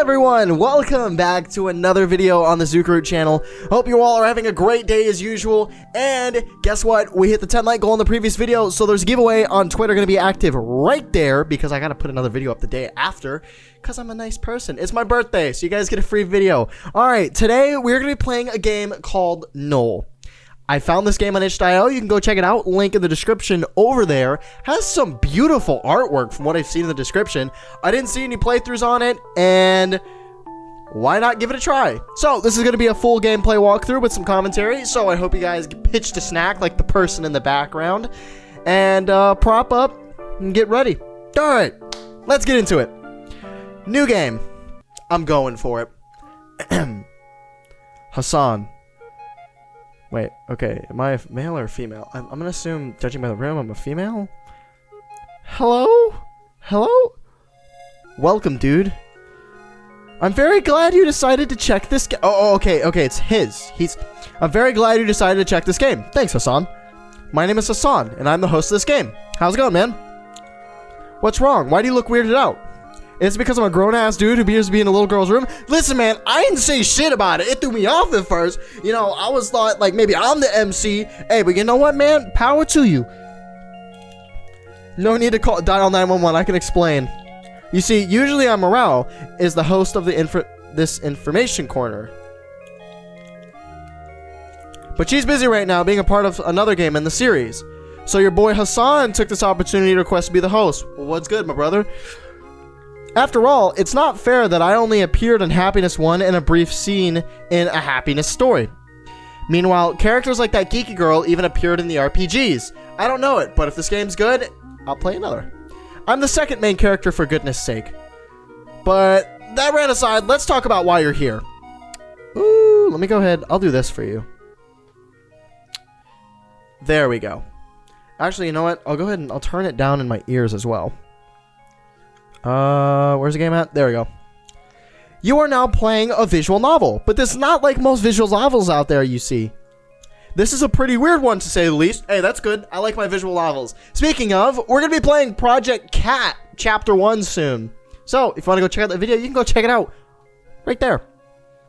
everyone, welcome back to another video on the Zucroot channel. Hope you all are having a great day as usual, and guess what? We hit the 10 like goal in the previous video, so there's a giveaway on Twitter going to be active right there, because I got to put another video up the day after, because I'm a nice person. It's my birthday, so you guys get a free video. Alright, today we're going to be playing a game called NULL. I found this game on itch.io. You can go check it out. Link in the description over there. Has some beautiful artwork from what I've seen in the description. I didn't see any playthroughs on it, and why not give it a try? So this is going to be a full gameplay walkthrough with some commentary, so I hope you guys get pitched a snack like the person in the background, and prop up and get ready. Alright, let's get into it. New game. I'm going for it. Hassan. Wait, okay, am I a male or female? I'm gonna assume, judging by the room, I'm a female? Hello? Hello? Welcome, dude. I'm very glad you decided to check this game. Okay, it's his. I'm very glad you decided to check this game. Thanks, Hassan. My name is Hassan, and I'm the host of this game. How's it going, man? What's wrong? Why do you look weirded out? It's because I'm a grown-ass dude who appears to be in a little girl's room. Listen, man, I didn't say shit about it. It threw me off at first. You know, I was thought, like, maybe I'm the MC. Hey, but you know what, man? Power to you. No need to dial 911. I can explain. You see, usually I'm Morale is the host of this information corner. But she's busy right now being a part of another game in the series. So your boy Hassan took this opportunity to request to be the host. Well, what's good, my brother? After all, it's not fair that I only appeared in Happiness 1 and a brief scene in a Happiness story. Meanwhile, characters like that geeky girl even appeared in the RPGs. I don't know it, but if this game's good, I'll play another. I'm the second main character for goodness sake. But that ran aside, let's talk about why you're here. Ooh, let me go ahead. I'll do this for you. There we go. Actually, you know what? I'll go ahead and I'll turn it down in my ears as well. Where's the game at? There we go. You are now playing a visual novel, but this is not like most visual novels out there you see. This is a pretty weird one, to say the least. Hey, that's good. I like my visual novels. Speaking of, we're going to be playing Project Cat Chapter 1 soon. So, if you want to go check out the video, you can go check it out. Right there.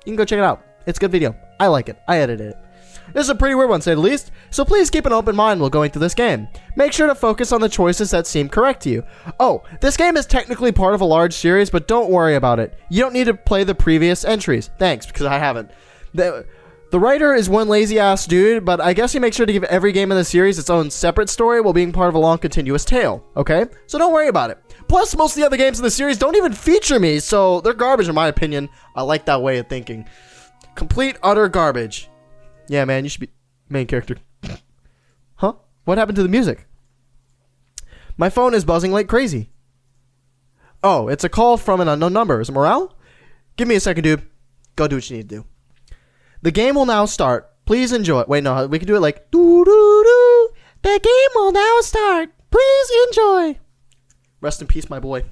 You can go check it out. It's a good video. I like it. I edited it. This is a pretty weird one, to say the least, so please keep an open mind while going through this game. Make sure to focus on the choices that seem correct to you. Oh, this game is technically part of a large series, but don't worry about it. You don't need to play the previous entries. Thanks, because I haven't. The writer is one lazy-ass dude, but I guess he makes sure to give every game in the series its own separate story while being part of a long, continuous tale, okay? So don't worry about it. Plus, most of the other games in the series don't even feature me, so they're garbage in my opinion. I like that way of thinking. Complete, utter garbage. Yeah, man, you should be main character. Huh? What happened to the music? My phone is buzzing like crazy. Oh, it's a call from an unknown number. Is it Morale? Give me a second, dude. Go do what you need to do. The game will now start. Please enjoy. Wait, no, we can do it like doo-doo-doo. The game will now start. Please enjoy. Rest in peace, my boy.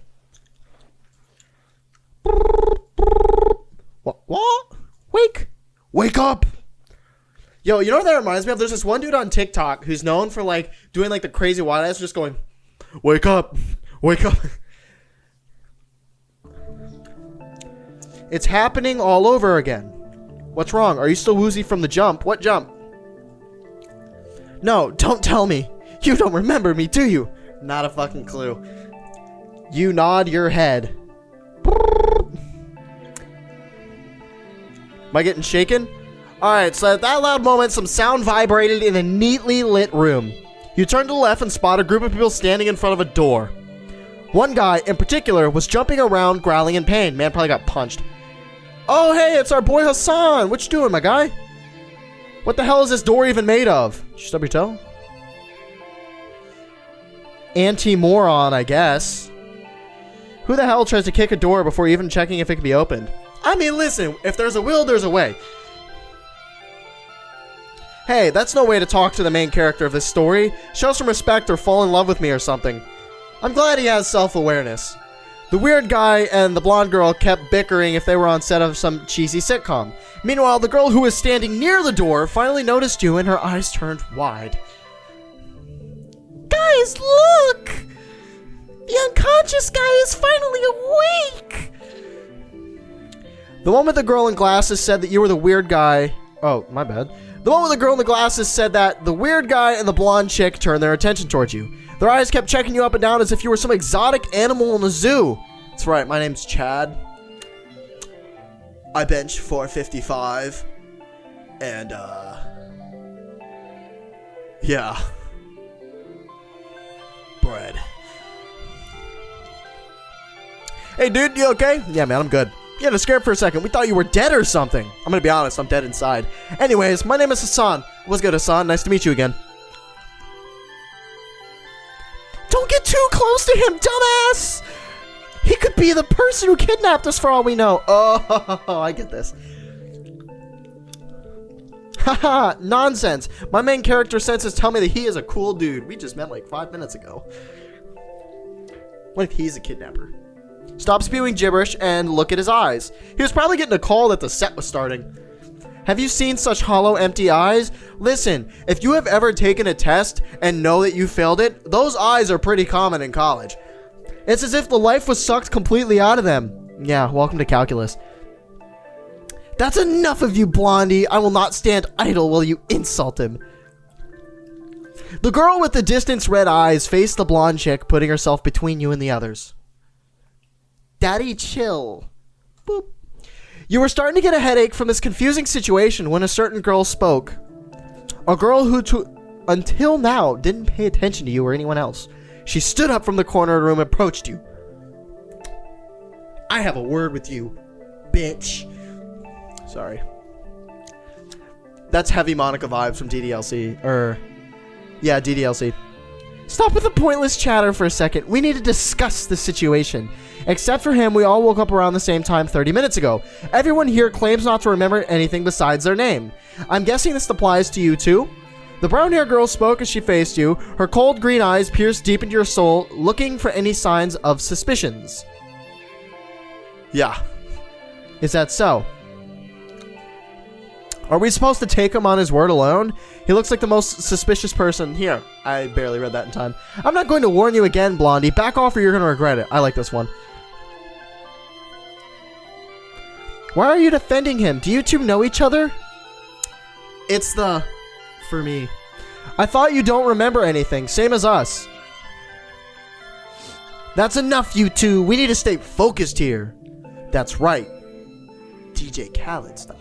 What? Wake up. Yo, you know what that reminds me of? There's this one dude on TikTok who's known for, like, doing, like, the crazy wide eyes, just going, wake up, wake up. It's happening all over again. What's wrong? Are you still woozy from the jump? What jump? No, don't tell me. You don't remember me, do you? Not a fucking clue. You nod your head. Am I getting shaken? Alright, so at that loud moment, some sound vibrated in a neatly lit room. You turned to the left and spot a group of people standing in front of a door. One guy, in particular, was jumping around, growling in pain. Man probably got punched. Oh, hey, it's our boy Hassan. What you doing, my guy? What the hell is this door even made of? Did you stub your toe? Anti-moron, I guess. Who the hell tries to kick a door before even checking if it can be opened? I mean, listen, if there's a will, there's a way. Hey, that's no way to talk to the main character of this story. Show some respect or fall in love with me or something. I'm glad he has self-awareness. The weird guy and the blonde girl kept bickering if they were on set of some cheesy sitcom. Meanwhile, the girl who was standing near the door finally noticed you and her eyes turned wide. Guys, look! The unconscious guy is finally awake! The moment the girl in glasses said that you were the weird guy... Oh, my bad. The moment the girl in the glasses said that, the weird guy and the blonde chick turned their attention towards you. Their eyes kept checking you up and down as if you were some exotic animal in the zoo. That's right, my name's Chad. I bench 455. And, yeah. Bread. Hey, dude, you okay? Yeah, man, I'm good. You got us scared for a second. We thought you were dead or something. I'm gonna be honest, I'm dead inside. Anyways, my name is Hassan. What's good, Hassan? Nice to meet you again. Don't get too close to him, dumbass! He could be the person who kidnapped us for all we know. Oh, I get this. Haha, nonsense. My main character senses tell me that he is a cool dude. We just met like 5 minutes ago. What if he's a kidnapper? Stop spewing gibberish and look at his eyes. He was probably getting a call that the set was starting. Have you seen such hollow, empty eyes? Listen, if you have ever taken a test and know that you failed it, those eyes are pretty common in college. It's as if the life was sucked completely out of them. Yeah, welcome to calculus. That's enough of you, Blondie. I will not stand idle while you insult him. The girl with the distance red eyes faced the blonde chick, putting herself between you and the others. Daddy, chill. Boop. You were starting to get a headache from this confusing situation when a certain girl spoke. A girl who until now didn't pay attention to you or anyone else. She stood up from the corner of the room and approached you. I have a word with you, bitch. Sorry. That's heavy Monica vibes from DDLC. Yeah, DDLC. Stop with the pointless chatter for a second. We need to discuss the situation. Except for him, we all woke up around the same time 30 minutes ago. Everyone here claims not to remember anything besides their name. I'm guessing this applies to you too? The brown-haired girl spoke as she faced you. Her cold green eyes pierced deep into your soul, looking for any signs of suspicions. Yeah. Is that so? Are we supposed to take him on his word alone? He looks like the most suspicious person here. I barely read that in time. I'm not going to warn you again, Blondie. Back off or you're going to regret it. I like this one. Why are you defending him? Do you two know each other? It's the... for me. I thought you don't remember anything. Same as us. That's enough, you two. We need to stay focused here. That's right. DJ Khaled style.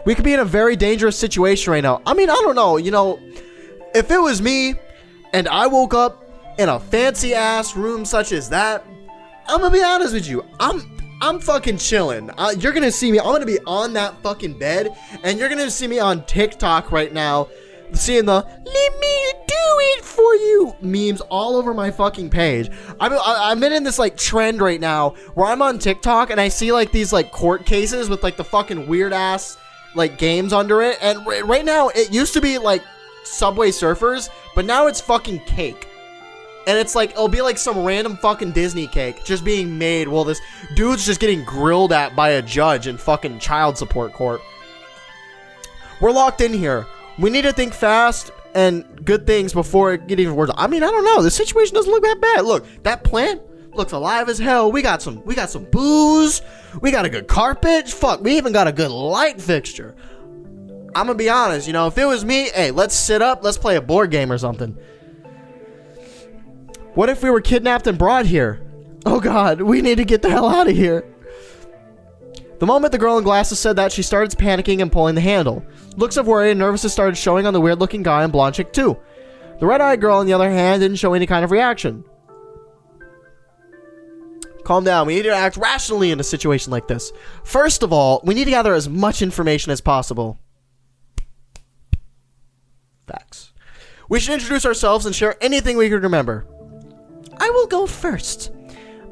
We could be in a very dangerous situation right now. I mean, I don't know. You know, if it was me and I woke up in a fancy ass room such as that, I'm gonna be honest with you. I'm fucking chilling. You're gonna see me. I'm gonna be on that fucking bed, and you're gonna see me on TikTok right now, seeing the "let me do it for you" memes all over my fucking page. I've been in this like trend right now where I'm on TikTok and I see like these like court cases with like the fucking weird ass like games under it, and right now it used to be like Subway Surfers, but now it's fucking cake. And it's like, it'll be like some random fucking Disney cake just being made while this dude's just getting grilled at by a judge in fucking child support court. We're locked in here. We need to think fast and good things before it gets even worse. I mean, I don't know. The situation doesn't look that bad. Look, that plant looks alive as hell. We got some booze. We got a good carpet. Fuck, we even got a good light fixture. I'm gonna be honest, you know, if it was me, hey, let's sit up, let's play a board game or something. What if we were kidnapped and brought here? Oh god, we need to get the hell out of here. The moment the girl in glasses said that, she started panicking and pulling the handle. Looks of worry and nervousness started showing on the weird looking guy and blonde chick too. The red-eyed girl on the other hand didn't show any kind of reaction. Calm down, we need to act rationally in a situation like this. First of all, we need to gather as much information as possible. Facts. We should introduce ourselves and share anything we can remember. I will go first.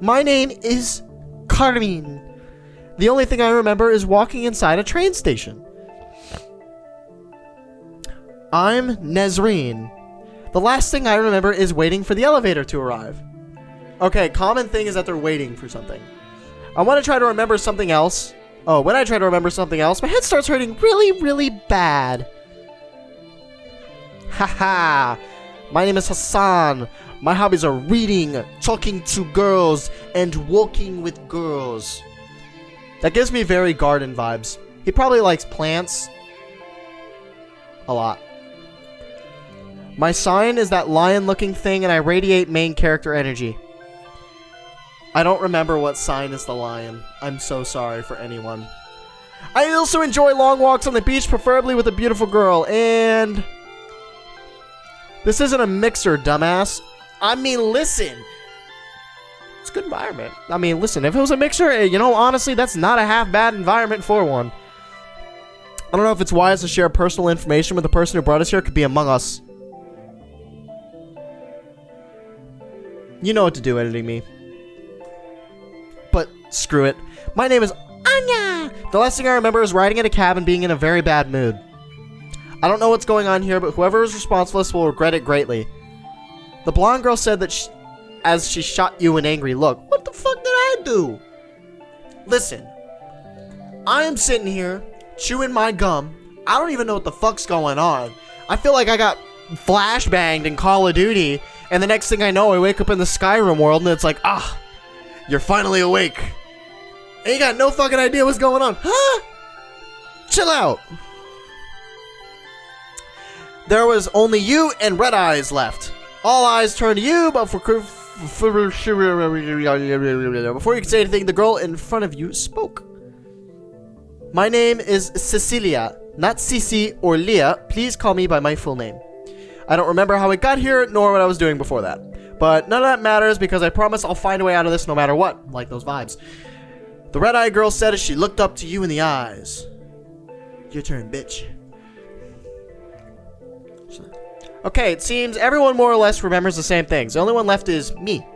My name is Carmine. The only thing I remember is walking inside a train station. I'm Nezreen. The last thing I remember is waiting for the elevator to arrive. Okay, common thing is that they're waiting for something. I want to try to remember something else. Oh, when I try to remember something else, my head starts hurting really, really bad. Haha. My name is Hassan. My hobbies are reading, talking to girls, and walking with girls. That gives me very garden vibes. He probably likes plants a lot. My sign is that lion-looking thing, and I radiate main character energy. I don't remember what sign is the lion. I'm so sorry for anyone. I also enjoy long walks on the beach, preferably with a beautiful girl, and... This isn't a mixer, dumbass. I mean, listen. It's a good environment. I mean, listen, if it was a mixer, you know, honestly, that's not a half-bad environment for one. I don't know if it's wise to share personal information with the person who brought us here. It could be among us. You know what to do, editing me. But screw it. My name is Anya. The last thing I remember is riding in a cab and being in a very bad mood. I don't know what's going on here, but whoever is responsible will regret it greatly. The blonde girl said that as she shot you an angry look. What the fuck did I do? Listen. I am sitting here chewing my gum. I don't even know what the fuck's going on. I feel like I got flashbanged in Call of Duty, and the next thing I know, I wake up in the Skyrim world, and it's like, ah, you're finally awake. And you got no fucking idea what's going on. Huh? Chill out. There was only you and Red Eyes left. All eyes turned to you, but before you could say anything, the girl in front of you spoke. My name is Cecilia, not Cici or Leah. Please call me by my full name. I don't remember how I got here, nor what I was doing before that. But none of that matters because I promise I'll find a way out of this no matter what. Like those vibes. The red-eyed girl said as she looked up to you in the eyes. Your turn, bitch. Okay, it seems everyone more or less remembers the same things. The only one left is me.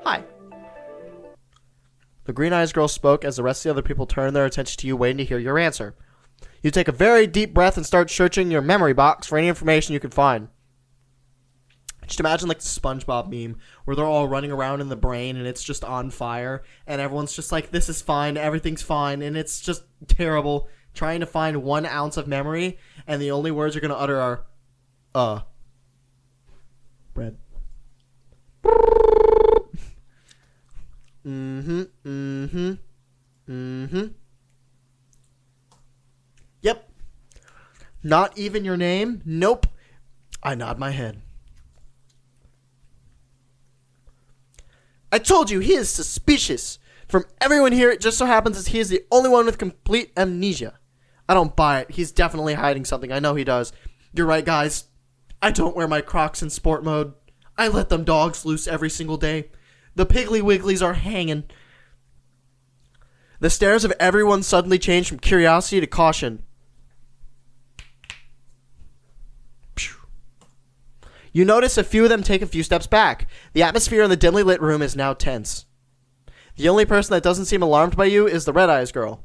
Hi. The green-eyed girl spoke as the rest of the other people turned their attention to you, waiting to hear your answer. You take a very deep breath and start searching your memory box for any information you can find. Just imagine like the SpongeBob meme where they're all running around in the brain and it's just on fire and everyone's just like, this is fine, everything's fine, and it's just terrible trying to find 1 ounce of memory and the only words you're going to utter are, bread. Yep. Not even your name? Nope. I nod my head. I told you, he is suspicious. From everyone here, it just so happens that he is the only one with complete amnesia. I don't buy it. He's definitely hiding something. I know he does. You're right, guys. I don't wear my Crocs in sport mode. I let them dogs loose every single day. The Piggly Wigglies are hanging. The stares of everyone suddenly changed from curiosity to caution. You notice a few of them take a few steps back. The atmosphere in the dimly lit room is now tense. The only person that doesn't seem alarmed by you is the Red Eyes girl.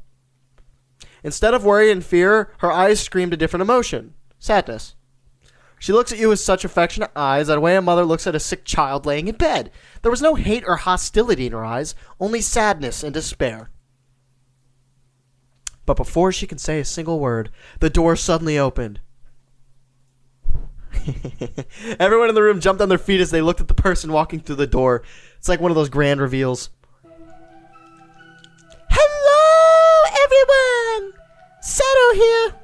Instead of worry and fear, her eyes screamed a different emotion. Sadness. She looks at you with such affectionate eyes that way a mother looks at a sick child laying in bed. There was no hate or hostility in her eyes, only sadness and despair. But before she can say a single word, the door suddenly opened. Everyone in the room jumped on their feet as they looked at the person walking through the door. It's like one of those grand reveals. Hello, everyone! Sato here.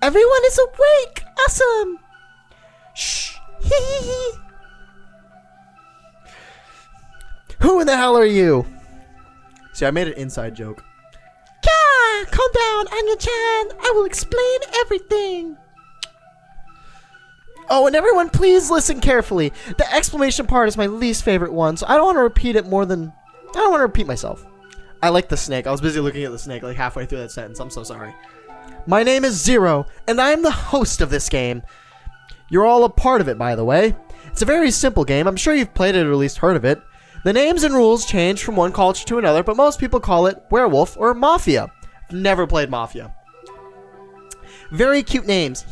Everyone is awake. Awesome. Shh. Who in the hell are you? See, I made an inside joke. Ka! Calm down, Anya-chan. I will explain everything. Oh, and everyone, please listen carefully. The exclamation part is my least favorite one, so I don't want to repeat it more than... I don't want to repeat myself. I like the snake. I was busy looking at the snake like halfway through that sentence. I'm so sorry. My name is Zero, and I am the host of this game. You're all a part of it, by the way. It's a very simple game. I'm sure you've played it or at least heard of it. The names and rules change from one culture to another, but most people call it Werewolf or Mafia. I've never played Mafia. Very cute names.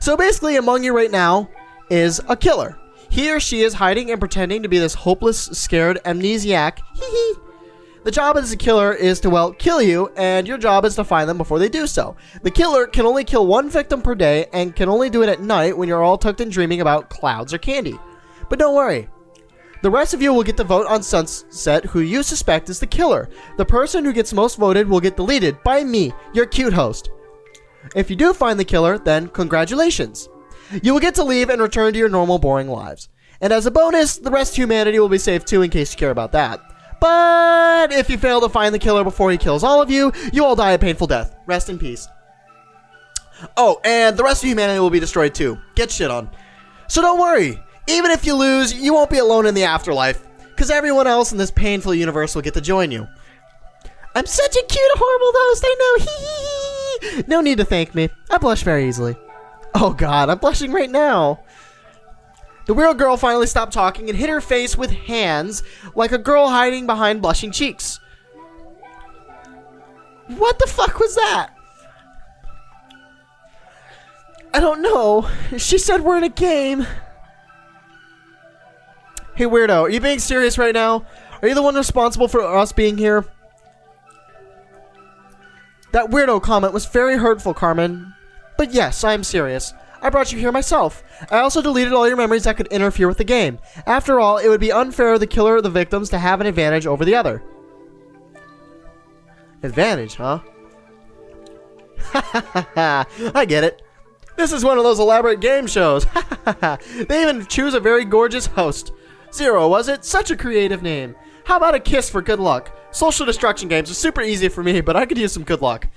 So basically, among you right now is a killer. He or she is hiding and pretending to be this hopeless, scared amnesiac. The job as a killer is to, well, kill you, and your job is to find them before they do so. The killer can only kill 1 victim per day and can only do it at night when you're all tucked in dreaming about clouds or candy. But don't worry. The rest of you will get to vote on Sunset who you suspect is the killer. The person who gets most voted will get deleted by me, your cute host. If you do find the killer, then congratulations. You will get to leave and return to your normal boring lives. And as a bonus, the rest of humanity will be saved too in case you care about that. But if you fail to find the killer before he kills all of you, you all die a painful death. Rest in peace. Oh, and the rest of humanity will be destroyed too. Get shit on. So don't worry. Even if you lose, you won't be alone in the afterlife. Because everyone else in this painful universe will get to join you. I'm such a cute, horrible host, I know. Hee. No need to thank me. I blush very easily. Oh god, I'm blushing right now. The weird girl finally stopped talking and hid her face with hands like a girl hiding behind blushing cheeks. What the fuck was that? I don't know. She said we're in a game. Hey weirdo, are you being serious right now? Are you the one responsible for us being here? That weirdo comment was very hurtful, Carmen. But yes, I'm serious. I brought you here myself. I also deleted all your memories that could interfere with the game. After all, it would be unfair of the killer or the victims to have an advantage over the other. Advantage, huh? I get it. This is one of those elaborate game shows. They even choose a very gorgeous host. Zero, was it? Such a creative name. How about a kiss for good luck? Social destruction games are super easy for me, but I could use some good luck.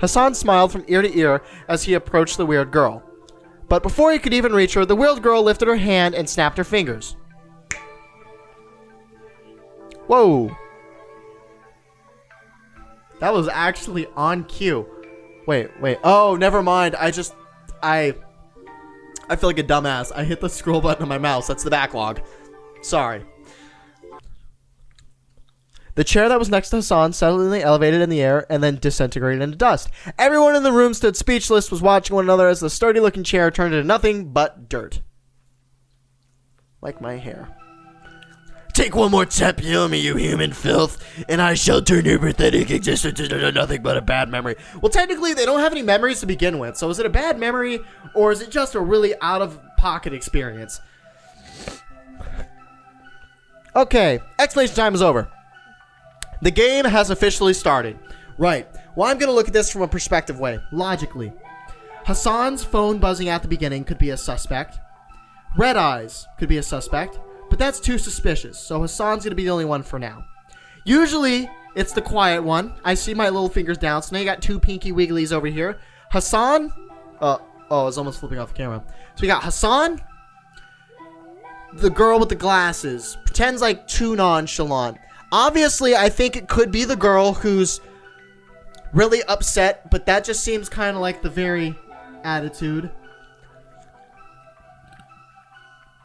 Hassan smiled from ear to ear as he approached the weird girl. But before he could even reach her, the weird girl lifted her hand and snapped her fingers. Whoa. That was actually on cue. Wait. Oh, never mind. I feel like a dumbass. I hit the scroll button on my mouse. That's the backlog. Sorry. The chair that was next to Hassan suddenly elevated in the air and then disintegrated into dust. Everyone in the room stood speechless, was watching one another as the sturdy-looking chair turned into nothing but dirt. Like my hair. Take one more step near me, you human filth, and I shall turn your pathetic existence into nothing but a bad memory. Well, technically, they don't have any memories to begin with, so is it a bad memory, or is it just a really out-of-pocket experience? Okay, explanation time is over. The game has officially started. Right. Well, I'm going to look at this from a perspective way. Logically. Hassan's phone buzzing at the beginning could be a suspect. Red Eyes could be a suspect. But that's too suspicious. So Hassan's going to be the only one for now. Usually, it's the quiet one. I see my little fingers down. So now you got two pinky wigglies over here. Hassan. Oh, I was almost flipping off the camera. So we got Hassan. The girl with the glasses. Pretends like too nonchalant. Obviously, I think it could be the girl who's really upset, but that just seems kind of like the very attitude.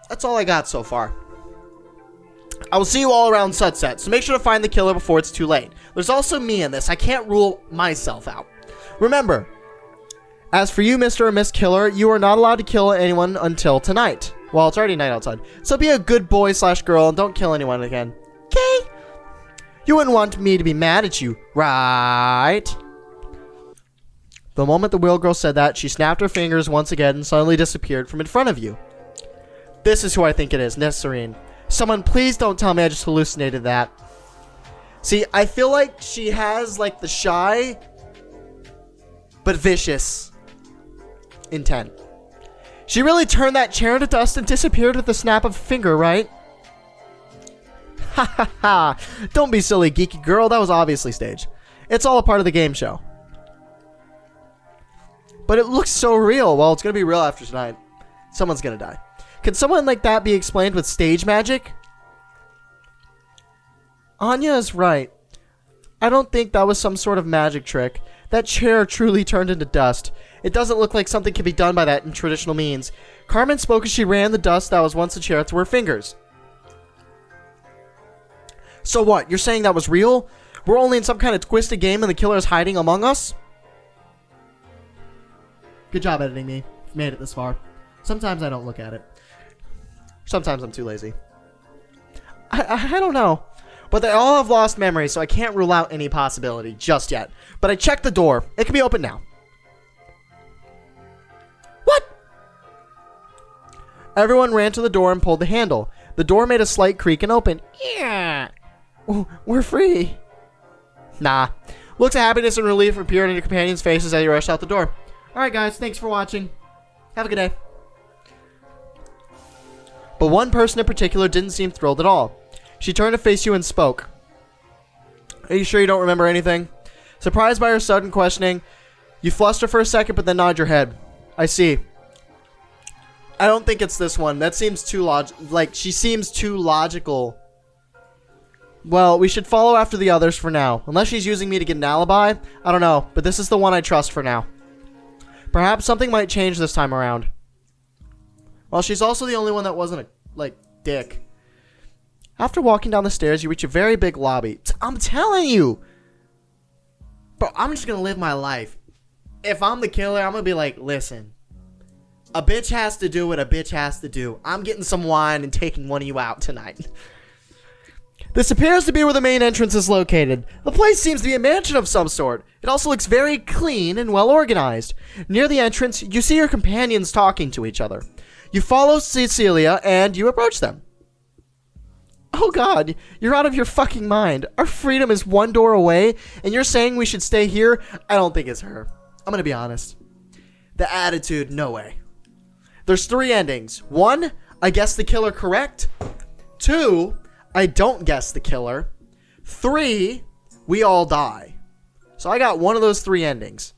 That's all I got so far. I will see you all around Sunset, so make sure to find the killer before it's too late. There's also me in this. I can't rule myself out. Remember, as for you, Mr. or Miss Killer, you are not allowed to kill anyone until tonight. Well, it's already night outside. So be a good boy / girl and don't kill anyone again. Okay? You wouldn't want me to be mad at you, right? The moment the wheel girl said that, she snapped her fingers once again and suddenly disappeared from in front of you. This is who I think it is, Nesserine. Someone please don't tell me I just hallucinated that. See, I feel like she has like the shy but vicious intent. She really turned that chair into dust and disappeared with a snap of a finger, right? Ha ha ha. Don't be silly, geeky girl. That was obviously staged. It's all a part of the game show. But it looks so real. Well, it's going to be real after tonight. Someone's going to die. Can someone like that be explained with stage magic? Anya is right. I don't think that was some sort of magic trick. That chair truly turned into dust. It doesn't look like something can be done by that in traditional means. Carmen spoke as she ran the dust that was once a chair through her fingers. So what? You're saying that was real? We're only in some kind of twisted game and the killer is hiding among us? Good job editing me. You've made it this far. Sometimes I don't look at it. Sometimes I'm too lazy. I don't know. But they all have lost memory, so I can't rule out any possibility just yet. But I checked the door. It can be open now. What? Everyone ran to the door and pulled the handle. The door made a slight creak and opened. Yeah. We're free. Nah. Looks of happiness and relief appeared on your companions' faces as you rushed out the door. Alright guys, thanks for watching. Have a good day. But one person in particular didn't seem thrilled at all. She turned to face you and spoke. Are you sure you don't remember anything? Surprised by her sudden questioning, you fluster for a second but then nod your head. I see. I don't think it's this one. That seems too she seems too logical. Well, we should follow after the others for now. Unless she's using me to get an alibi. I don't know, but this is the one I trust for now. Perhaps something might change this time around. Well, she's also the only one that wasn't a, dick. After walking down the stairs, you reach a very big lobby. I'm telling you! Bro, I'm just gonna live my life. If I'm the killer, I'm gonna be like, listen. A bitch has to do what a bitch has to do. I'm getting some wine and taking one of you out tonight. This appears to be where the main entrance is located. The place seems to be a mansion of some sort. It also looks very clean and well organized. Near the entrance, you see your companions talking to each other. You follow Cecilia and you approach them. Oh god, you're out of your fucking mind. Our freedom is one door away, and you're saying we should stay here? I don't think it's her. I'm gonna be honest. The attitude, no way. There's 3 endings. 1, I guess the killer correct. 2, I don't guess the killer. 3, we all die. So I got one of those 3 endings.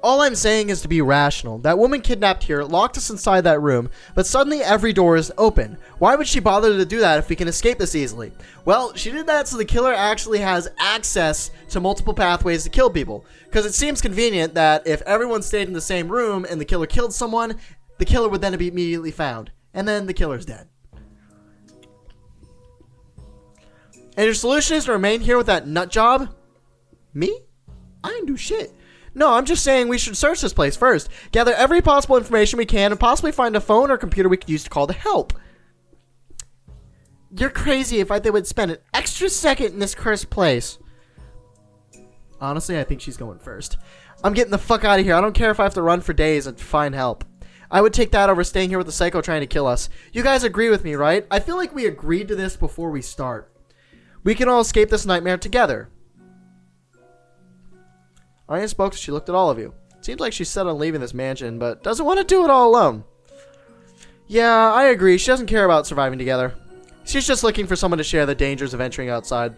All I'm saying is to be rational. That woman kidnapped here locked us inside that room, but suddenly every door is open. Why would she bother to do that if we can escape this easily? Well, she did that so the killer actually has access to multiple pathways to kill people. Because it seems convenient that if everyone stayed in the same room and the killer killed someone, the killer would then be immediately found. And then the killer's dead. And your solution is to remain here with that nut job? Me? I didn't do shit. No, I'm just saying we should search this place first. Gather every possible information we can and possibly find a phone or computer we could use to call to help. You're crazy if they would spend an extra second in this cursed place. Honestly, I think she's going first. I'm getting the fuck out of here. I don't care if I have to run for days and find help. I would take that over staying here with the psycho trying to kill us. You guys agree with me, right? I feel like we agreed to this before we start. We can all escape this nightmare together. Anya spoke, she looked at all of you. Seems like she's set on leaving this mansion, but doesn't want to do it all alone. Yeah, I agree. She doesn't care about surviving together. She's just looking for someone to share the dangers of venturing outside.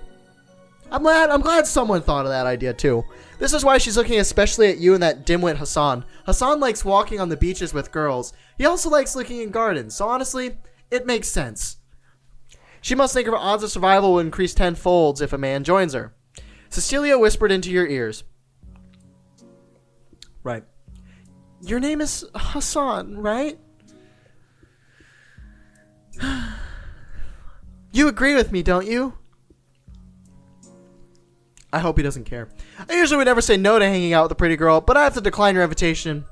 I'm glad someone thought of that idea too. This is why she's looking especially at you and that dimwit Hassan. Hassan likes walking on the beaches with girls. He also likes looking in gardens, so honestly, it makes sense. She must think her odds of survival will increase tenfold if a man joins her. Cecilia whispered into your ears. Right. Your name is Hassan, right? You agree with me, don't you? I hope he doesn't care. I usually would never say no to hanging out with a pretty girl, but I have to decline your invitation.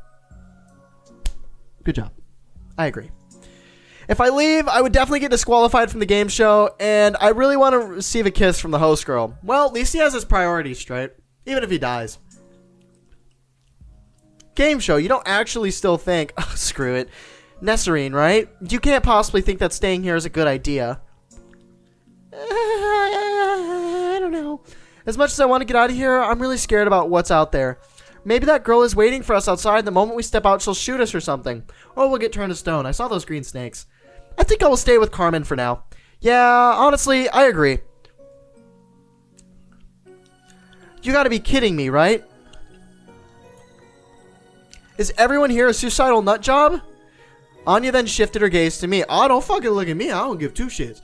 Good job. I agree. If I leave, I would definitely get disqualified from the game show, and I really want to receive a kiss from the host girl. Well, at least he has his priorities straight, even if he dies. Game show, you don't actually still think, oh, screw it, Nesserine, right? You can't possibly think that staying here is a good idea. I don't know. As much as I want to get out of here, I'm really scared about what's out there. Maybe that girl is waiting for us outside. The moment we step out, she'll shoot us or something. Or we'll get turned to stone. I saw those green snakes. I think I will stay with Carmen for now. Yeah, honestly, I agree. You gotta be kidding me, right? Is everyone here a suicidal nut job? Anya then shifted her gaze to me. Oh, don't fucking look at me. I don't give 2 shits.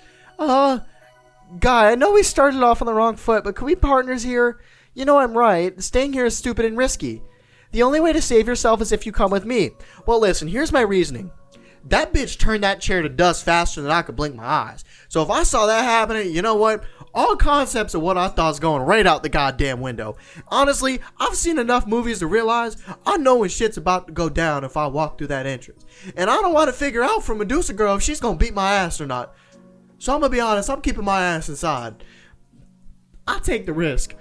Guy, I know we started off on the wrong foot, but can we be partners here? You know I'm right. Staying here is stupid and risky. The only way to save yourself is if you come with me. Well, listen, here's my reasoning. That bitch turned that chair to dust faster than I could blink my eyes. So if I saw that happening, you know what? All concepts of what I thought was going right out the goddamn window. Honestly, I've seen enough movies to realize I know when shit's about to go down if I walk through that entrance. And I don't want to figure out from Medusa Girl if she's going to beat my ass or not. So I'm going to be honest, I'm keeping my ass inside. I take the risk.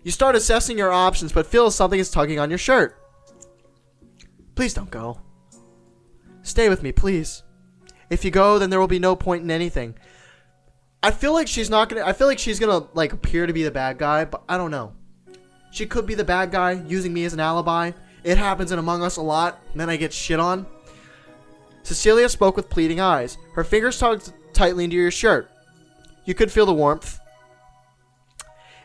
You start assessing your options, but feel something is tugging on your shirt. Please don't go. Stay with me, please. If you go, then there will be no point in anything. I feel like she's not gonna... I feel like she's gonna, like, appear to be the bad guy, but I don't know. She could be the bad guy, using me as an alibi. It happens in Among Us a lot, and then I get shit on. Cecilia spoke with pleading eyes. Her fingers tugged tightly into your shirt. You could feel the warmth.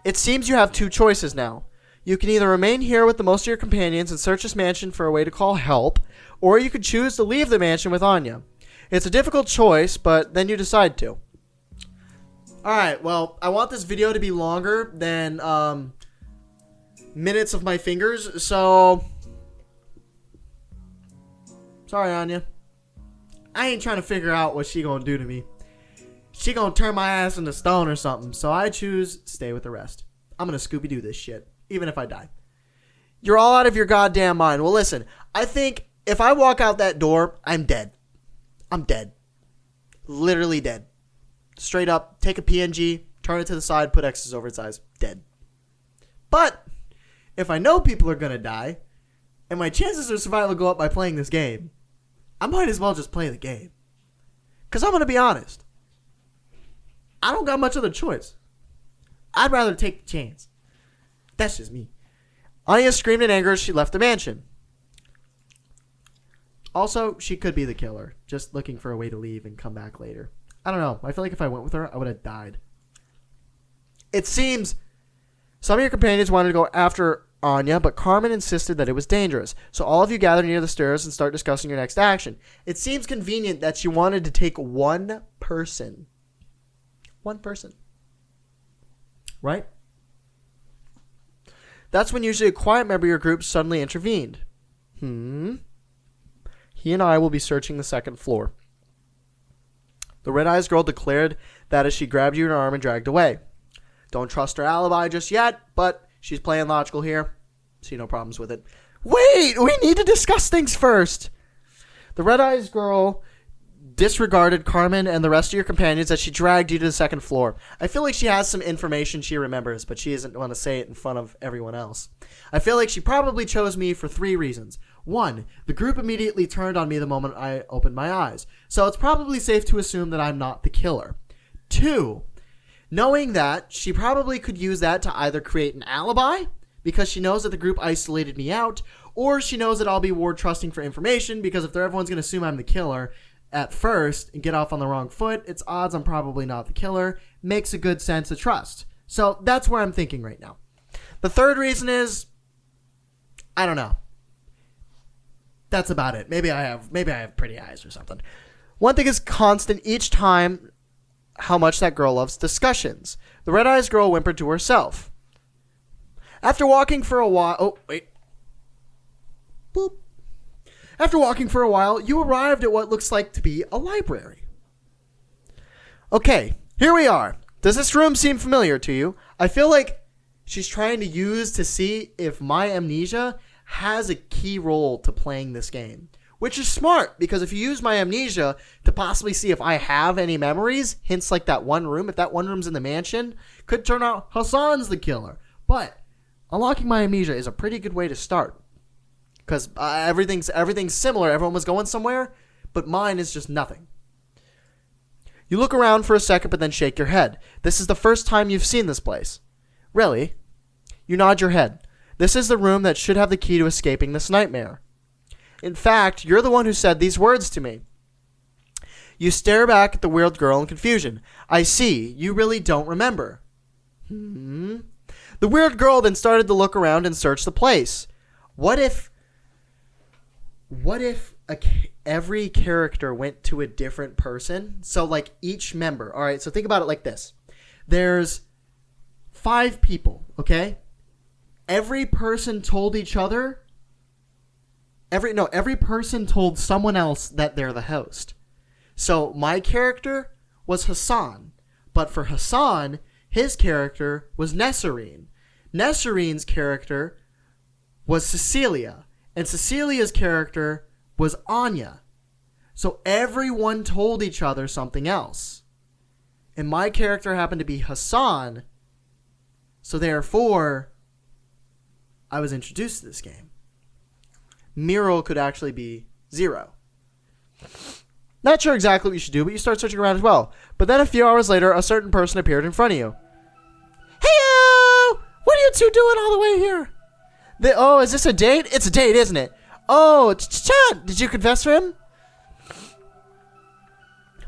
It seems you have two choices now. You can either remain here with the most of your companions and search this mansion for a way to call help, or you could choose to leave the mansion with Anya. It's a difficult choice, but then you decide to. Alright, well, I want this video to be longer than minutes of my fingers, so... Sorry, Anya. I ain't trying to figure out what she gonna do to me. She gonna turn my ass into stone or something, so I choose stay with the rest. I'm gonna Scooby-Doo this shit, even if I die. You're all out of your goddamn mind. Well, listen, I think if I walk out that door, I'm dead. I'm dead. Literally dead. Straight up, take a PNG, turn it to the side, put X's over its eyes. Dead. But, if I know people are gonna die, and my chances of survival go up by playing this game, I might as well just play the game. Because I'm gonna be honest. I don't got much other choice. I'd rather take the chance. That's just me. Anya screamed in anger as she left the mansion. Also, she could be the killer, just looking for a way to leave and come back later. I don't know. I feel like if I went with her, I would have died. It seems some of your companions wanted to go after Anya, but Carmen insisted that it was dangerous. So all of you gather near the stairs and start discussing your next action. It seems convenient that she wanted to take one person. One person. Right? That's when usually a quiet member of your group suddenly intervened. He and I will be searching the second floor. The red-eyes girl declared that as she grabbed you in her arm and dragged away. Don't trust her alibi just yet, but she's playing logical here. See no problems with it. Wait! We need to discuss things first! The red-eyes girl disregarded Carmen and the rest of your companions as she dragged you to the second floor. I feel like she has some information she remembers, but she doesn't want to say it in front of everyone else. I feel like she probably chose me for 3 reasons. 1, the group immediately turned on me the moment I opened my eyes, so it's probably safe to assume that I'm not the killer. 2, knowing that she probably could use that to either create an alibi, because she knows that the group isolated me out, or she knows that I'll be ward trusting for information, because if everyone's going to assume I'm the killer at first and get off on the wrong foot, it's odds I'm probably not the killer. Makes a good sense of trust. So that's where I'm thinking right now. The third reason is, I don't know. That's about it. Maybe I have pretty eyes or something. One thing is constant each time how much that girl loves discussions. The red-eyes girl whimpered to herself. After walking for a while... Oh, wait. Boop. After walking for a while, you arrived at what looks like to be a library. Okay, here we are. Does this room seem familiar to you? I feel like she's trying to use to see if my amnesia has a key role to playing this game. Which is smart, because if you use my amnesia to possibly see if I have any memories, hints like that one room, if that one room's in the mansion, could turn out Hassan's the killer. But unlocking my amnesia is a pretty good way to start. Because everything's similar. Everyone was going somewhere, but mine is just nothing. You look around for a second, but then shake your head. This is the first time you've seen this place. Really? You nod your head. This is the room that should have the key to escaping this nightmare. In fact, you're the one who said these words to me. You stare back at the weird girl in confusion. I see. You really don't remember. The weird girl then started to look around and search the place. What if every character went to a different person? So, like, each member. All right, so think about it like this. There's 5 people, okay? Every person told each other... Every person told someone else that they're the host. So, my character was Hassan. But for Hassan, his character was Nesserine. Nesserine's character was Cecilia. And Cecilia's character was Anya. So everyone told each other something else. And my character happened to be Hassan. So therefore, I was introduced to this game. Miro could actually be 0. Not sure exactly what you should do, but you start searching around as well. But then a few hours later, a certain person appeared in front of you. Hey-o! What are you two doing all the way here? Oh, is this a date? It's a date, isn't it? Oh, Chan, did you confess for him?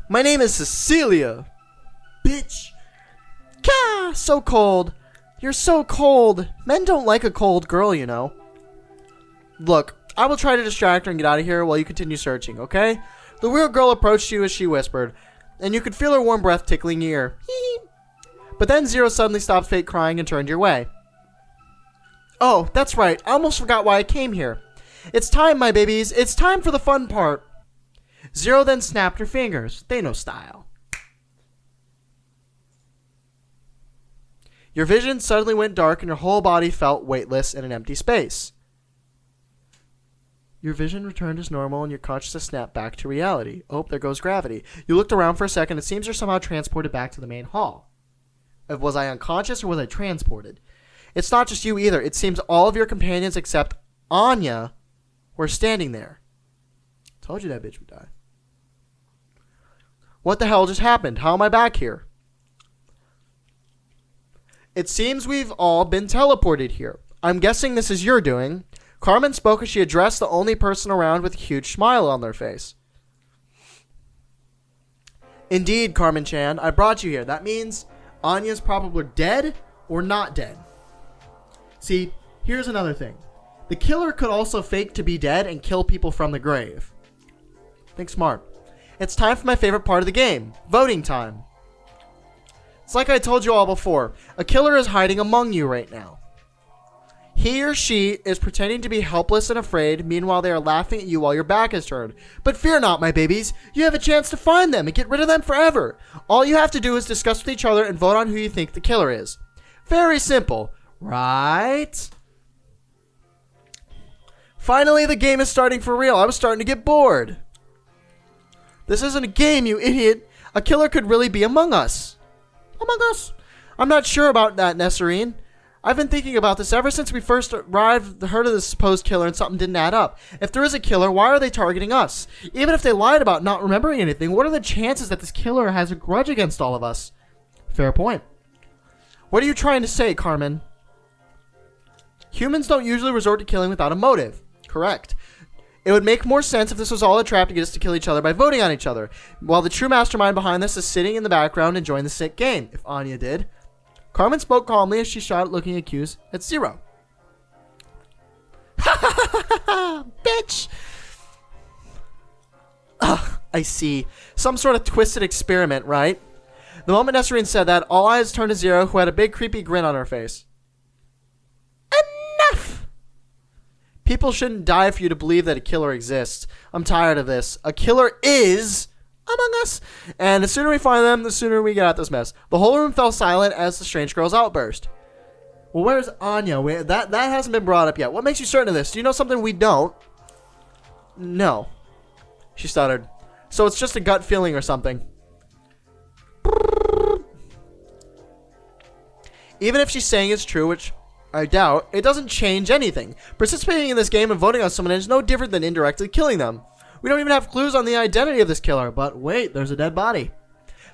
My name is Cecilia. Bitch. Gah, so cold. You're so cold. Men don't like a cold girl, you know. Look, I will try to distract her and get out of here while you continue searching, okay? The weird girl approached you as she whispered, and you could feel her warm breath tickling your ear. But then Zero suddenly stopped fake crying and turned your way. Oh, that's right. I almost forgot why I came here. It's time, my babies. It's time for the fun part. Zero then snapped her fingers. They know style. Your vision suddenly went dark and your whole body felt weightless in an empty space. Your vision returned as normal and your consciousness snapped back to reality. Oh, there goes gravity. You looked around for a second. It seems you're somehow transported back to the main hall. Was I unconscious or was I transported? It's not just you either. It seems all of your companions except Anya were standing there. Told you that bitch would die. What the hell just happened? How am I back here? It seems we've all been teleported here. I'm guessing this is your doing. Carmen spoke as she addressed the only person around with a huge smile on their face. Indeed, Carmen-chan, I brought you here. That means Anya's probably dead or not dead. See, here's another thing. The killer could also fake to be dead and kill people from the grave. Think smart. It's time for my favorite part of the game. Voting time. It's like I told you all before. A killer is hiding among you right now. He or she is pretending to be helpless and afraid. Meanwhile, they are laughing at you while your back is turned. But fear not, my babies. You have a chance to find them and get rid of them forever. All you have to do is discuss with each other and vote on who you think the killer is. Very simple. Right? Finally, the game is starting for real. I was starting to get bored. This isn't a game, you idiot. A killer could really be among us. Among us? I'm not sure about that, Nesserine. I've been thinking about this ever since we first heard of this supposed killer and something didn't add up. If there is a killer, why are they targeting us? Even if they lied about not remembering anything, what are the chances that this killer has a grudge against all of us? Fair point. What are you trying to say, Carmen? Humans don't usually resort to killing without a motive. Correct. It would make more sense if this was all a trap to get us to kill each other by voting on each other, while the true mastermind behind this is sitting in the background enjoying the sick game, if Anya did. Carmen spoke calmly as she shot looking accused at Zero. Ha ha ha ha! Bitch! Ugh, I see. Some sort of twisted experiment, right? The moment Nesserine said that, all eyes turned to Zero, who had a big creepy grin on her face. Enough! People shouldn't die for you to believe that a killer exists. I'm tired of this. A killer is among us, and the sooner we find them, the sooner we get out this mess. The whole room fell silent as the strange girl's outburst. Well, where's Anya? That hasn't been brought up yet. What makes you certain of this? Do you know something we don't? No. She stuttered. So it's just a gut feeling or something. Even if she's saying it's true, which I doubt, it doesn't change anything. Participating in this game and voting on someone is no different than indirectly killing them. We don't even have clues on the identity of this killer, but wait, there's a dead body.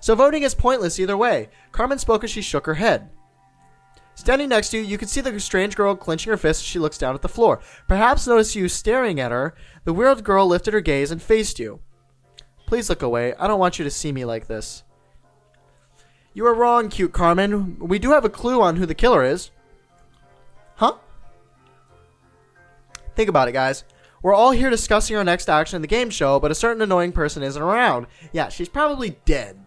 So voting is pointless either way. Carmen spoke as she shook her head. Standing next to you, you can see the strange girl clenching her fist as she looks down at the floor. Perhaps notice you staring at her. The weird girl lifted her gaze and faced you. Please look away. I don't want you to see me like this. You are wrong, cute Carmen. We do have a clue on who the killer is. Huh? Think about it, guys. We're all here discussing our next action in the game show, but a certain annoying person isn't around. Yeah, she's probably dead.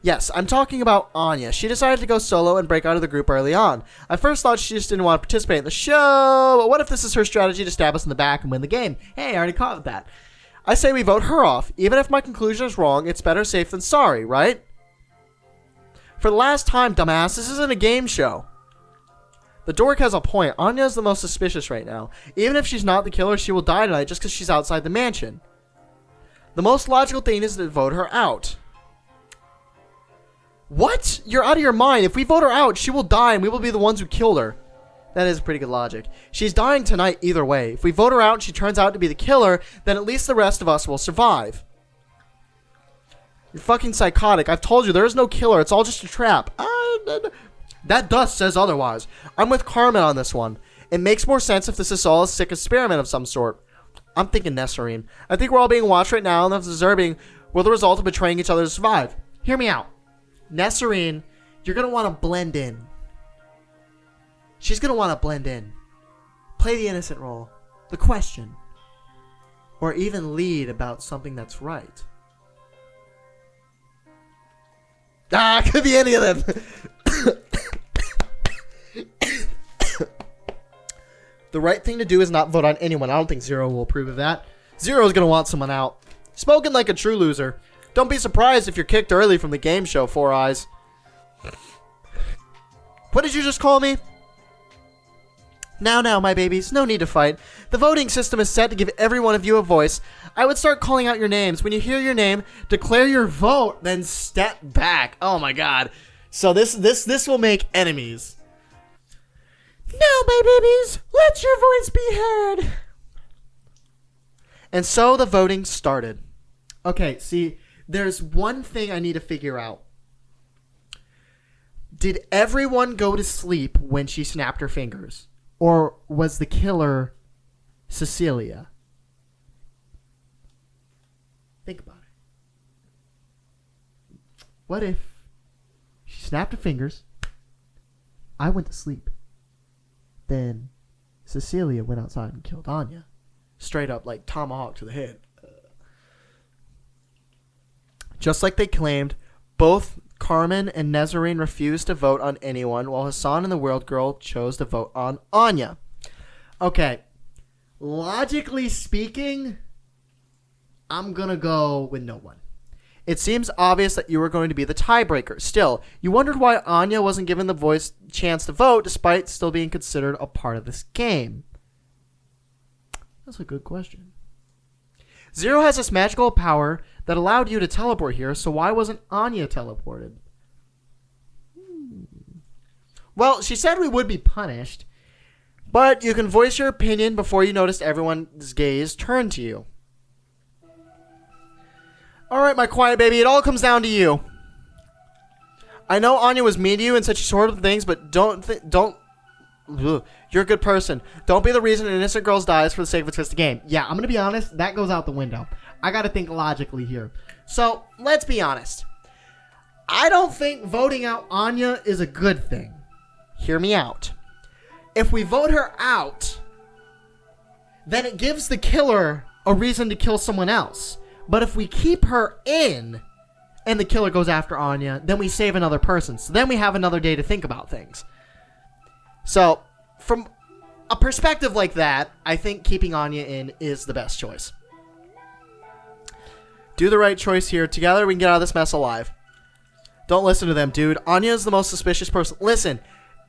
Yes, I'm talking about Anya. She decided to go solo and break out of the group early on. I first thought she just didn't want to participate in the show, but what if this is her strategy to stab us in the back and win the game? Hey, I already caught that. I say we vote her off. Even if my conclusion is wrong, it's better safe than sorry, right? For the last time, dumbass, this isn't a game show. The dork has a point. Anya is the most suspicious right now. Even if she's not the killer, she will die tonight just because she's outside the mansion. The most logical thing is to vote her out. What? You're out of your mind. If we vote her out, she will die and we will be the ones who killed her. That is pretty good logic. She's dying tonight either way. If we vote her out and she turns out to be the killer, then at least the rest of us will survive. You're fucking psychotic. I've told you, there is no killer. It's all just a trap. That dust says otherwise. I'm with Carmen on this one. It makes more sense if this is all a sick experiment of some sort. I'm thinking Nesserine. I think we're all being watched right now and observing will the result of betraying each other to survive. Hear me out. Nesserine, you're going to want to blend in. She's going to want to blend in. Play the innocent role. The question. Or even lead about something that's right. It could be any of them. The right thing to do is not vote on anyone. I don't think Zero will approve of that. Zero's going to want someone out. Spoken like a true loser. Don't be surprised if you're kicked early from the game show, Four Eyes. What did you just call me? Now, my babies, no need to fight. The voting system is set to give every one of you a voice. I would start calling out your names. When you hear your name, declare your vote, then step back. Oh my god. So this will make enemies. Now, my babies, let your voice be heard. And so the voting started. Okay, see, there's one thing I need to figure out. Did everyone go to sleep when she snapped her fingers? Or was the killer Cecilia? Think about it. What if she snapped her fingers, I went to sleep, then Cecilia went outside and killed Anya? Straight up, like tomahawk to the head. Just like they claimed, both Carmen and Nesserine refused to vote on anyone, while Hassan and the World Girl chose to vote on Anya. Okay. Logically speaking, I'm gonna go with no one. It seems obvious that you were going to be the tiebreaker. Still, you wondered why Anya wasn't given the chance to vote, despite still being considered a part of this game. That's a good question. Zero has this magical power that allowed you to teleport here, so why wasn't Anya teleported? Well, she said we would be punished, but you can voice your opinion before you noticed everyone's gaze turn to you. Alright, my quiet baby, it all comes down to you. I know Anya was mean to you and such sort of things, but you're a good person. Don't be the reason an innocent girl dies for the sake of a twisted game. Yeah, I'm going to be honest. That goes out the window. I got to think logically here. So, let's be honest. I don't think voting out Anya is a good thing. Hear me out. If we vote her out, then it gives the killer a reason to kill someone else. But if we keep her in and the killer goes after Anya, then we save another person. So then we have another day to think about things. So, from a perspective like that, I think keeping Anya in is the best choice. Do the right choice here. Together we can get out of this mess alive. Don't listen to them, dude. Anya is the most suspicious person. Listen,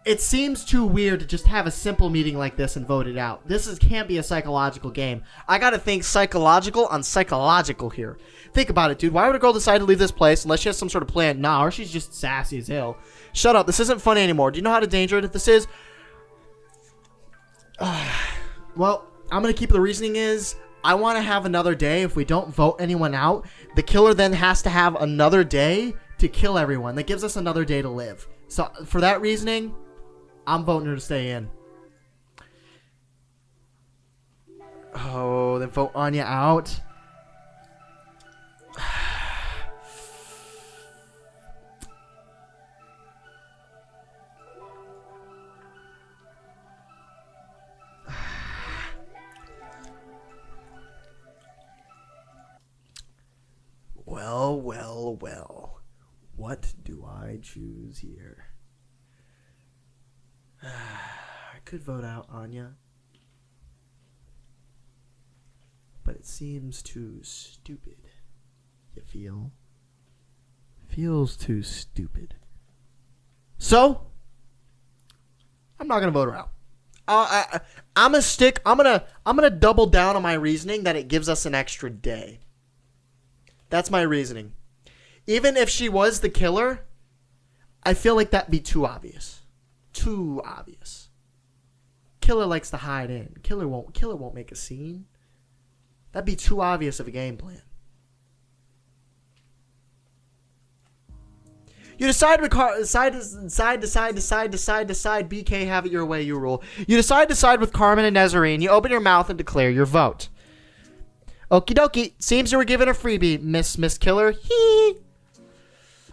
it seems too weird to just have a simple meeting like this and vote it out. Can't be a psychological game. I gotta think psychological on psychological here. Think about it, dude. Why would a girl decide to leave this place unless she has some sort of plan? Nah, or she's just sassy as hell. Shut up. This isn't funny anymore. Do you know how dangerous this is? Well, I'm going to keep the reasoning is I want to have another day. If we don't vote anyone out, the killer then has to have another day to kill everyone. That gives us another day to live. So for that reasoning, I'm voting her to stay in. Oh, then vote Anya out. Well. What do I choose here? I could vote out Anya, but it seems too stupid. You feel? Feels too stupid. So, I'm not gonna vote her out. I'm gonna double down on my reasoning that it gives us an extra day. That's my reasoning. Even if she was the killer, I feel like that'd be too obvious. Too obvious. Killer likes to hide in. Killer won't make a scene. That'd be too obvious of a game plan. You decide with decide, BK, have it your way, you rule. You decide with Carmen and Nezarine. You open your mouth and declare your vote. Okie dokie. Seems you were given a freebie, Miss Killer. Hee.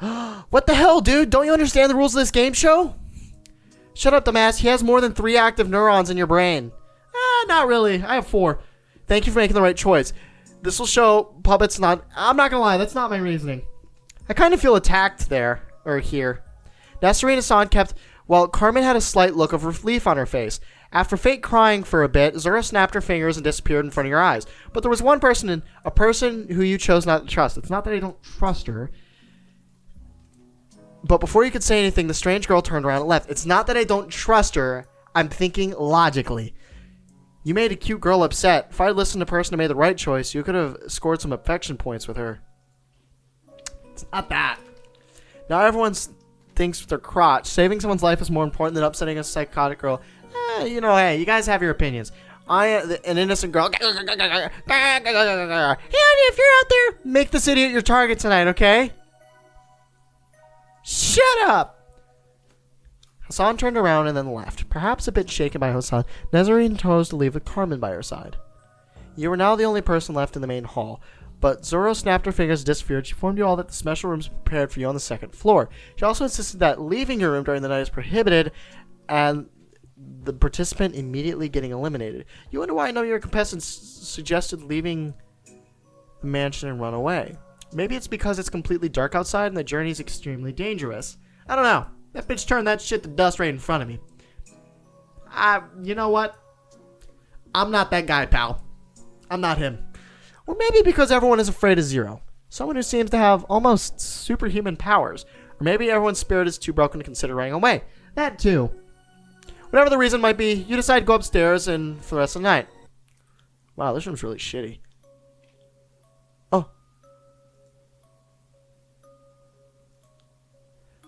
What the hell, dude? Don't you understand the rules of this game show? Shut up, dumbass. He has more than 3 active neurons in your brain. Not really. I have 4. Thank you for making the right choice. This will show puppets not... I'm not gonna lie. That's not my reasoning. I kind of feel attacked there. Or here. Nezarine and Hassan kept... Well, Carmen had a slight look of relief on her face. After fake crying for a bit, Zura snapped her fingers and disappeared in front of your eyes. But there was one person, a person who you chose not to trust. It's not that I don't trust her. But before you could say anything, the strange girl turned around and left. It's not that I don't trust her. I'm thinking logically. You made a cute girl upset. If I had listened to the person who made the right choice, you could have scored some affection points with her. It's not that. Now everyone thinks with their crotch. Saving someone's life is more important than upsetting a psychotic girl. You know, hey, you guys have your opinions. An innocent girl. Hey, if you're out there, make this idiot your target tonight, okay? Shut up! Hassan turned around and then left. Perhaps a bit shaken by Hassan, Nezarine chose to leave with Carmen by her side. You were now the only person left in the main hall. But Zoro snapped her fingers and disappeared. She informed you all that the special rooms prepared for you on the 2nd floor. She also insisted that leaving your room during the night is prohibited, and the participant immediately getting eliminated. You wonder why none of your contestants suggested leaving the mansion and run away. Maybe it's because it's completely dark outside and the journey is extremely dangerous. I don't know. That bitch turned that shit to dust right in front of me. You know what? I'm not that guy, pal. I'm not him. Or maybe because everyone is afraid of Zero. Someone who seems to have almost superhuman powers. Or maybe everyone's spirit is too broken to consider running away. That too. Whatever the reason might be, you decide to go upstairs and for the rest of the night. Wow, this room's really shitty. Oh.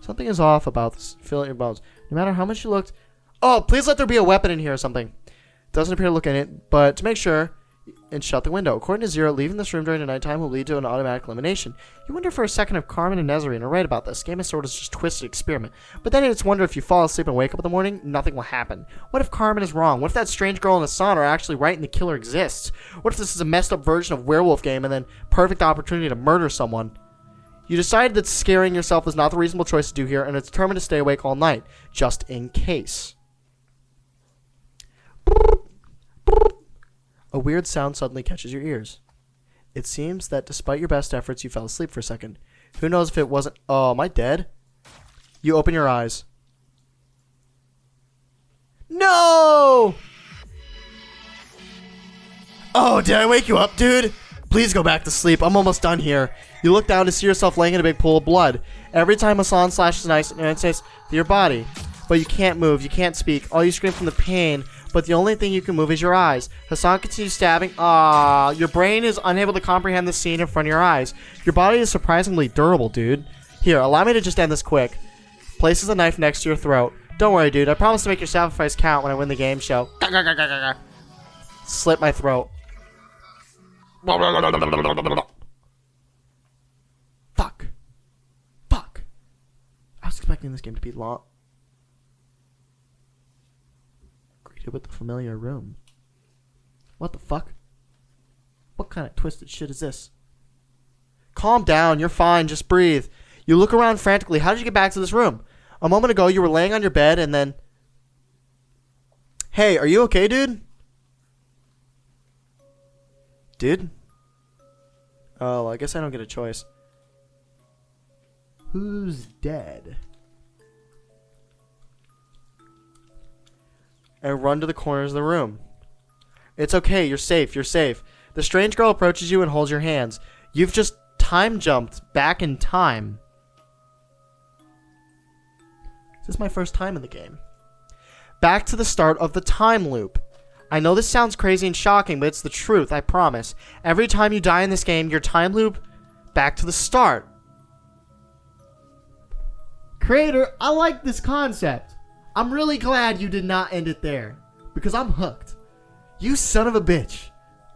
Something is off about this feeling in your bones. No matter how much you looked... Oh, please let there be a weapon in here or something. Doesn't appear to look in it, but to make sure... and shut the window. According to Zero, leaving this room during the nighttime will lead to an automatic elimination. You wonder for a second if Carmen and Nezarine are right about this. Game is sort of just a twisted experiment. But then it's wonder if you fall asleep and wake up in the morning, nothing will happen. What if Carmen is wrong? What if that strange girl and Hassan are actually right and the killer exists? What if this is a messed up version of Werewolf Game and then perfect opportunity to murder someone? You decide that scaring yourself is not the reasonable choice to do here and are determined to stay awake all night, just in case. A weird sound suddenly catches your ears. It seems that despite your best efforts, you fell asleep for a second. Who knows if it wasn't... Oh, am I dead? You open your eyes. No! Oh, did I wake you up, dude? Please go back to sleep. I'm almost done here. You look down to see yourself laying in a big pool of blood. Every time Hassan slashes an ice and says to your body. But you can't move. You can't speak. All you scream from the pain... But the only thing you can move is your eyes. Hassan continues stabbing. Your brain is unable to comprehend the scene in front of your eyes. Your body is surprisingly durable, dude. Here, allow me to just end this quick. Places a knife next to your throat. Don't worry, dude. I promise to make your sacrifice count when I win the game show. Slit my throat. Fuck. Fuck. I was expecting this game to be long. With the familiar room. What the fuck? What kind of twisted shit is this? Calm down, you're fine, just breathe. You look around frantically. How did you get back to this room? A moment ago you were laying on your bed and then... Hey, are you okay, dude? Dude? Oh, I guess I don't get a choice. Who's dead? And run to the corners of the room. It's okay, you're safe, you're safe. The strange girl approaches you and holds your hands. You've just time jumped back in time. This is my first time in the game. Back to the start of the time loop. I know this sounds crazy and shocking, but it's the truth, I promise. Every time you die in this game, your time loop back to the start. Creator, I like this concept. I'm really glad you did not end it there. because I'm hooked. You son of a bitch.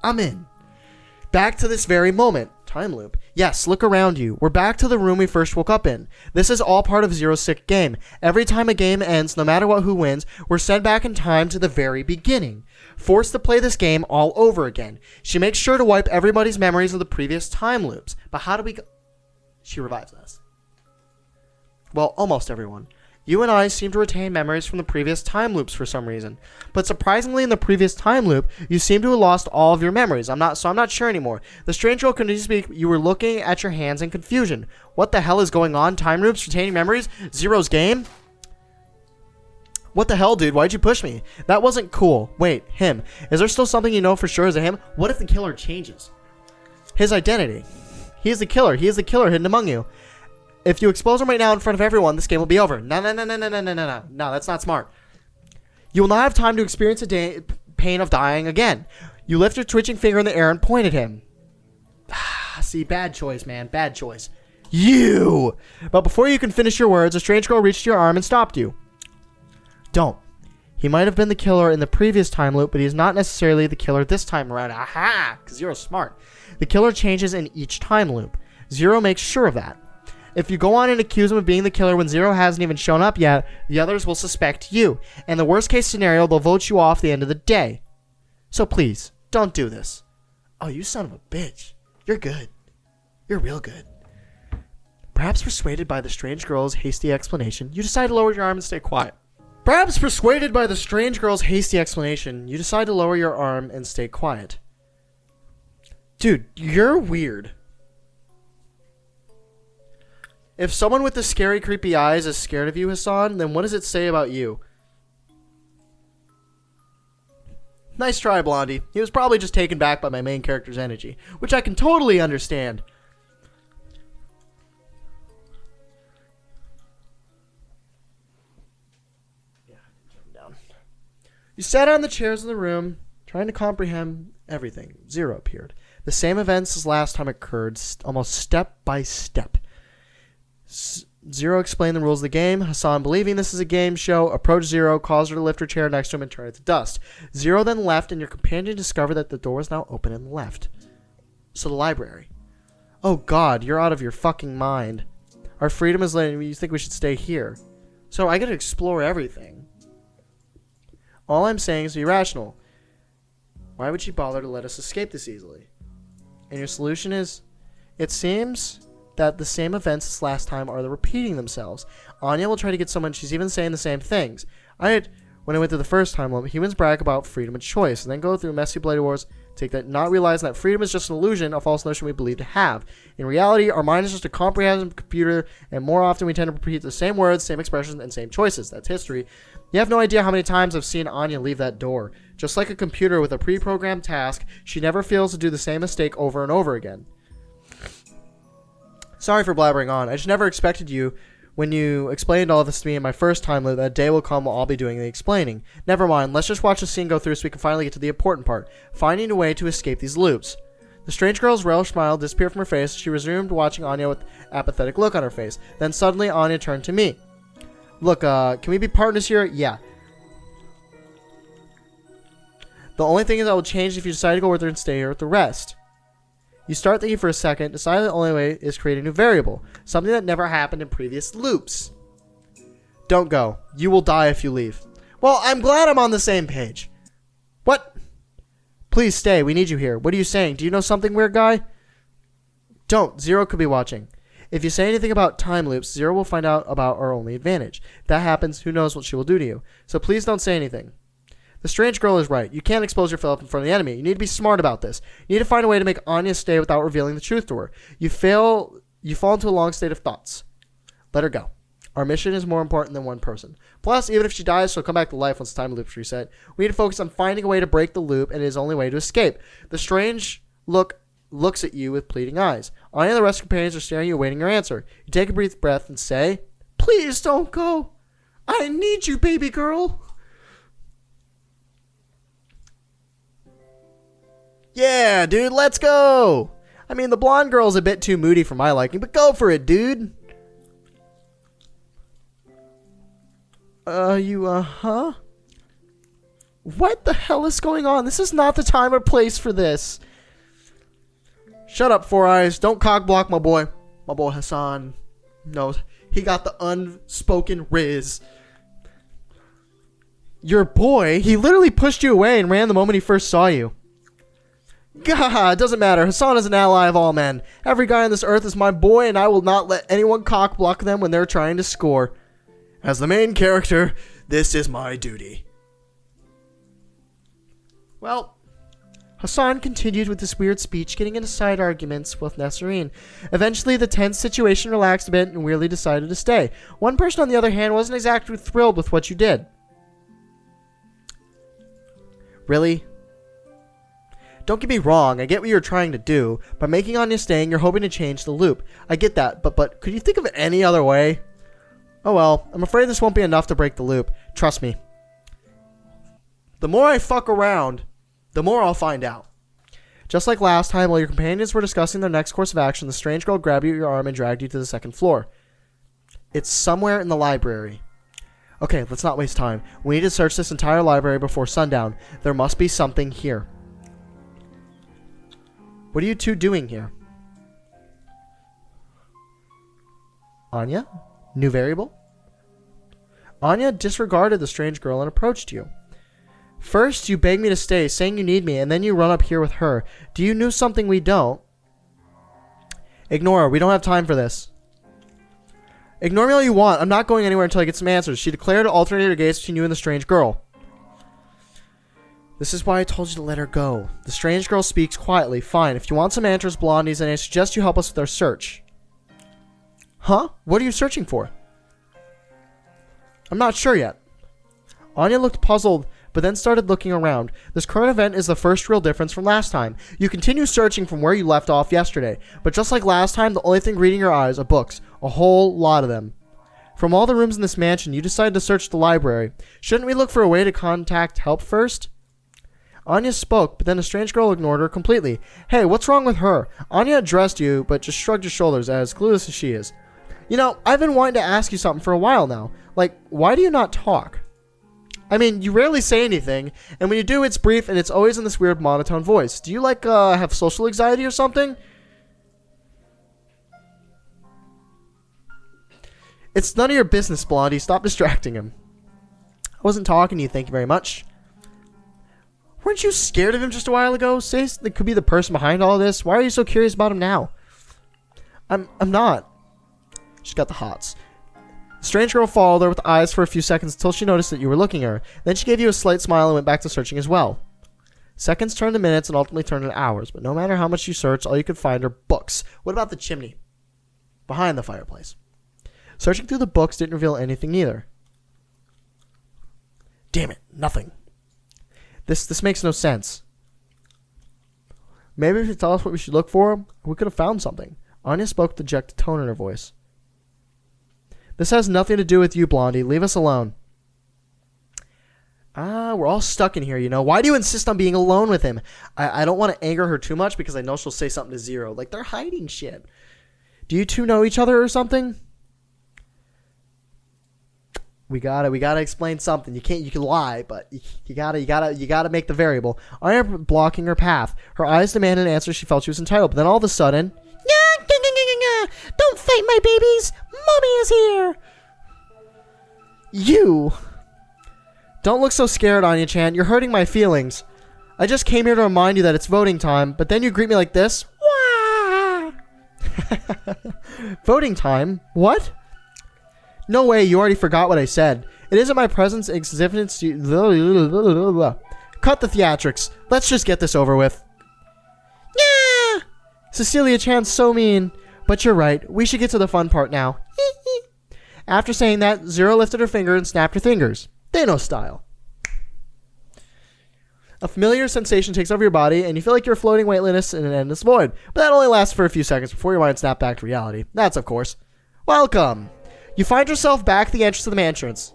I'm in. Back to this very moment. Time loop. Yes, look around you. We're back to the room we first woke up in. This is all part of Zero's sick game. Every time a game ends, no matter who wins, we're sent back in time to the very beginning. Forced to play this game all over again. She makes sure to wipe everybody's memories of the previous time loops. But how do we go? She revives us. Well, almost everyone. You and I seem to retain memories from the previous time loops for some reason. But surprisingly, in the previous time loop, you seem to have lost all of your memories. I'm not sure anymore. The strange girl continues to speak. You were looking at your hands in confusion. What the hell is going on? Time loops, retaining memories? Zero's game? What the hell, dude? Why'd you push me? That wasn't cool. Wait, him. Is there still something you know for sure is a him? What if the killer changes? His identity. He is the killer. He is the killer hidden among you. If you expose him right now in front of everyone, this game will be over. No, that's not smart. You will not have time to experience the pain of dying again. You lift your twitching finger in the air and point at him. See, bad choice, man. Bad choice. You! But before you can finish your words, a strange girl reached your arm and stopped you. Don't. He might have been the killer in the previous time loop, but he is not necessarily the killer this time around. Aha! Because Zero's smart. The killer changes in each time loop. Zero makes sure of that. If you go on and accuse him of being the killer when Zero hasn't even shown up yet, the others will suspect you. And the worst case scenario, they'll vote you off at the end of the day. So please, don't do this. Oh, you son of a bitch. You're good. You're real good. Perhaps persuaded by the strange girl's hasty explanation, you decide to lower your arm and stay quiet. Perhaps persuaded by the strange girl's hasty explanation, you decide to lower your arm and stay quiet. Dude, you're weird. If someone with the scary, creepy eyes is scared of you, Hassan, then what does it say about you? Nice try, Blondie. He was probably just taken back by my main character's energy, which I can totally understand. Yeah, jump down. You sat on the chairs in the room, trying to comprehend everything. Zero appeared. The same events as last time occurred, almost step by step. Zero explained the rules of the game. Hassan, believing this is a game show, approached Zero, caused her to lift her chair next to him and turn it to dust. Zero then left, and your companion discovered that the door was now open and left. So the library. Oh God, you're out of your fucking mind. Our freedom is letting you think we should stay here. So I gotta explore everything. All I'm saying is be rational. Why would she bother to let us escape this easily? And your solution is, it seems that the same events as last time are repeating themselves. Anya will try to get someone. She's even saying the same things. When I went through the first time loop, humans brag about freedom and choice, and then go through messy Blade Wars, take that, not realizing that freedom is just an illusion, a false notion we believe to have. In reality, our mind is just a comprehensive computer, and more often we tend to repeat the same words, same expressions, and same choices. That's history. You have no idea how many times I've seen Anya leave that door. Just like a computer with a pre-programmed task, she never fails to do the same mistake over and over again. Sorry for blabbering on. I just never expected you, when you explained all this to me in my first time loop, that a day will come where I'll be doing the explaining. Never mind, let's just watch the scene go through so we can finally get to the important part. Finding a way to escape these loops. The strange girl's relish smile disappeared from her face. She resumed watching Anya with apathetic look on her face. Then suddenly Anya turned to me. Look, can we be partners here? Yeah. The only thing is I will change if you decide to go with her and stay here with the rest. You start thinking for a second, decide the only way is create a new variable, something that never happened in previous loops. Don't go. You will die if you leave. Well, I'm glad I'm on the same page. What? Please stay. We need you here. What are you saying? Do you know something, weird guy? Don't. Zero could be watching. If you say anything about time loops, Zero will find out about our only advantage. If that happens, who knows what she will do to you. So please don't say anything. The strange girl is right. You can't expose yourself in front of the enemy. You need to be smart about this. You need to find a way to make Anya stay without revealing the truth to her. You fall into a long state of thoughts. Let her go. Our mission is more important than one person. Plus, even if she dies, she'll come back to life once the time loop's reset. We need to focus on finding a way to break the loop, and it is the only way to escape. The strange looks at you with pleading eyes. Anya and the rest of her companions are staring at you, waiting your answer. You take a brief breath and say, "Please don't go. I need you, baby girl." Yeah, dude, let's go. I mean, the blonde girl's a bit too moody for my liking, but go for it, dude. Huh? What the hell is going on? This is not the time or place for this. Shut up, Four Eyes. Don't cock block my boy. My boy Hassan knows. He got the unspoken riz. Your boy? He literally pushed you away and ran the moment he first saw you. Gah, it doesn't matter. Hassan is an ally of all men. Every guy on this earth is my boy, and I will not let anyone cock block them when they're trying to score. As the main character, this is my duty. Well, Hassan continued with this weird speech, getting into side arguments with Nesreen. Eventually, the tense situation relaxed a bit and weirdly decided to stay. One person, on the other hand, wasn't exactly thrilled with what you did. Really? Don't get me wrong, I get what you're trying to do. By making Anya staying, you're hoping to change the loop. I get that, but could you think of any other way? Oh well, I'm afraid this won't be enough to break the loop. Trust me. The more I fuck around, the more I'll find out. Just like last time, while your companions were discussing their next course of action, the strange girl grabbed you at your arm and dragged you to the second floor. It's somewhere in the library. Okay, let's not waste time. We need to search this entire library before sundown. There must be something here. What are you two doing here? Anya? New variable? Anya disregarded the strange girl and approached you. First, you beg me to stay, saying you need me, and then you run up here with her. Do you know something we don't? Ignore her. We don't have time for this. Ignore me all you want. I'm not going anywhere until I get some answers. She declared to alternate her gaze between you and the strange girl. This is why I told you to let her go. The strange girl speaks quietly. Fine. If you want some answers, blondies, then I suggest you help us with our search. Huh? What are you searching for? I'm not sure yet. Anya looked puzzled, but then started looking around. This current event is the first real difference from last time. You continue searching from where you left off yesterday, but just like last time, the only thing greeting your eyes are books. A whole lot of them. From all the rooms in this mansion, you decided to search the library. Shouldn't we look for a way to contact help first? Anya spoke, but then the strange girl ignored her completely. Hey, what's wrong with her? Anya addressed you, but just shrugged her shoulders, as clueless as she is. You know, I've been wanting to ask you something for a while now. Like, why do you not talk? I mean, you rarely say anything, and when you do, it's brief, and it's always in this weird monotone voice. Do you, like, have social anxiety or something? It's none of your business, Blondie. Stop distracting him. I wasn't talking to you, thank you very much. Weren't you scared of him just a while ago? Say it could be the person behind all this. Why are you so curious about him now? I'm not. She's got the hots. The strange girl followed her with eyes for a few seconds until she noticed that you were looking at her. Then she gave you a slight smile and went back to searching as well. Seconds turned to minutes and ultimately turned into hours, but no matter how much you searched, all you could find are books. What about the chimney? Behind the fireplace. Searching through the books didn't reveal anything either. Damn it, nothing. This makes no sense. Maybe if you tell us what we should look for, we could have found something. Anya spoke with a dejected tone in her voice. This has nothing to do with you, Blondie. Leave us alone. We're all stuck in here, you know. Why do you insist on being alone with him? I don't want to anger her too much because I know she'll say something to Zero. Like, they're hiding shit. Do you two know each other or something? We gotta explain something. You can lie, but you gotta make the variable. Anya blocking her path. Her eyes demanded an answer she felt she was entitled, but then all of a sudden, don't fight my babies! Mommy is here! You! Don't look so scared, Anya-chan. You're hurting my feelings. I just came here to remind you that it's voting time, but then you greet me like this. Wah! Voting time? What? No way, you already forgot what I said. It isn't my presence and significance to you. Cut the theatrics. Let's just get this over with. Yeah! Cecilia Chan's so mean. But you're right. We should get to the fun part now. After saying that, Zero lifted her finger and snapped her fingers. Thanos style. A familiar sensation takes over your body, and you feel like you're floating weightlessness in an endless void. But that only lasts for a few seconds before your mind snaps back to reality. That's, of course, welcome. You find yourself back at the entrance to the mansions.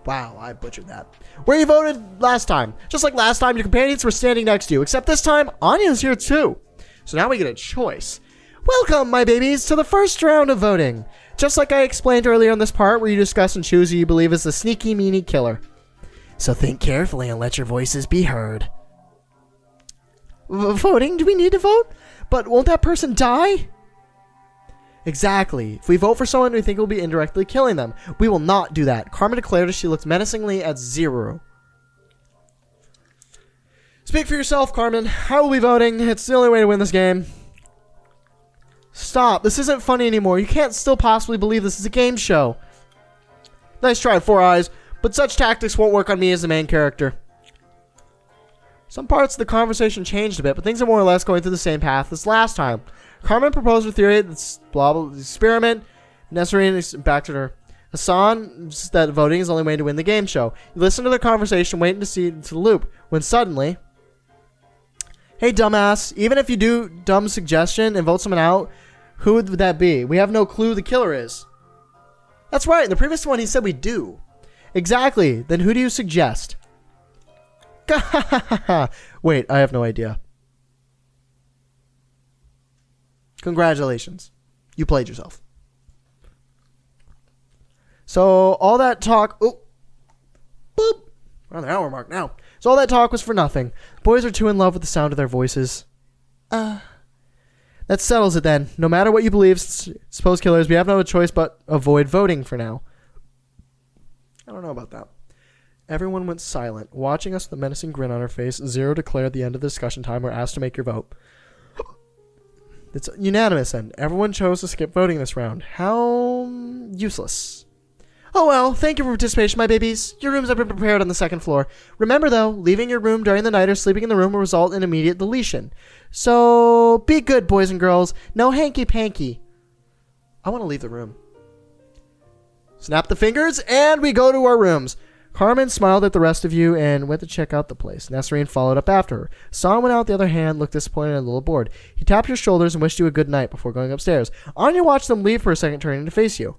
Wow, I butchered that. Where you voted last time. Just like last time, your companions were standing next to you. Except this time, Anya's here too. So now we get a choice. Welcome, my babies, to the first round of voting. Just like I explained earlier in this part where you discuss and choose who you believe is the sneaky, meanie killer. So think carefully and let your voices be heard. Voting? Do we need to vote? But won't that person die? Exactly. If we vote for someone, we think we'll be indirectly killing them. We will not do that. Carmen declared as she looked menacingly at Zero. Speak for yourself, Carmen. How are we voting? It's the only way to win this game. Stop. This isn't funny anymore. You can't still possibly believe this is a game show. Nice try, Four Eyes, but such tactics won't work on me as the main character. Some parts of the conversation changed a bit, but things are more or less going through the same path as last time. Carmen proposed her theory that blah blah experiment. Nesrine back to her. Hassan that voting is the only way to win the game show. You listen to the conversation, waiting to see into the loop, when suddenly, hey dumbass, even if you do dumb suggestion and vote someone out, who would that be? We have no clue who the killer is. That's right, in the previous one he said we do. Exactly, then who do you suggest? Wait, I have no idea. Congratulations. You played yourself. So, all that talk... Oh! Boop! We're on the hour mark now. So all that talk was for nothing. The boys are too in love with the sound of their voices. That settles it then. No matter what you believe, suppose killers, we have no choice but avoid voting for now. I don't know about that. Everyone went silent. Watching us with a menacing grin on her face, Zero declared at the end of the discussion time, we're asked to make your vote. It's unanimous, and everyone chose to skip voting this round. How useless. Oh well, thank you for participation, my babies. Your rooms have been prepared on the second floor. Remember though, leaving your room during the night or sleeping in the room will result in immediate deletion. So, be good, boys and girls. No hanky-panky. I want to leave the room. Snap the fingers, and we go to our rooms. Carmen smiled at the rest of you and went to check out the place. Nesrine followed up after her. Son went out the other hand, looked disappointed and a little bored. He tapped your shoulders and wished you a good night before going upstairs. Anya watched them leave for a second, turning to face you.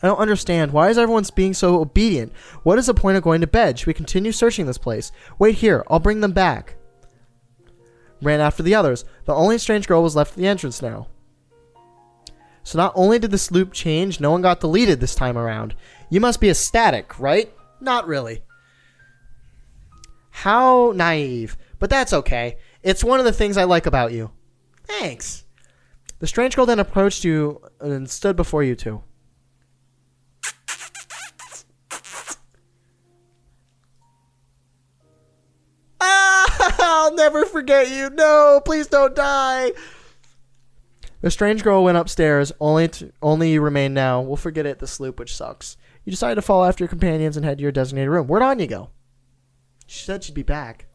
I don't understand. Why is everyone being so obedient? What is the point of going to bed? Should we continue searching this place? Wait here. I'll bring them back. Ran after the others. The only strange girl was left at the entrance now. So not only did this loop change, no one got deleted this time around. You must be ecstatic, right? Not really. How naive. But that's okay. It's one of the things I like about you. Thanks. The strange girl then approached you and stood before you two. I'll never forget you. No, please don't die. The strange girl went upstairs. Only you remain now. We'll forget it, this loop, which sucks. You decided to follow after your companions and head to your designated room. Where'd Anya go? She said she'd be back.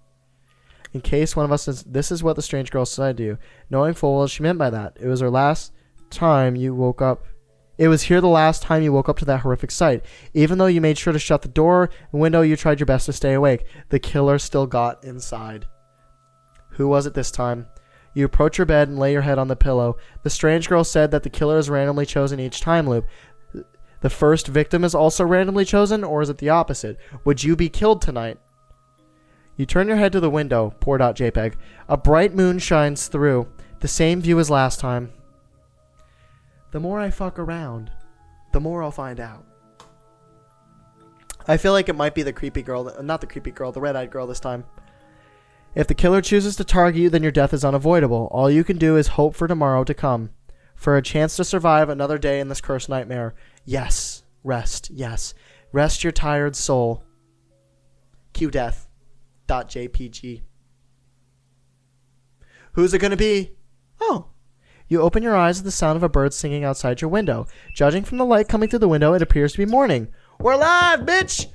In case one of us says, this is what the strange girl said to you. Knowing full well she meant by that. It was her last time you woke up. It was here the last time you woke up to that horrific sight. Even though you made sure to shut the door and window, you tried your best to stay awake. The killer still got inside. Who was it this time? You approach your bed and lay your head on the pillow. The strange girl said that the killer is randomly chosen each time loop. The first victim is also randomly chosen, or is it the opposite? Would you be killed tonight? You turn your head to the window. Poor.jpg. A bright moon shines through. The same view as last time. The more I fuck around, the more I'll find out. I feel like it might be the creepy girl. Not the creepy girl, the red-eyed girl this time. If the killer chooses to target you, then your death is unavoidable. All you can do is hope for tomorrow to come. For a chance to survive another day in this cursed nightmare. Yes. Rest. Yes. Rest your tired soul. QDeath.jpg. Who's it going to be? Oh. You open your eyes at the sound of a bird singing outside your window. Judging from the light coming through the window, it appears to be morning. We're alive, bitch!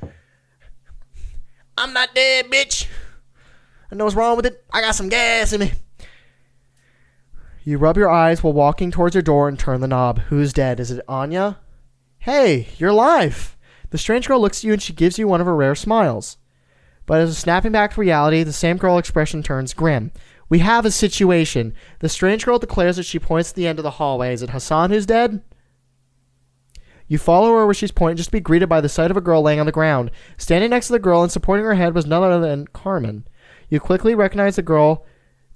I'm not dead, bitch! I know what's wrong with it. I got some gas in me. You rub your eyes while walking towards your door and turn the knob. Who's dead? Is it Anya? Hey, you're alive. The strange girl looks at you and she gives you one of her rare smiles. But as a snapping back to reality, the same girl expression turns grim. We have a situation. The strange girl declares as she points to the end of the hallway. Is it Hassan who's dead? You follow her where she's pointing just to be greeted by the sight of a girl laying on the ground. Standing next to the girl and supporting her head was none other than Carmen. You quickly recognize the girl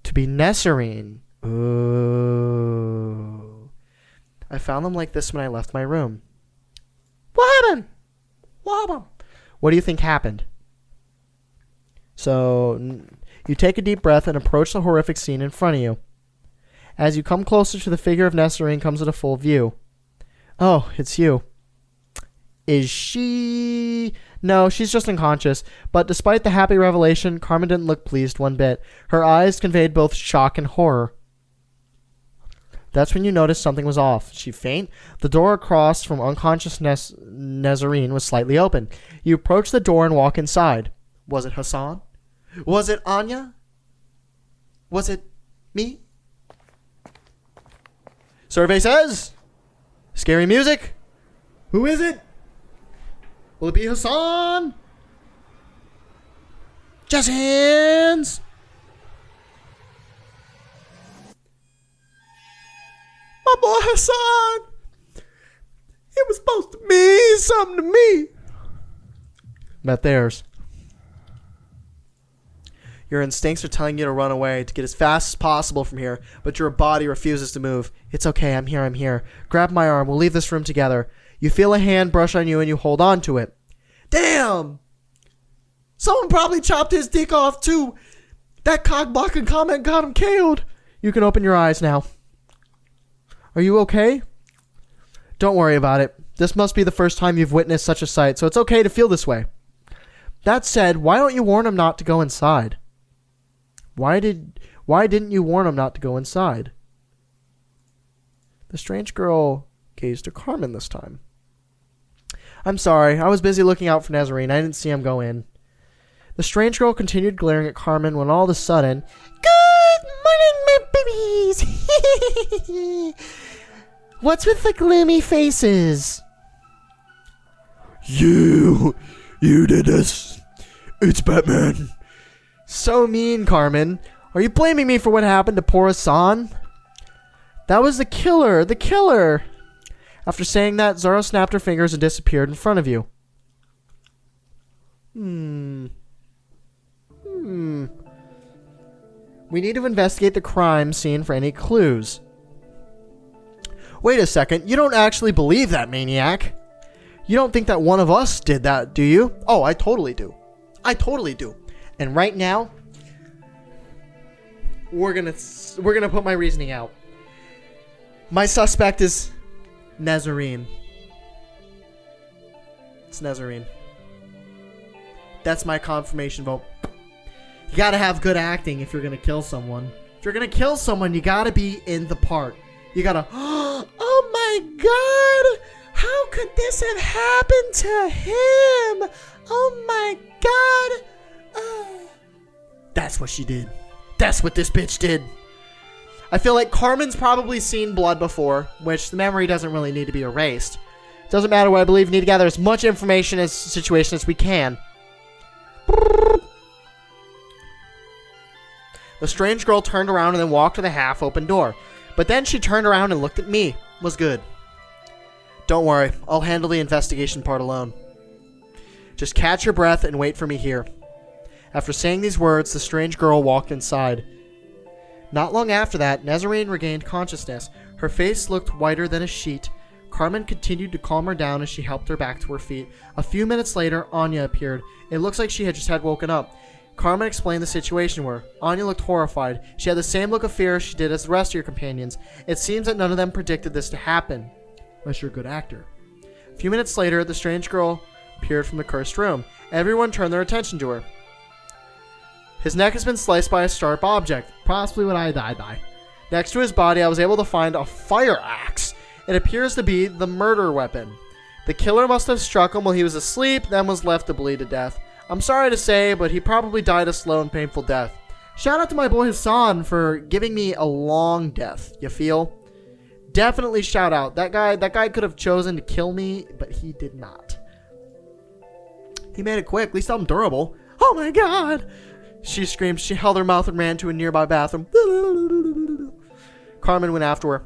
to be Nesrine. Ooh. I found them like this when I left my room. What happened? What happened? What do you think happened? So, you take a deep breath and approach the horrific scene in front of you. As you come closer to the figure of Nesserine comes into full view. Oh, it's you. Is she... No, she's just unconscious. But despite the happy revelation, Carmen didn't look pleased one bit. Her eyes conveyed both shock and horror. That's when you noticed something was off. She faint? The door across from unconscious Nesserine was slightly open. You approach the door and walk inside. Was it Hassan? Was it Anya? Was it me? Survey says... Scary music. Who is it? Will it be Hassan? Just hands. My boy Hassan. It was supposed to mean something to me. Not theirs. Your instincts are telling you to run away, to get as fast as possible from here, but your body refuses to move. It's okay, I'm here. Grab my arm, we'll leave this room together. You feel a hand brush on you and you hold on to it. Damn! Someone probably chopped his dick off too. That cock-blocking comment got him killed. You can open your eyes now. Are you okay? Don't worry about it. This must be the first time you've witnessed such a sight, so it's okay to feel this way. That said, why don't you warn him not to go inside? Why didn't you warn him not to go inside? The strange girl gazed at Carmen this time. I'm sorry, I was busy looking out for Nesserine. I didn't see him go in. The strange girl continued glaring at Carmen when all of a sudden, Good morning, my babies! What's with the gloomy faces? You did this. It's Batman. So mean, Carmen. Are you blaming me for what happened to poor Hassan? That was the killer. After saying that, Zara snapped her fingers and disappeared in front of you. We need to investigate the crime scene for any clues. Wait a second, you don't actually believe that, maniac. You don't think that one of us did that, do you? Oh, I totally do. And right now, we're gonna put my reasoning out. My suspect is Nesserine. It's Nesserine. That's my confirmation vote. You gotta have good acting if you're gonna kill someone. If you're gonna kill someone, you gotta be in the part. You gotta, oh my god! How could this have happened to him? Oh my god! That's what she did. That's what this bitch did. I feel like Carmen's probably seen blood before, which the memory doesn't really need to be erased. Doesn't matter what I believe, we need to gather as much information as situation as we can. The strange girl turned around and then walked to the half-open door. But then she turned around and looked at me. Was good. Don't worry, I'll handle the investigation part alone. Just catch your breath and wait for me here. After saying these words, the strange girl walked inside. Not long after that, Nesserine regained consciousness. Her face looked whiter than a sheet. Carmen continued to calm her down as she helped her back to her feet. A few minutes later, Anya appeared. It looks like she had just woken up. Carmen explained the situation to her. Anya looked horrified. She had the same look of fear she did as the rest of your companions. It seems that none of them predicted this to happen. Unless you're a good actor. A few minutes later, the strange girl appeared from the cursed room. Everyone turned their attention to her. His neck has been sliced by a sharp object, possibly what I died by. Next to his body, I was able to find a fire axe. It appears to be the murder weapon. The killer must have struck him while he was asleep, then was left to bleed to death. I'm sorry to say, but he probably died a slow and painful death. Shout out to my boy Hassan for giving me a long death, you feel? Definitely shout out. That guy could have chosen to kill me, but he did not. He made it quick. At least I'm durable. Oh my god! She screamed. She held her mouth and ran to a nearby bathroom. Carmen went after her.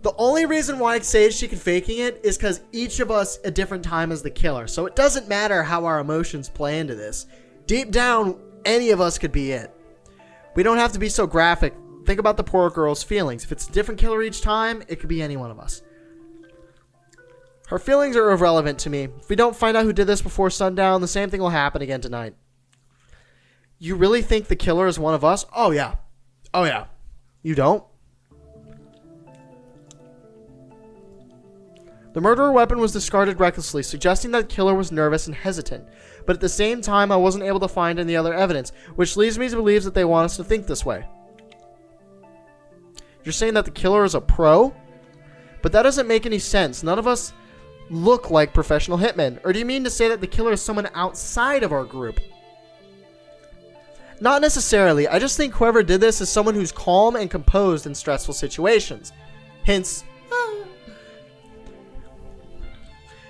The only reason why I say she can faking it is because each of us at different time is the killer. So it doesn't matter how our emotions play into this. Deep down, any of us could be it. We don't have to be so graphic. Think about the poor girl's feelings. If it's a different killer each time, it could be any one of us. Her feelings are irrelevant to me. If we don't find out who did this before sundown, the same thing will happen again tonight. You really think the killer is one of us? Oh, yeah. Oh, yeah. You don't? The murderer weapon was discarded recklessly, suggesting that the killer was nervous and hesitant. But at the same time, I wasn't able to find any other evidence, which leads me to believe that they want us to think this way. You're saying that the killer is a pro? But that doesn't make any sense. None of us look like professional hitmen. Or do you mean to say that the killer is someone outside of our group? Not necessarily. I just think whoever did this is someone who's calm and composed in stressful situations. Hence,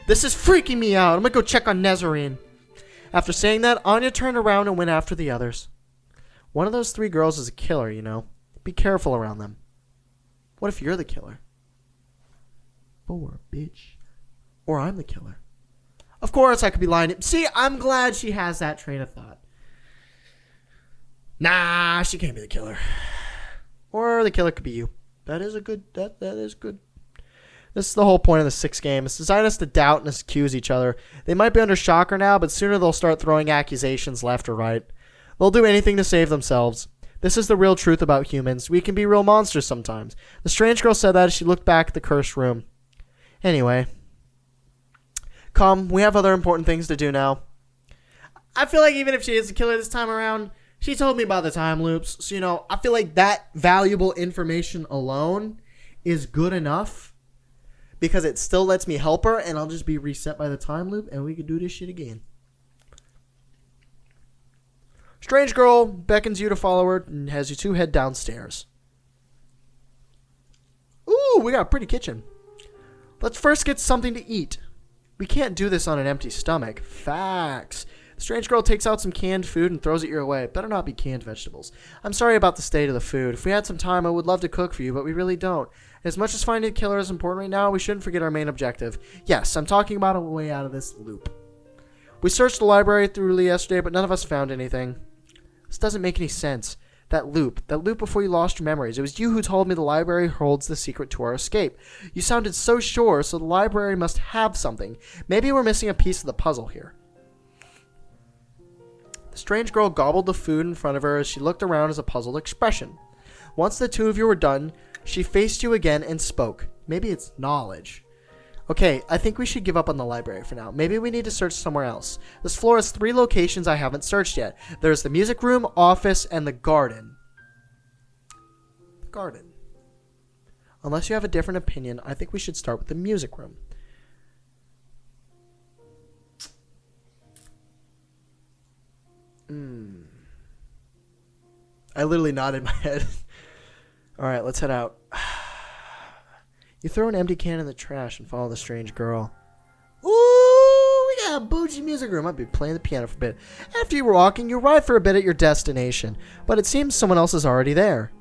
this is freaking me out. I'm gonna go check on Nazarene. After saying that, Anya turned around and went after the others. One of those 3 girls is a killer, you know. Be careful around them. What if you're the killer? 4, bitch. Or I'm the killer. Of course, I could be lying. See, I'm glad she has that train of thought. Nah, she can't be the killer. Or the killer could be you. That is a good. That is good. This is the whole point of the 6th game. It's designed us to doubt and accuse each other. They might be under shocker now, but sooner they'll start throwing accusations left or right. They'll do anything to save themselves. This is the real truth about humans. We can be real monsters sometimes. The strange girl said that as she looked back at the cursed room. Anyway. Come, we have other important things to do now. I feel like even if she is the killer this time around, she told me about the time loops. So, you know, I feel like that valuable information alone is good enough. Because it still lets me help her, and I'll just be reset by the time loop, and we can do this shit again. Strange girl beckons you to follow her and has you 2 head downstairs. Ooh, we got a pretty kitchen. Let's first get something to eat. We can't do this on an empty stomach. Facts. The strange girl takes out some canned food and throws it your way. Better not be canned vegetables. I'm sorry about the state of the food. If we had some time, I would love to cook for you, but we really don't. As much as finding a killer is important right now, we shouldn't forget our main objective. Yes, I'm talking about a way out of this loop. We searched the library thoroughly yesterday, but none of us found anything. This doesn't make any sense. That loop before you lost your memories. It was you who told me the library holds the secret to our escape. You sounded so sure, so the library must have something. Maybe we're missing a piece of the puzzle here. The strange girl gobbled the food in front of her as she looked around as a puzzled expression. Once the 2 of you were done, she faced you again and spoke. Maybe it's knowledge. Okay, I think we should give up on the library for now. Maybe we need to search somewhere else. This floor has 3 locations I haven't searched yet. There's the music room, office, and the garden. The garden. Unless you have a different opinion, I think we should start with the music room. I literally nodded my head. Alright, let's head out. You throw an empty can in the trash and follow the strange girl. Ooh, we got a bougie music room. I'd be playing the piano for a bit. After you were walking, you arrived for a bit at your destination. But it seems someone else is already there.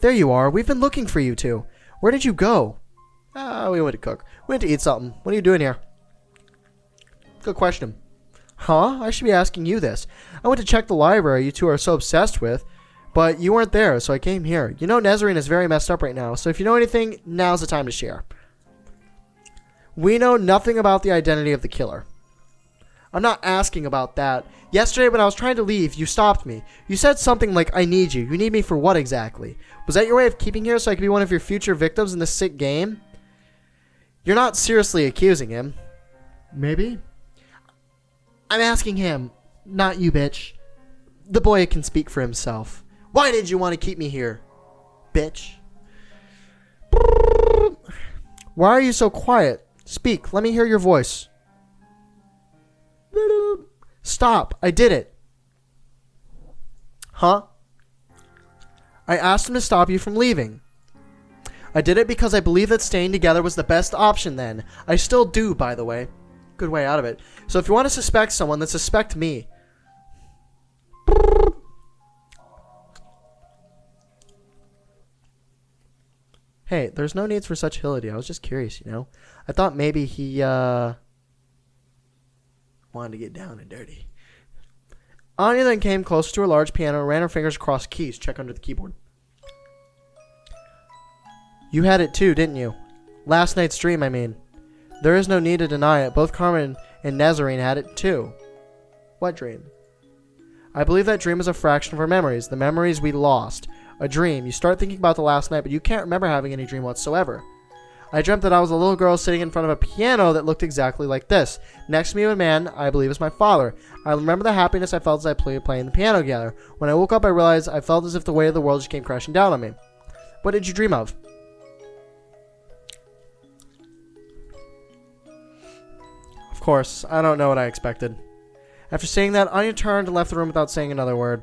There you are. We've been looking for you two. Where did you go? We went to cook. We went to eat something. What are you doing here? Good question. Huh? I should be asking you this. I went to check the library you two are so obsessed with. But you weren't there, so I came here. You know Nazarene is very messed up right now, so if you know anything, now's the time to share. We know nothing about the identity of the killer. I'm not asking about that. Yesterday when I was trying to leave, you stopped me. You said something like, I need you. You need me for what exactly? Was that your way of keeping here so I could be one of your future victims in this sick game? You're not seriously accusing him. Maybe? I'm asking him, not you, bitch. The boy can speak for himself. Why did you want to keep me here, bitch? Why are you so quiet? Speak. Let me hear your voice. Stop. I did it. Huh? I asked him to stop you from leaving. I did it because I believe that staying together was the best option then. I still do, by the way. Good way out of it. So if you want to suspect someone, then suspect me. Hey, there's no needs for such humility. I was just curious, you know. I thought maybe he wanted to get down and dirty. Anya then came closer to her large piano and ran her fingers across keys. Check under the keyboard. You had it too, didn't you? Last night's dream, I mean. There is no need to deny it. Both Carmen and Nazarene had it too. What dream? I believe that dream is a fraction of our memories. The memories we lost. A dream. You start thinking about the last night, but you can't remember having any dream whatsoever. I dreamt that I was a little girl sitting in front of a piano that looked exactly like this. Next to me, a man I believe is my father. I remember the happiness I felt as I playing the piano together. When I woke up, I realized I felt as if the weight of the world just came crashing down on me. What did you dream of? Of course, I don't know what I expected. After saying that, Anya turned and left the room without saying another word.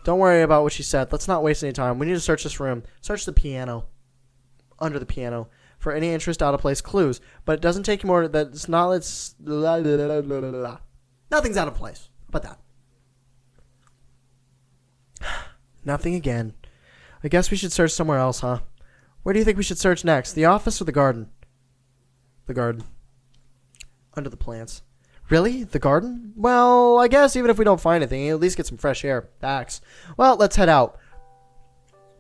Don't worry about what she said. Let's not waste any time. We need to search this room. Search the piano. Under the piano. For any interest out of place clues. But it doesn't take you more that it's not let's nothing's out of place. How about that? Nothing again. I guess we should search somewhere else, huh? Where do you think we should search next? The office or the garden? The garden. Under the plants. Really? The garden? Well, I guess even if we don't find anything, at least get some fresh air. Facts. Well, let's head out.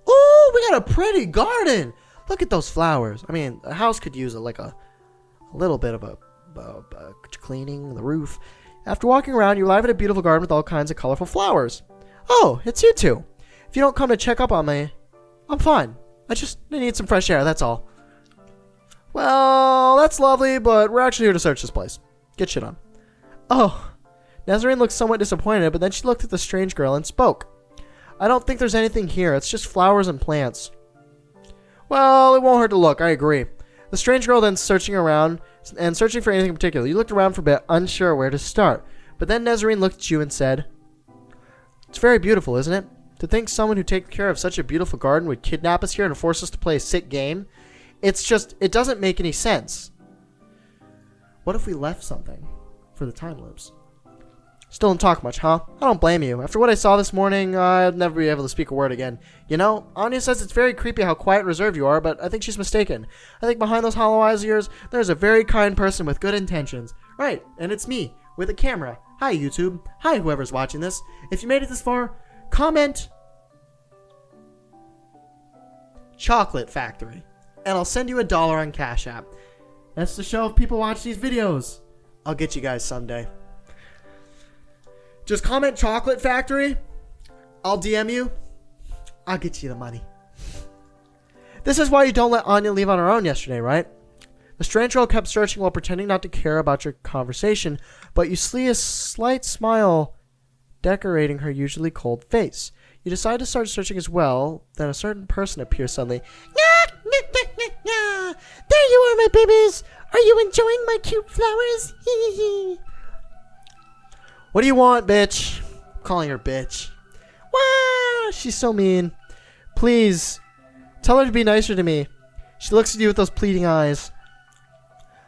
Oh, we got a pretty garden. Look at those flowers. I mean, a house could use a little bit of a cleaning, the roof. After walking around, you arrive at a beautiful garden with all kinds of colorful flowers. Oh, it's you two. If you don't come to check up on me, I'm fine. I need some fresh air, that's all. Well, that's lovely, but we're actually here to search this place. Get shit on. Oh, Nazarene looked somewhat disappointed, but then she looked at the strange girl and spoke. I don't think there's anything here. It's just flowers and plants. Well, it won't hurt to look. I agree. The strange girl then searching around and searching for anything in particular. You looked around for a bit, unsure where to start. But then Nazarene looked at you and said, it's very beautiful, isn't it? To think someone who takes care of such a beautiful garden would kidnap us here and force us to play a sick game. It doesn't make any sense. What if we left something for the time loops? Still don't talk much, huh? I don't blame you. After what I saw this morning, I'd never be able to speak a word again. You know, Anya says it's very creepy how quiet and reserved you are, but I think she's mistaken. I think behind those hollow eyes of yours, there's a very kind person with good intentions. Right, and it's me, with a camera. Hi, YouTube. Hi, whoever's watching this. If you made it this far, comment Chocolate Factory, and I'll send you $1 on Cash App. That's to show if people watch these videos. I'll get you guys someday. Just comment Chocolate Factory. I'll DM you. I'll get you the money. This is why you don't let Anya leave on her own yesterday, right? The strange girl kept searching while pretending not to care about your conversation, but you see a slight smile decorating her usually cold face. You decide to start searching as well. Then a certain person appears suddenly. There you are, my babies. Are you enjoying my cute flowers? What do you want, bitch? I'm calling her bitch. Wow, she's so mean. Please, tell her to be nicer to me. She looks at you with those pleading eyes.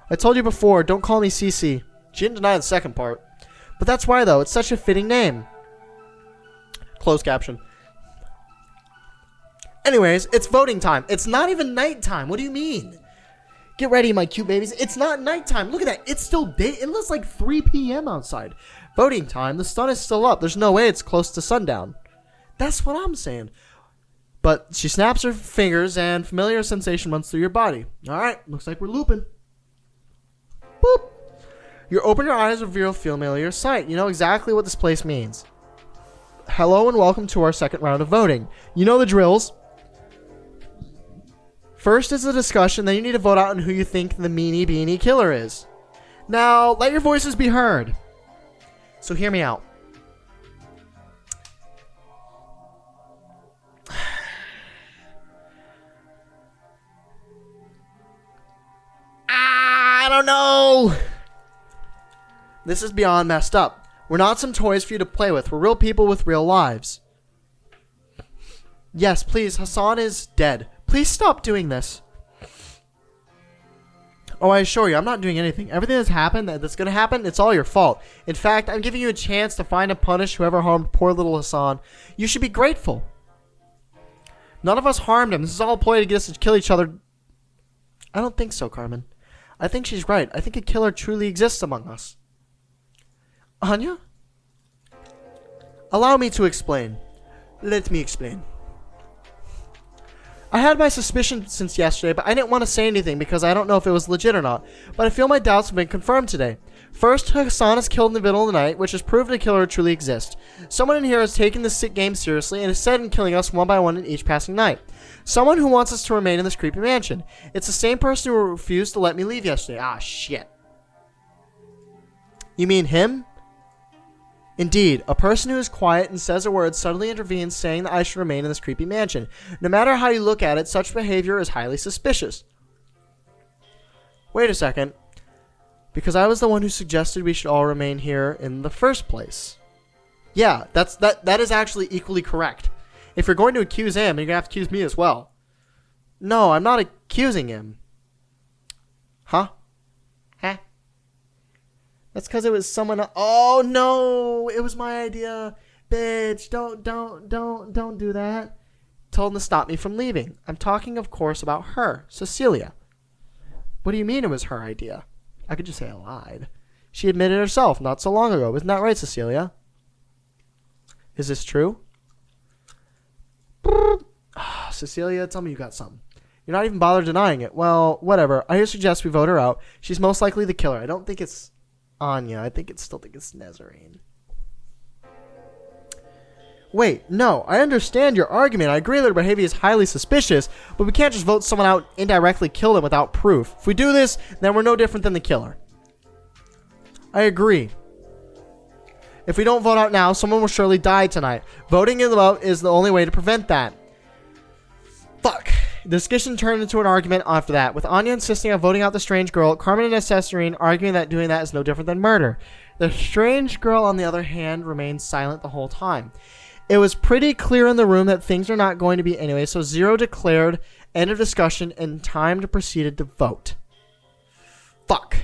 I told you before, don't call me Cece. She didn't deny the second part. But that's why, though. It's such a fitting name. Closed caption. Anyways, it's voting time. It's not even nighttime. What do you mean? Get ready, my cute babies. It's not nighttime. Look at that. It's still day. It looks like 3 p.m. outside. Voting time. The sun is still up. There's no way it's close to sundown. That's what I'm saying. But she snaps her fingers and familiar sensation runs through your body. All right. Looks like we're looping. Boop. You open your eyes and reveal familiar sight. You know exactly what this place means. Hello and welcome to our second round of voting. You know the drills. First is the discussion, then you need to vote out on who you think the meanie beanie killer is. Now, let your voices be heard. So hear me out. I don't know. This is beyond messed up. We're not some toys for you to play with. We're real people with real lives. Yes, please, Hassan is dead. Please stop doing this. Oh, I assure you, I'm not doing anything. Everything that's going to happen, it's all your fault. In fact, I'm giving you a chance to find and punish whoever harmed poor little Hassan. You should be grateful. None of us harmed him. This is all a ploy to get us to kill each other. I don't think so, Carmen. I think she's right. I think a killer truly exists among us. Anya? Allow me to explain. Let me explain. I had my suspicions since yesterday, but I didn't want to say anything because I don't know if it was legit or not. But I feel my doubts have been confirmed today. First, Hassan is killed in the middle of the night, which has proven a killer truly exists. Someone in here has taken this sick game seriously and is set in killing us one by one in each passing night. Someone who wants us to remain in this creepy mansion. It's the same person who refused to let me leave yesterday. Ah, shit. You mean him? Indeed, a person who is quiet and says a word suddenly intervenes, saying that I should remain in this creepy mansion. No matter how you look at it, such behavior is highly suspicious. Wait a second. Because I was the one who suggested we should all remain here in the first place. Yeah, that is actually equally correct. If you're going to accuse him, you're going to have to accuse me as well. No, I'm not accusing him. Huh? Huh? That's because it was someone else. Oh, no. It was my idea. Bitch, don't do that. Told him to stop me from leaving. I'm talking, of course, about her, Cecilia. What do you mean it was her idea? I could just say I lied. She admitted herself not so long ago. Isn't that right, Cecilia? Is this true? Cecilia, tell me you got something. You're not even bothered denying it. Well, whatever. I suggest we vote her out. She's most likely the killer. I don't think it's Anya. I still think it's Nazarene. Wait, no. I understand your argument. I agree that her behavior is highly suspicious, but we can't just vote someone out, indirectly kill them without proof. If we do this, then we're no different than the killer. I agree. If we don't vote out now, someone will surely die tonight. Voting in the vote is the only way to prevent that. Fuck. The discussion turned into an argument after that, with Anya insisting on voting out the strange girl, Carmen and Necessarine arguing that doing that is no different than murder. The strange girl, on the other hand, remained silent the whole time. It was pretty clear in the room that things are not going to be anyway, so Zero declared end of discussion and time to proceed to vote. Fuck.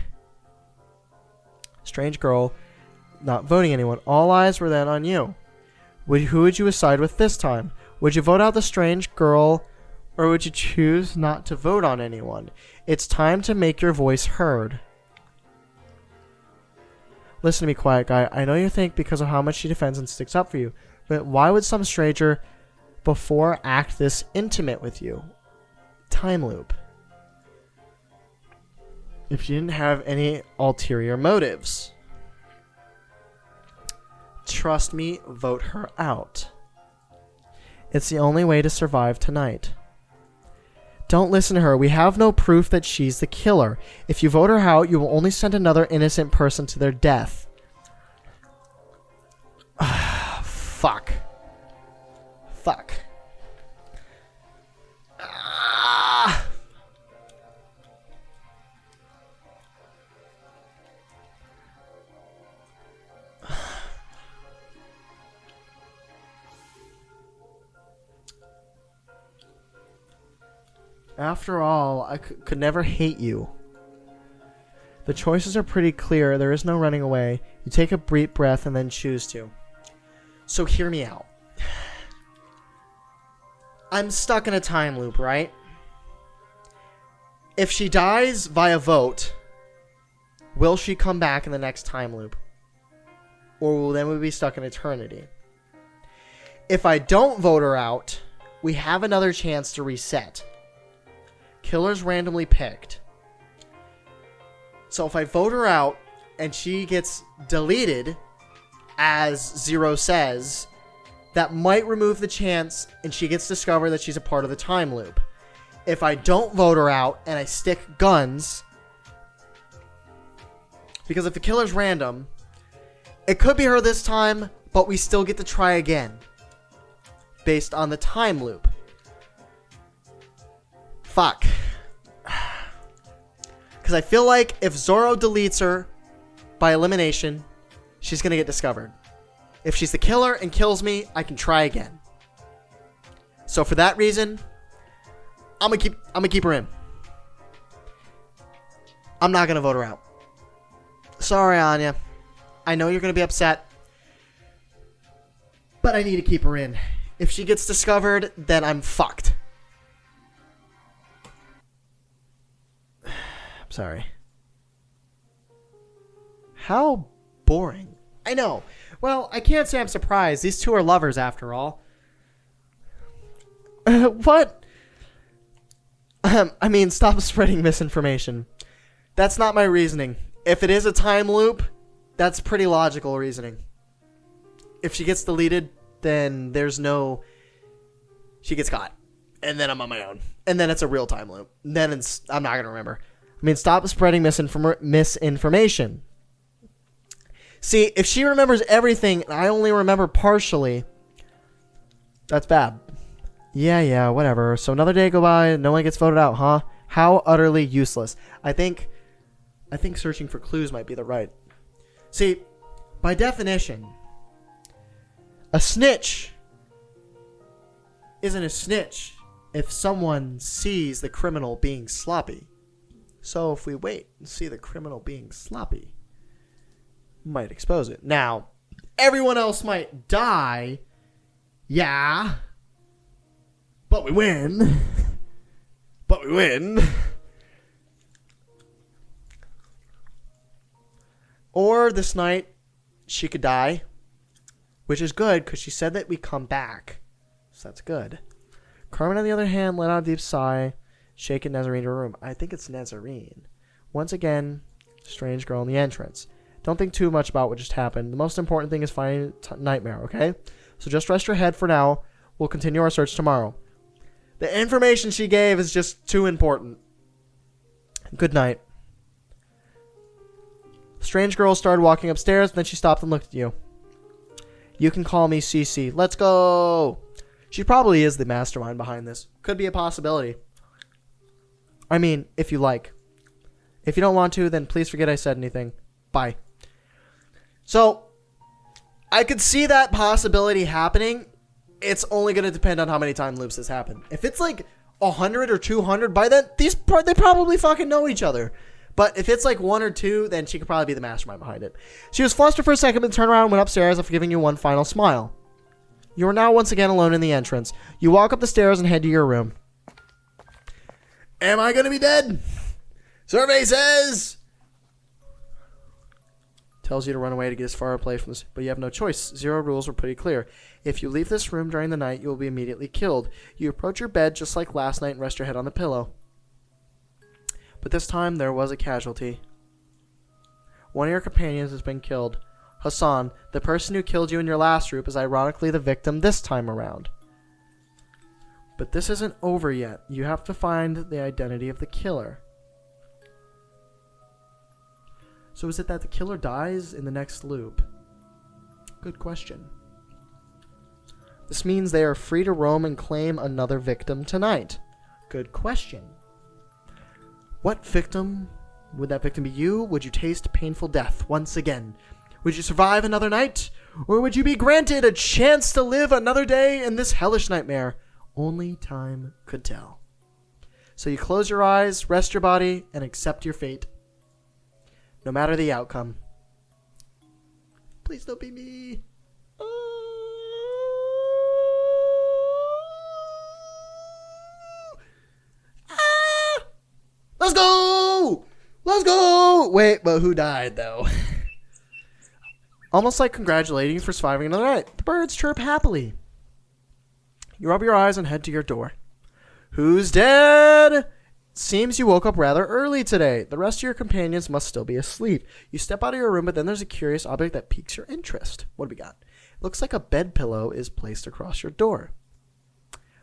Strange girl not voting anyone. All eyes were then on you. Who would you side with this time? Would you vote out the strange girl, or would you choose not to vote on anyone? It's time to make your voice heard. Listen to me, quiet guy. I know you think because of how much she defends and sticks up for you, but why would some stranger before act this intimate with you? Time loop. If she didn't have any ulterior motives. Trust me, vote her out. It's the only way to survive tonight. Don't listen to her. We have no proof that she's the killer. If you vote her out, you will only send another innocent person to their death. Fuck. Fuck. After all, I could never hate you. The choices are pretty clear. There is no running away. You take a deep breath and then choose to. So hear me out. I'm stuck in a time loop, right? If she dies via vote, will she come back in the next time loop? Or will then we be stuck in eternity? If I don't vote her out, we have another chance to reset. Killer's randomly picked. So if I vote her out and she gets deleted, as Zero says, that might remove the chance and she gets discovered that she's a part of the time loop. If I don't vote her out and I stick guns, because if the killer's random, it could be her this time, but we still get to try again based on the time loop. Fuck. Because I feel like if Zoro deletes her by elimination, she's going to get discovered. If she's the killer and kills me, I can try again. So for that reason, I'm gonna keep her in. I'm not going to vote her out. Sorry, Anya. I know you're going to be upset, but I need to keep her in. If she gets discovered, then I'm fucked. I'm sorry. How boring. I know. Well, I can't say I'm surprised. These two are lovers after all. What? I mean, stop spreading misinformation. That's not my reasoning. If it is a time loop, that's pretty logical reasoning. If she gets deleted, then there's no... She gets caught. And then I'm on my own. And then it's a real time loop. Then I'm not going to remember. I mean, stop spreading misinformation. See, if she remembers everything and I only remember partially, that's bad. Yeah, whatever. So another day go by, no one gets voted out, huh? How utterly useless. I think searching for clues might be the right. See, by definition, a snitch isn't a snitch if someone sees the criminal being sloppy. So if we wait and see the criminal being sloppy, might expose it. Now, everyone else might die. Yeah. But we win. But we win. Or this night, she could die. Which is good, because she said that we come back. So that's good. Carmen, on the other hand, let out a deep sigh, shaking Nazarene to her room. I think it's Nazarene. Once again, strange girl in the entrance. Don't think too much about what just happened. The most important thing is finding Nightmare, okay? So just rest your head for now. We'll continue our search tomorrow. The information she gave is just too important. Good night. Strange girl started walking upstairs, then she stopped and looked at you. You can call me Cece. Let's go! She probably is the mastermind behind this. Could be a possibility. I mean, if you like. If you don't want to, then please forget I said anything. Bye. So, I could see that possibility happening. It's only going to depend on how many time loops this happen. If it's like 100 or 200, by then, they probably fucking know each other. But if it's like 1 or 2, then she could probably be the mastermind behind it. She was flustered for a second, but turned around and went upstairs after giving you one final smile. You are now once again alone in the entrance. You walk up the stairs and head to your room. Am I going to be dead? Survey says... Tells you to run away to get as far away from this, but you have no choice. 0 rules were pretty clear. If you leave this room during the night, you will be immediately killed. You approach your bed just like last night and rest your head on the pillow. But this time, there was a casualty. One of your companions has been killed. Hassan, the person who killed you in your last group, is ironically the victim this time around. But this isn't over yet. You have to find the identity of the killer. So is it that the killer dies in the next loop? Good question. This means they are free to roam and claim another victim tonight. Good question. What victim? Would that victim be you? Would you taste painful death once again? Would you survive another night? Or would you be granted a chance to live another day in this hellish nightmare? Only time could tell. So you close your eyes, rest your body, and accept your fate. No matter the outcome. Please don't be me. Let's go! Let's go! Wait, but who died, though? Almost like congratulating you for surviving another night. The birds chirp happily. You rub your eyes and head to your door. Who's dead? Seems you woke up rather early today. The rest of your companions must still be asleep. You step out of your room, but then there's a curious object that piques your interest. What do we got? It looks like a bed pillow is placed across your door.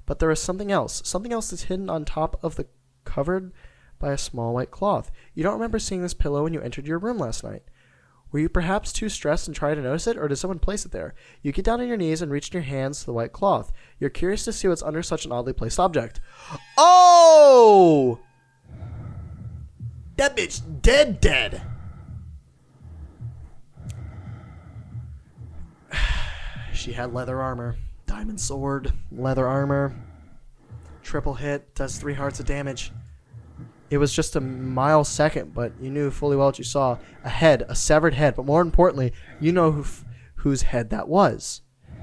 But there is something else. Something else is hidden on top of the covered by a small white cloth. You don't remember seeing this pillow when you entered your room last night. Were you perhaps too stressed and tried to notice it, or did someone place it there? You get down on your knees and reach your hands to the white cloth. You're curious to see what's under such an oddly placed object. Oh! That bitch dead. She had leather armor. Diamond sword. Leather armor. Triple hit. Does 3 hearts of damage. It was just a millisecond, but you knew fully well what you saw. A head, a severed head, but more importantly, you know whose head that was.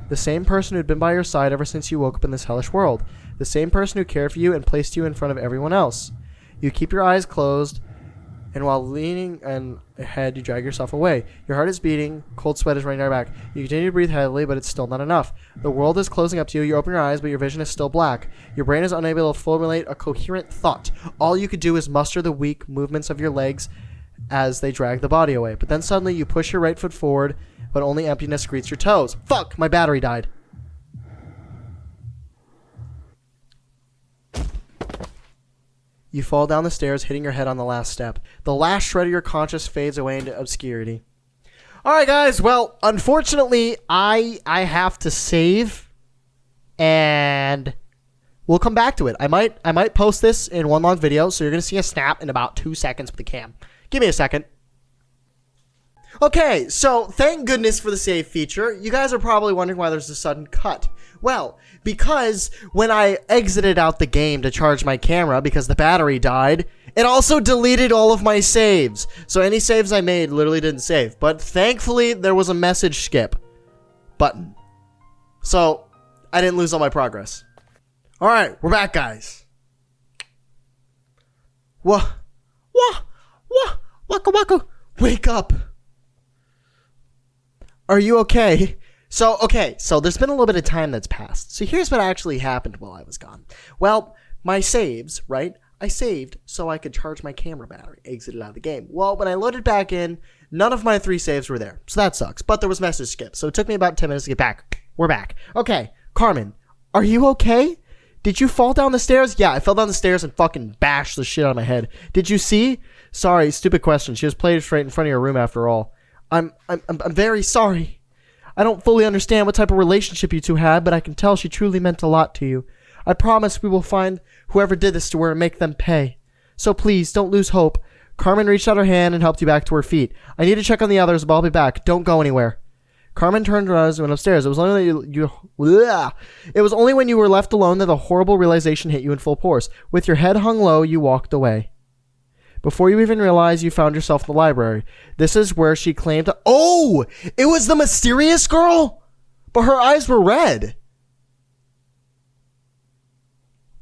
The same person who'd been by your side ever since you woke up in this hellish world. The same person who cared for you and placed you in front of everyone else. You keep your eyes closed And while leaning ahead, you drag yourself away. Your heart is beating. Cold sweat is running down your back. You continue to breathe heavily, but it's still not enough. The world is closing up to you. You open your eyes, but your vision is still black. Your brain is unable to formulate a coherent thought. All you could do is muster the weak movements of your legs as they drag the body away. But then suddenly you push your right foot forward, but only emptiness greets your toes. Fuck! My battery died. You fall down the stairs, hitting your head on the last step. The last shred of your conscience fades away into obscurity. Alright guys, well, unfortunately, I have to save, and we'll come back to it. I might post this in one long video, so you're going to see a snap in about 2 seconds with the cam. Give me a second. Okay, so thank goodness for the save feature. You guys are probably wondering why there's a sudden cut. Well, because when I exited out the game to charge my camera because the battery died, it also deleted all of my saves. So any saves I made literally didn't save. But thankfully, there was a message skip button. So I didn't lose all my progress. Alright, we're back, guys. Waka waka. Wake up. Are you okay? So there's been a little bit of time that's passed. So here's what actually happened while I was gone. Well, my saves, right? I saved so I could charge my camera battery, exited out of the game. Well, when I loaded back in, none of my 3 saves were there. So that sucks. But there was message skip. So it took me about 10 minutes to get back. We're back. Okay, Carmen, are you okay? Did you fall down the stairs? Yeah, I fell down the stairs and fucking bashed the shit out of my head. Did you see? Sorry, stupid question. She was placed right in front of your room after all. I'm very sorry. I don't fully understand what type of relationship you two had, but I can tell she truly meant a lot to you. I promise we will find whoever did this to her and make them pay. So please, don't lose hope. Carmen reached out her hand and helped you back to her feet. I need to check on the others, but I'll be back. Don't go anywhere. Carmen turned around and went upstairs. It was only It was only when you were left alone that the horrible realization hit you in full force. With your head hung low, you walked away. Before you even realized, you found yourself in the library. This is where she claimed to... Oh! It was the mysterious girl? But her eyes were red.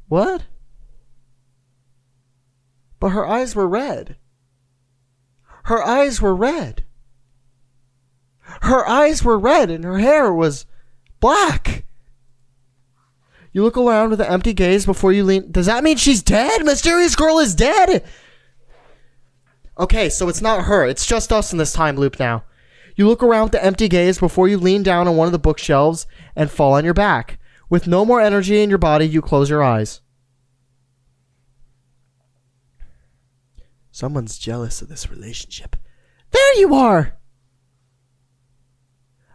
What? But her eyes were red. Her eyes were red. Her eyes were red and her hair was black. You look around with an empty gaze before you lean... Does that mean she's dead? Mysterious girl is dead! Okay, so it's not her. It's just us in this time loop now. You look around with the empty gaze before you lean down on one of the bookshelves and fall on your back. With no more energy in your body, you close your eyes. Someone's jealous of this relationship. There you are!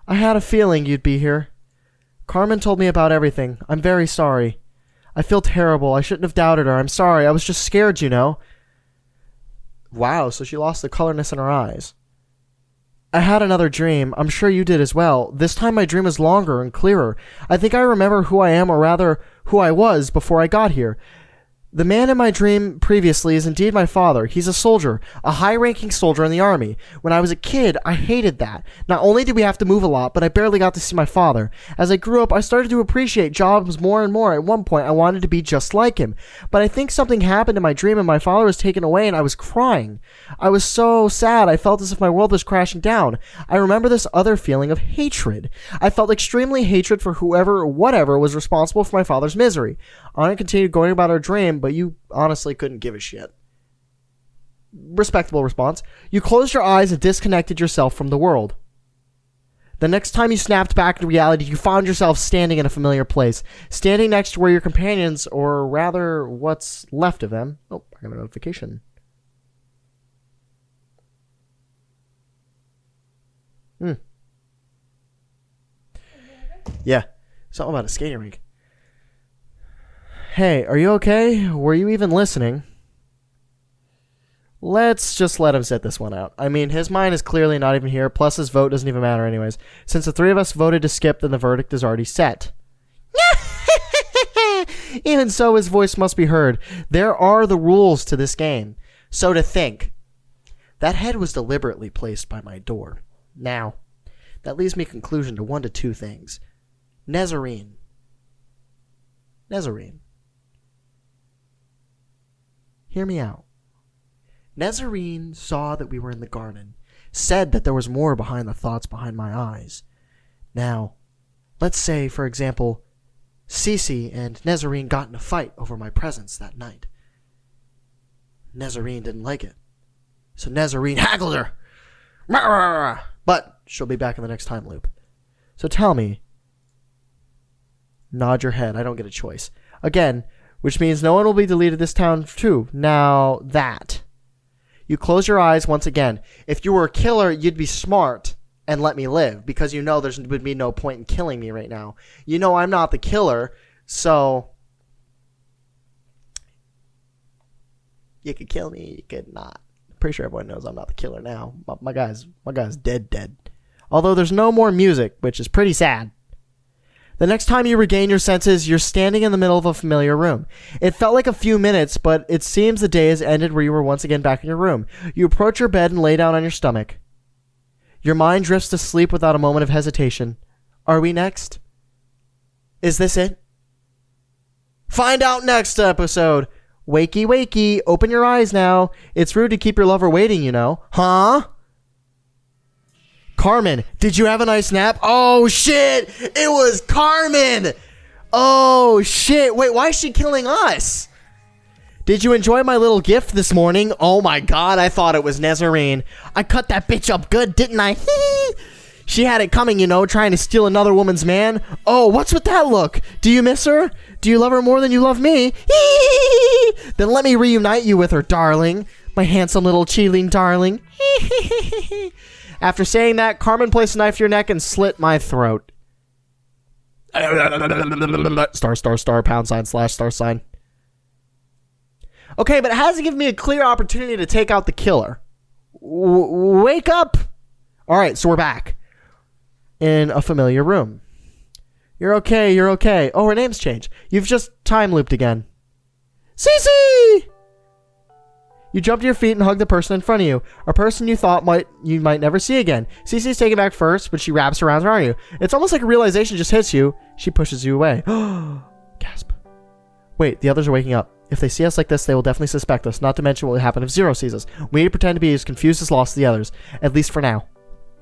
I had a feeling you'd be here. Carmen told me about everything. I'm very sorry. I feel terrible. I shouldn't have doubted her. I'm sorry. I was just scared, you know. Wow, so she lost the colorness in her eyes. I had another dream. I'm sure you did as well. This time my dream is longer and clearer. I think I remember who I am, or rather, who I was before I got here. The man in my dream previously is indeed my father. He's a soldier, a high-ranking soldier in the army. When I was a kid, I hated that. Not only did we have to move a lot, but I barely got to see my father. As I grew up, I started to appreciate jobs more and more. At one point, I wanted to be just like him. But I think something happened in my dream and my father was taken away and I was crying. I was so sad. I felt as if my world was crashing down. I remember this other feeling of hatred. I felt extremely hatred for whoever or whatever was responsible for my father's misery. Anna continued going about her dream, but you honestly couldn't give a shit. Respectable response. You closed your eyes and disconnected yourself from the world. The next time you snapped back into reality, you found yourself standing in a familiar place, standing next to where your companions, or rather, what's left of them... Oh, I got a notification. Yeah, something about a skating rink. Hey, are you okay? Were you even listening? Let's just let him sit this one out. I mean, his mind is clearly not even here, plus his vote doesn't even matter anyways. Since the 3 of us voted to skip, then the verdict is already set. Even so, his voice must be heard. There are the rules to this game. So to think. That head was deliberately placed by my door. Now, that leaves me conclusion to 1 to 2 things. Nezarene. Hear me out. Nezarene saw that we were in the garden, said that there was more behind the thoughts behind my eyes. Now, let's say, for example, Cece and Nezarene got in a fight over my presence that night. Nezarene didn't like it, so Nezarene haggled her. But she'll be back in the next time loop. So tell me. Nod your head. I don't get a choice. Again, which means no one will be deleted this town too. Now that. You close your eyes once again. If you were a killer, you'd be smart and let me live, because you know there would be no point in killing me right now. You know I'm not the killer, so you could kill me, you could not. I'm pretty sure everyone knows I'm not the killer now. My guy's dead. Although there's no more music, which is pretty sad. The next time you regain your senses, you're standing in the middle of a familiar room. It felt like a few minutes, but it seems the day has ended where you were once again back in your room. You approach your bed and lay down on your stomach. Your mind drifts to sleep without a moment of hesitation. Are we next? Is this it? Find out next episode. Wakey, wakey, open your eyes now. It's rude to keep your lover waiting, you know. Huh? Carmen, did you have a nice nap? Oh, shit. It was Carmen. Oh, shit. Wait, why is she killing us? Did you enjoy my little gift this morning? Oh, my God. I thought it was Nezarene. I cut that bitch up good, didn't I? She had it coming, you know, trying to steal another woman's man. Oh, what's with that look? Do you miss her? Do you love her more than you love me? Then let me reunite you with her, darling. My handsome little cheating darling. After saying that, Carmen placed a knife to your neck and slit my throat. **** pound sign / star sign. Okay, but it hasn't given me a clear opportunity to take out the killer. Wake up! Alright, so we're back. In a familiar room. You're okay, you're okay. Oh, her name's changed. You've just time looped again. Cece! You jump to your feet and hug the person in front of you, a person you thought you might never see again. Cece's taken back first, but she wraps her arms around you. It's almost like a realization just hits you. She pushes you away. Gasp. Wait, the others are waking up. If they see us like this, they will definitely suspect us, not to mention what will happen if Zero sees us. We need to pretend to be as confused as lost as the others, at least for now.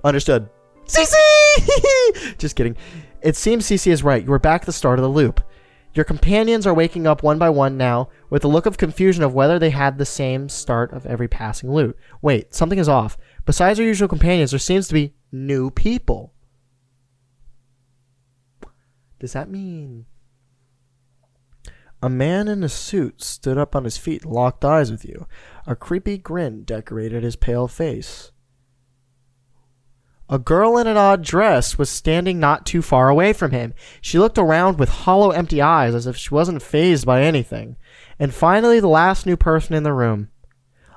Understood. Cece! Just kidding. It seems Cece is right. You are back at the start of the loop. Your companions are waking up one by one now, with a look of confusion of whether they had the same start of every passing loop. Wait, something is off. Besides our usual companions, there seems to be new people. Does that mean... A man in a suit stood up on his feet and locked eyes with you. A creepy grin decorated his pale face. A girl in an odd dress was standing not too far away from him. She looked around with hollow, empty eyes as if she wasn't fazed by anything. And finally, the last new person in the room.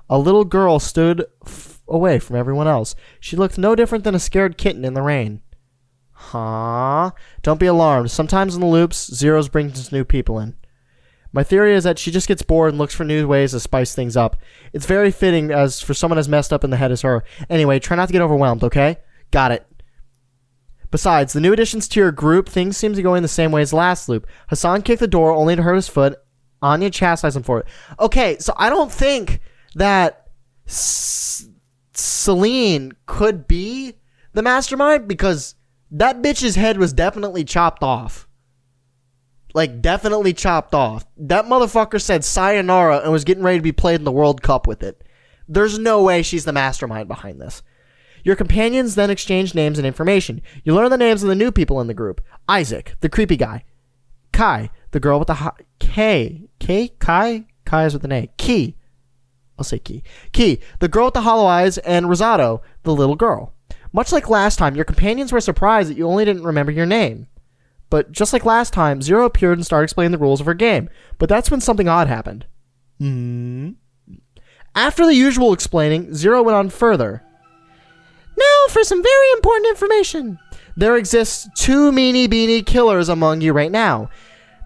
A little girl stood away from everyone else. She looked no different than a scared kitten in the rain. Huh? Don't be alarmed. Sometimes in the loops, Zeros brings new people in. My theory is that she just gets bored and looks for new ways to spice things up. It's very fitting as for someone as messed up in the head as her. Anyway, try not to get overwhelmed, okay? Got it. Besides, the new additions to your group, things seem to go in the same way as last loop. Hassan kicked the door only to hurt his foot. Anya chastised him for it. Okay, so I don't think that Celine could be the mastermind because that bitch's head was definitely chopped off. Like, definitely chopped off. That motherfucker said sayonara and was getting ready to be played in the World Cup with it. There's no way she's the mastermind behind this. Your companions then exchange names and information. You learn the names of the new people in the group. Isaac, the creepy guy. Kai, the girl with the Kai is with an A. Key. I'll say Key. Key, the girl with the hollow eyes, and Rosado, the little girl. Much like last time, your companions were surprised that you only didn't remember your name. But just like last time, Zero appeared and started explaining the rules of her game. But that's when something odd happened. After the usual explaining, Zero went on further. Now for some very important information. There exists 2 meanie beanie killers among you right now.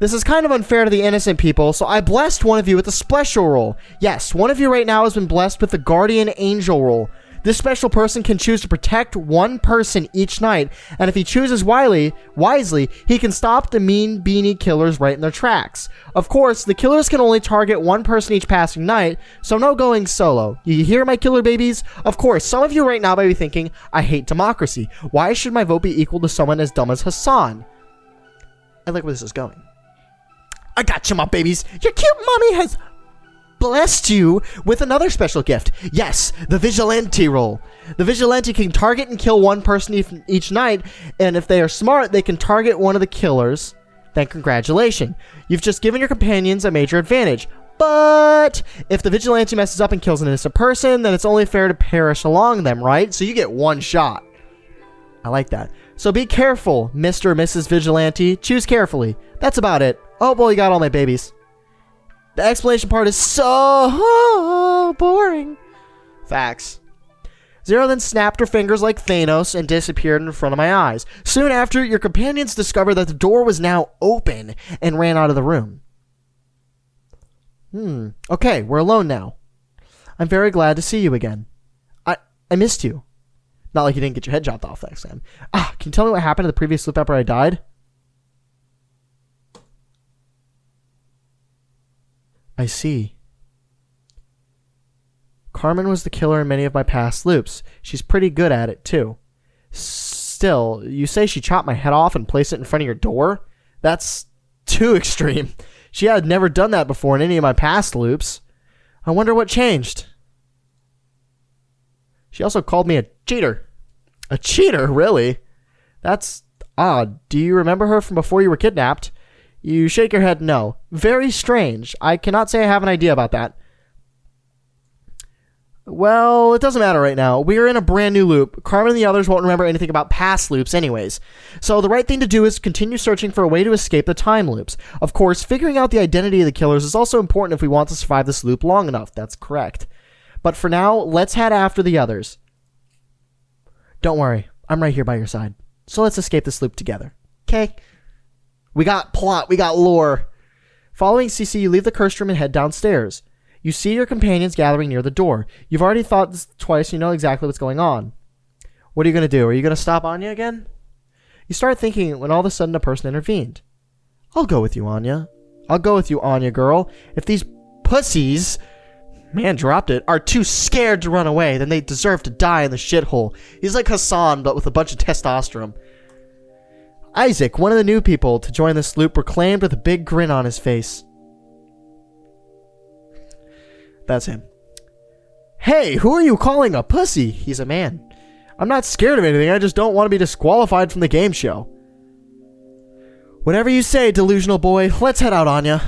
This is kind of unfair to the innocent people, so I blessed one of you with a special role. Yes, one of you right now has been blessed with the Guardian Angel role. This special person can choose to protect one person each night, and if he chooses wisely, he can stop the mean beanie killers right in their tracks. Of course, the killers can only target one person each passing night, so no going solo. You hear, my killer babies? Of course, some of you right now may be thinking, I hate democracy. Why should my vote be equal to someone as dumb as Hassan? I like where this is going. I got you, my babies. Your cute mommy has blessed you with another special gift. Yes, the vigilante role. The vigilante can target and kill one person each night, and if they are smart, they can target one of the killers. Then congratulations. You've just given your companions a major advantage. But if the vigilante messes up and kills an innocent person, then it's only fair to perish along them, right? So you get one shot. I like that. So be careful, Mr. or Mrs. Vigilante. Choose carefully. That's about it. Oh, boy, you got all my babies. The explanation part is so boring. Facts. Zero then snapped her fingers like Thanos and disappeared in front of my eyes. Soon after, your companions discovered that the door was now open and ran out of the room. Okay, we're alone now. I'm very glad to see you again. I missed you. Not like you didn't get your head chopped off that time. Can you tell me what happened to the previous loop after I died? I see. Carmen was the killer in many of my past loops. She's pretty good at it, too. Still, you say she chopped my head off and placed it in front of your door? That's too extreme. She had never done that before in any of my past loops. I wonder what changed. She also called me a cheater. A cheater? Really? That's odd. Do you remember her from before you were kidnapped? You shake your head no. Very strange. I cannot say I have an idea about that. Well, it doesn't matter right now. We are in a brand new loop. Carmen and the others won't remember anything about past loops anyways. So the right thing to do is continue searching for a way to escape the time loops. Of course, figuring out the identity of the killers is also important if we want to survive this loop long enough. That's correct. But for now, let's head after the others. Don't worry. I'm right here by your side. So let's escape this loop together. Okay? We got plot. We got lore. Following CC, you leave the cursed room and head downstairs. You see your companions gathering near the door. You've already thought this twice. You know exactly what's going on. What are you going to do? Are you going to stop Anya again? You start thinking when all of a sudden a person intervened. I'll go with you, Anya. I'll go with you, Anya girl. If these pussies, man dropped it, are too scared to run away, then they deserve to die in the shithole. He's like Hassan, but with a bunch of testosterone. Isaac, one of the new people to join this loop, proclaimed with a big grin on his face. That's him. Hey, who are you calling a pussy? He's a man. I'm not scared of anything. I just don't want to be disqualified from the game show. Whatever you say, delusional boy. Let's head out, Anya.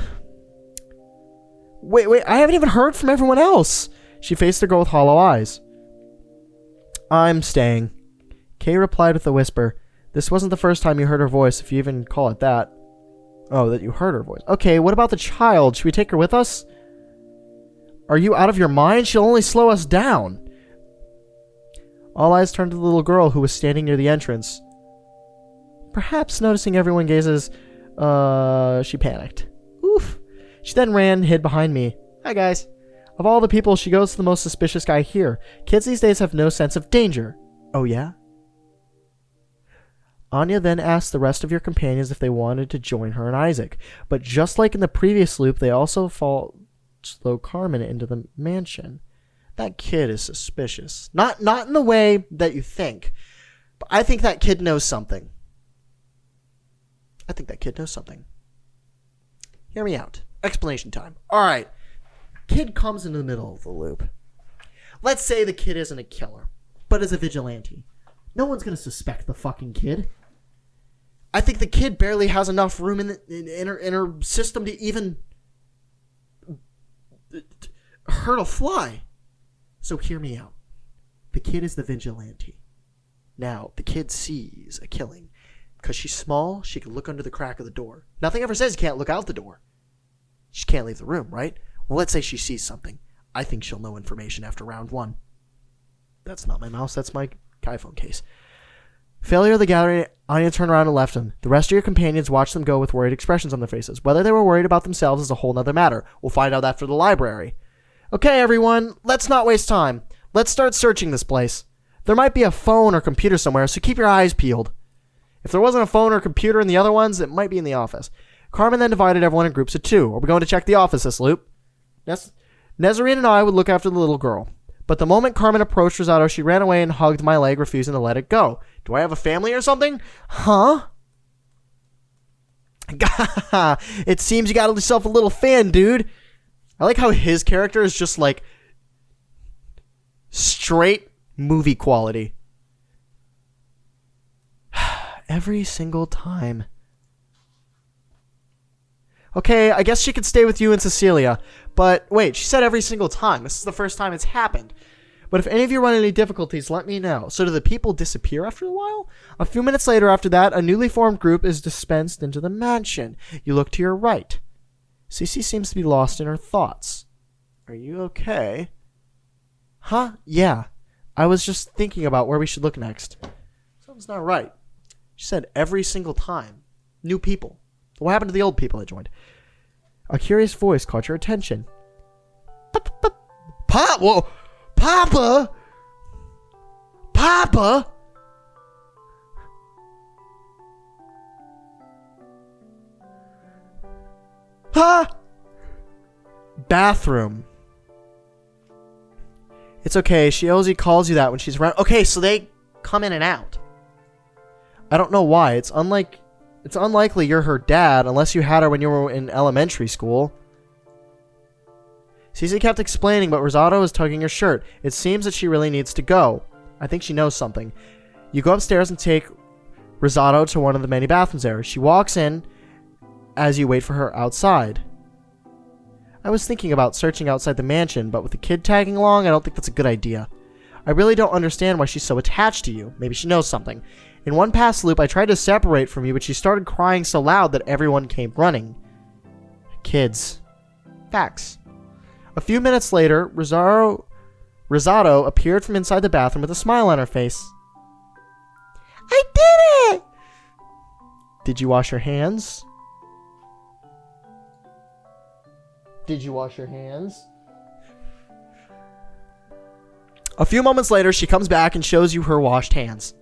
Wait. I haven't even heard from everyone else. She faced the girl with hollow eyes. I'm staying. Kay replied with a whisper. This wasn't the first time you heard her voice, if you even call it that. Oh, that you heard her voice. Okay, what about the child? Should we take her with us? Are you out of your mind? She'll only slow us down. All eyes turned to the little girl who was standing near the entrance. Perhaps noticing everyone gazes, she panicked. Oof. She then ran, hid behind me. Hi, guys. Of all the people, she goes to the most suspicious guy here. Kids these days have no sense of danger. Oh, yeah? Anya then asked the rest of your companions if they wanted to join her and Isaac. But just like in the previous loop, they also followed Carmen into the mansion. That kid is suspicious. Not in the way that you think. But I think that kid knows something. Hear me out. Explanation time. Alright. Kid comes in the middle of the loop. Let's say the kid isn't a killer, but is a vigilante. No one's going to suspect the fucking kid. I think the kid barely has enough room in her system to even hurt a fly. So hear me out. The kid is the vigilante. Now, the kid sees a killing. Because she's small, she can look under the crack of the door. Nothing ever says you can't look out the door. She can't leave the room, right? Well, let's say she sees something. I think she'll know information after round 1. That's not my mouse, that's my iPhone case. Failure of the gathering, Anya turned around and left him. The rest of your companions watched them go with worried expressions on their faces. Whether they were worried about themselves is a whole nother matter. We'll find out after the library. Okay, everyone, let's not waste time. Let's start searching this place. There might be a phone or computer somewhere, so keep your eyes peeled. If there wasn't a phone or computer in the other ones, it might be in the office. Carmen then divided everyone in groups of 2. Are we going to check the office this loop? Nezarine and I would look after the little girl. But the moment Carmen approached Rosado, she ran away and hugged my leg, refusing to let it go. Do I have a family or something? Huh? It seems you got yourself a little fan, dude. I like how his character is just like straight movie quality. Every single time. Okay, I guess she could stay with you and Cecilia. But wait, she said every single time. This is the first time it's happened. But if any of you run into difficulties, let me know. So do the people disappear after a while? A few minutes later after that, a newly formed group is dispensed into the mansion. You look to your right. Cece seems to be lost in her thoughts. Are you okay? Huh? Yeah. I was just thinking about where we should look next. Something's not right. She said every single time. New people. What happened to the old people that joined? A curious voice caught your attention. Whoa! Papa! Papa! Huh? Bathroom. It's okay. She always calls you that when she's around. Okay, so they come in and out. I don't know why. It's unlikely you're her dad unless you had her when you were in elementary school. Cece kept explaining, but Rosado was tugging her shirt. It seems that she really needs to go. I think she knows something. You go upstairs and take Rosado to one of the many bathrooms there. She walks in as you wait for her outside. I was thinking about searching outside the mansion, but with the kid tagging along, I don't think that's a good idea. I really don't understand why she's so attached to you. Maybe she knows something. In one past loop, I tried to separate from you, but she started crying so loud that everyone came running. Kids. Facts. A few minutes later, Rosado appeared from inside the bathroom with a smile on her face. I did it! Did you wash your hands? Did you wash your hands? A few moments later, she comes back and shows you her washed hands.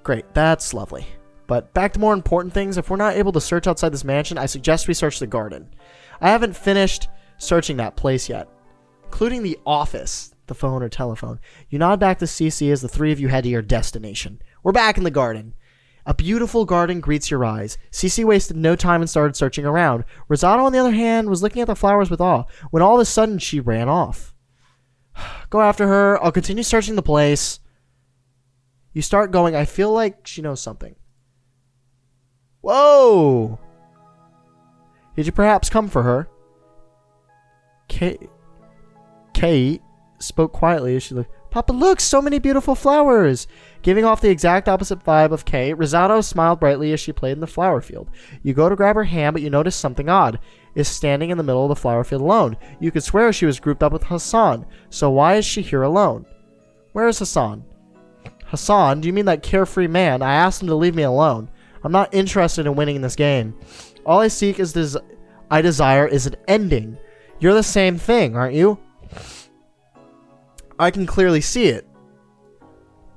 Great, that's lovely. But back to more important things. If we're not able to search outside this mansion, I suggest we search the garden. I haven't finished searching that place yet, including the office, the phone or telephone. You nod back to Cece as the 3 of you head to your destination. We're back in the garden. A beautiful garden greets your eyes. Cece wasted no time and started searching around. Rosado, on the other hand, was looking at the flowers with awe, when all of a sudden she ran off. Go after her. I'll continue searching the place. You start going. I feel like she knows something. Whoa! Did you perhaps come for her? Kate spoke quietly as she looked. Papa, look, so many beautiful flowers. Giving off the exact opposite vibe of Kate, Rosado smiled brightly as she played in the flower field. You go to grab her hand, but you notice something odd. Is standing in the middle of the flower field alone. You could swear she was grouped up with Hassan, so why is she here alone? Where is Hassan? Hassan, do you mean that carefree man? I asked him to leave me alone. I'm not interested in winning this game. All I seek is I desire is an ending. You're the same thing, aren't you? I can clearly see it.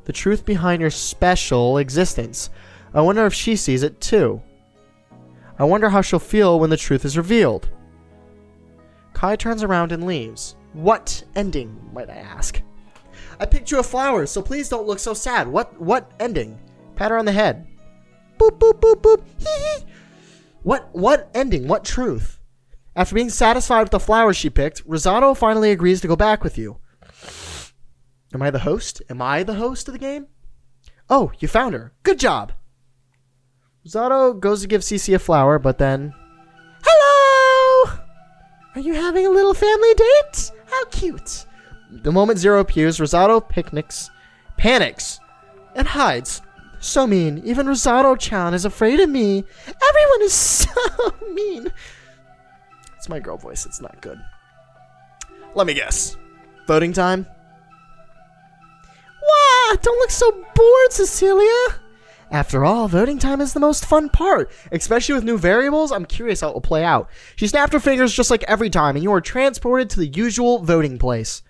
The truth behind your special existence. I wonder if she sees it too. I wonder how she'll feel when the truth is revealed. Kai turns around and leaves. What ending, might I ask? I picked you a flower, so please don't look so sad. What ending? Pat her on the head. Boop, boop, boop, boop. Hee hee. What ending? What truth? After being satisfied with the flowers she picked, Rosado finally agrees to go back with you. Am I the host? Am I the host of the game? Oh, you found her. Good job. Rosado goes to give Cece a flower, but then... Hello! Are you having a little family date? How cute. The moment Zero appears, Rosado panics, and hides. So mean. Even Rosado-chan is afraid of me. Everyone is so mean. It's my girl voice. It's not good. Let me guess. Voting time? Wow, don't look so bored, Cecilia. After all, voting time is the most fun part. Especially with new variables, I'm curious how it will play out. She snapped her fingers just like every time, and you are transported to the usual voting place.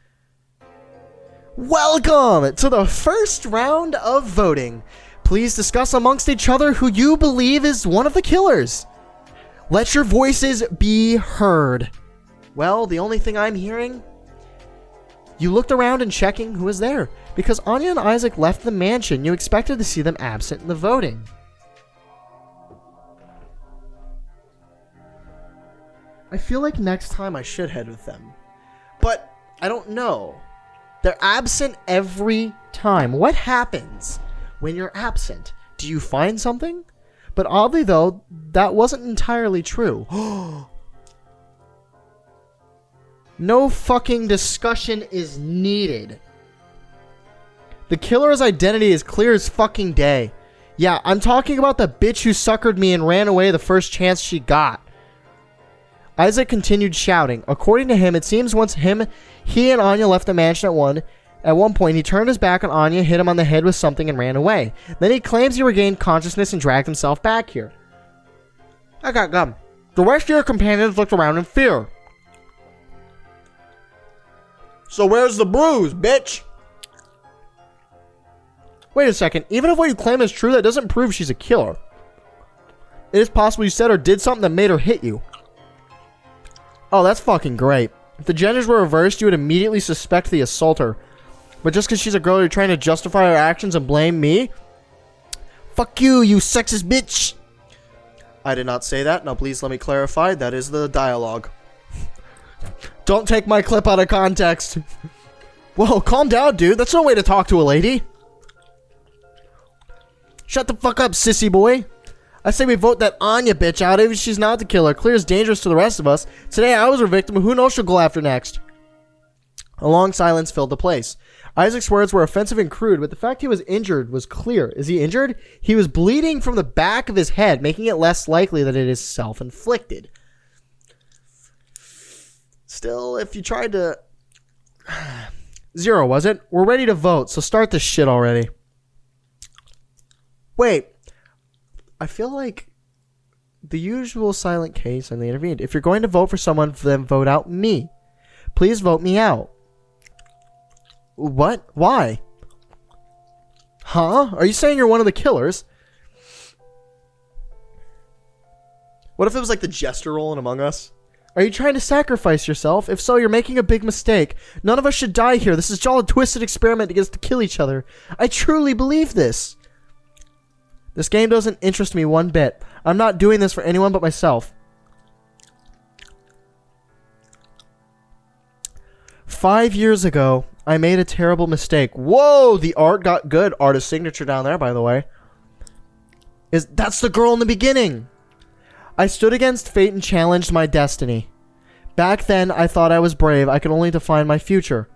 Welcome to the first round of voting. Please discuss amongst each other who you believe is one of the killers. Let your voices be heard. Well, the only thing I'm hearing, you looked around and checking who was there. Because Anya and Isaac left the mansion, you expected to see them absent in the voting. I feel like next time I should head with them. But I don't know. They're absent every time. What happens when you're absent? Do you find something? But oddly though, that wasn't entirely true. No fucking discussion is needed. The killer's identity is clear as fucking day. Yeah, I'm talking about the bitch who suckered me and ran away the first chance she got. Isaac continued shouting. According to him, it seems once he and Anya left the mansion at one point, he turned his back on Anya, hit him on the head with something, and ran away. Then he claims he regained consciousness and dragged himself back here. I got gum. The rest of your companions looked around in fear. So where's the bruise, bitch? Wait a second. Even if what you claim is true, that doesn't prove she's a killer. It is possible you said or did something that made her hit you. Oh, that's fucking great. If the genders were reversed, you would immediately suspect the assaulter. But just because she's a girl, you're trying to justify her actions and blame me? Fuck you, you sexist bitch! I did not say that. Now please let me clarify. That is the dialogue. Don't take my clip out of context. Whoa, calm down, dude. That's no way to talk to a lady. Shut the fuck up, sissy boy. I say we vote that Anya bitch out even if she's not the killer. Clear is dangerous to the rest of us. Today I was her victim, who knows she'll go after next. A long silence filled the place. Isaac's words were offensive and crude, but the fact he was injured was clear. Is he injured? He was bleeding from the back of his head, making it less likely that it is self-inflicted. Still, if you tried to... 0, was it? We're ready to vote, so start this shit already. Wait. I feel like the usual silent case and they intervened. If you're going to vote for someone, then vote out me. Please vote me out. What? Why? Huh? Are you saying you're one of the killers? What if it was like the jester role in Among Us? Are you trying to sacrifice yourself? If so, you're making a big mistake. None of us should die here. This is all a twisted experiment to get us to kill each other. I truly believe this. This game doesn't interest me one bit. I'm not doing this for anyone but myself. 5 years ago, I made a terrible mistake. Whoa, the art got good. Artist signature down there, by the way. That's the girl in the beginning. I stood against fate and challenged my destiny. Back then, I thought I was brave. I could only define my future.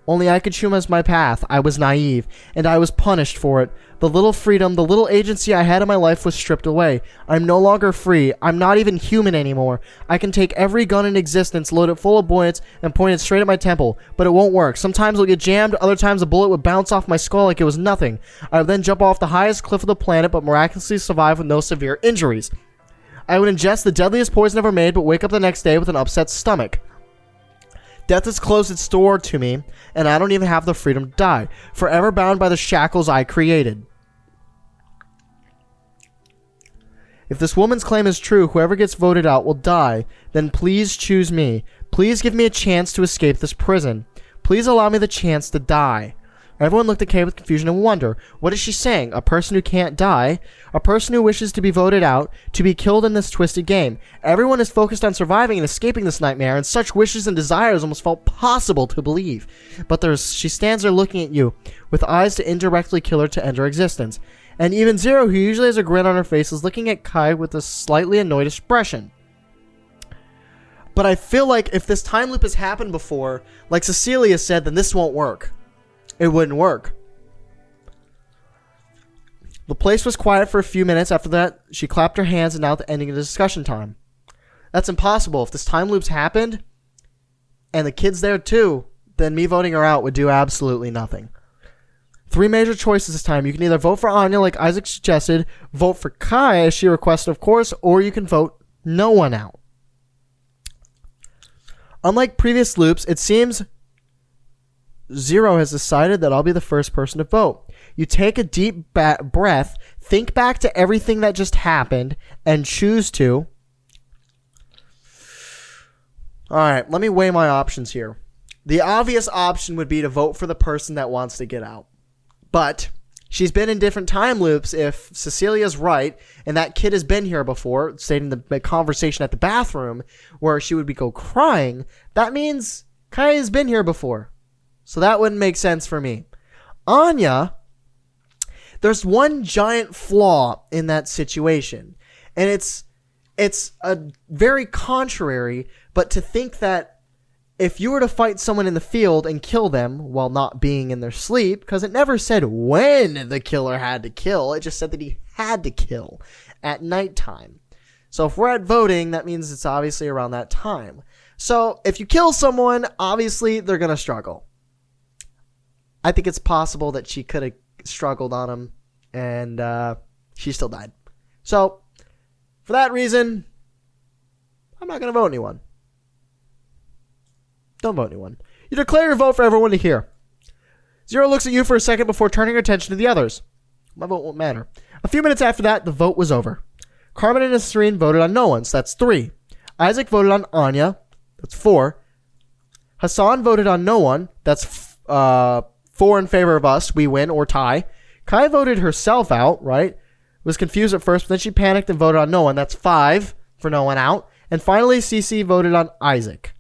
Only I could choose my path. I was naive, and I was punished for it. The little freedom, the little agency I had in my life was stripped away. I'm no longer free. I'm not even human anymore. I can take every gun in existence, load it full of bullets, and point it straight at my temple, but it won't work. Sometimes it'll get jammed, other times a bullet would bounce off my skull like it was nothing. I would then jump off the highest cliff of the planet, but miraculously survive with no severe injuries. I would ingest the deadliest poison ever made, but wake up the next day with an upset stomach. Death has closed its door to me, and I don't even have the freedom to die, forever bound by the shackles I created. If this woman's claim is true, whoever gets voted out will die. Then please choose me. Please give me a chance to escape this prison. Please allow me the chance to die. Everyone looked at Kay with confusion and wonder. What is she saying? A person who can't die? A person who wishes to be voted out, to be killed in this twisted game. Everyone is focused on surviving and escaping this nightmare, and such wishes and desires almost felt possible to believe. But she stands there looking at you, with eyes to indirectly kill her to end her existence. And even Zero, who usually has a grin on her face, is looking at Kai with a slightly annoyed expression. But I feel like if this time loop has happened before, like Cecilia said, then this won't work. It wouldn't work. The place was quiet for a few minutes. After that, she clapped her hands and now the ending of the discussion time. That's impossible. If this time loop's happened, and the kid's there too, then me voting her out would do absolutely nothing. 3 major choices this time. You can either vote for Anya like Isaac suggested, vote for Kai as she requested of course, or you can vote no one out. Unlike previous loops, it seems Zero has decided that I'll be the first person to vote. You take a deep breath, think back to everything that just happened, and choose to... Alright, let me weigh my options here. The obvious option would be to vote for the person that wants to get out. But she's been in different time loops. If Cecilia's right, and that kid has been here before, stating the conversation at the bathroom where she would go crying, that means Kai has been here before. So that wouldn't make sense for me. Anya, there's one giant flaw in that situation. And it's a very contrary, but to think that if you were to fight someone in the field and kill them while not being in their sleep, because it never said when the killer had to kill, it just said that he had to kill at nighttime. So if we're at voting, that means it's obviously around that time. So if you kill someone, obviously they're going to struggle. I think it's possible that she could have struggled on him and she still died. So for that reason, I'm not going to vote anyone. Don't vote anyone. You declare your vote for everyone to hear. Zero looks at you for a second before turning her attention to the others. My vote won't matter. A few minutes after that, the vote was over. Carmen and Nasreen voted on no one, so that's 3. Isaac voted on Anya, that's 4. Hassan voted on no one, that's 4 in favor of us, we win or tie. Kai voted herself out, right? Was confused at first, but then she panicked and voted on no one, that's 5 for no one out. And finally, Cece voted on Isaac.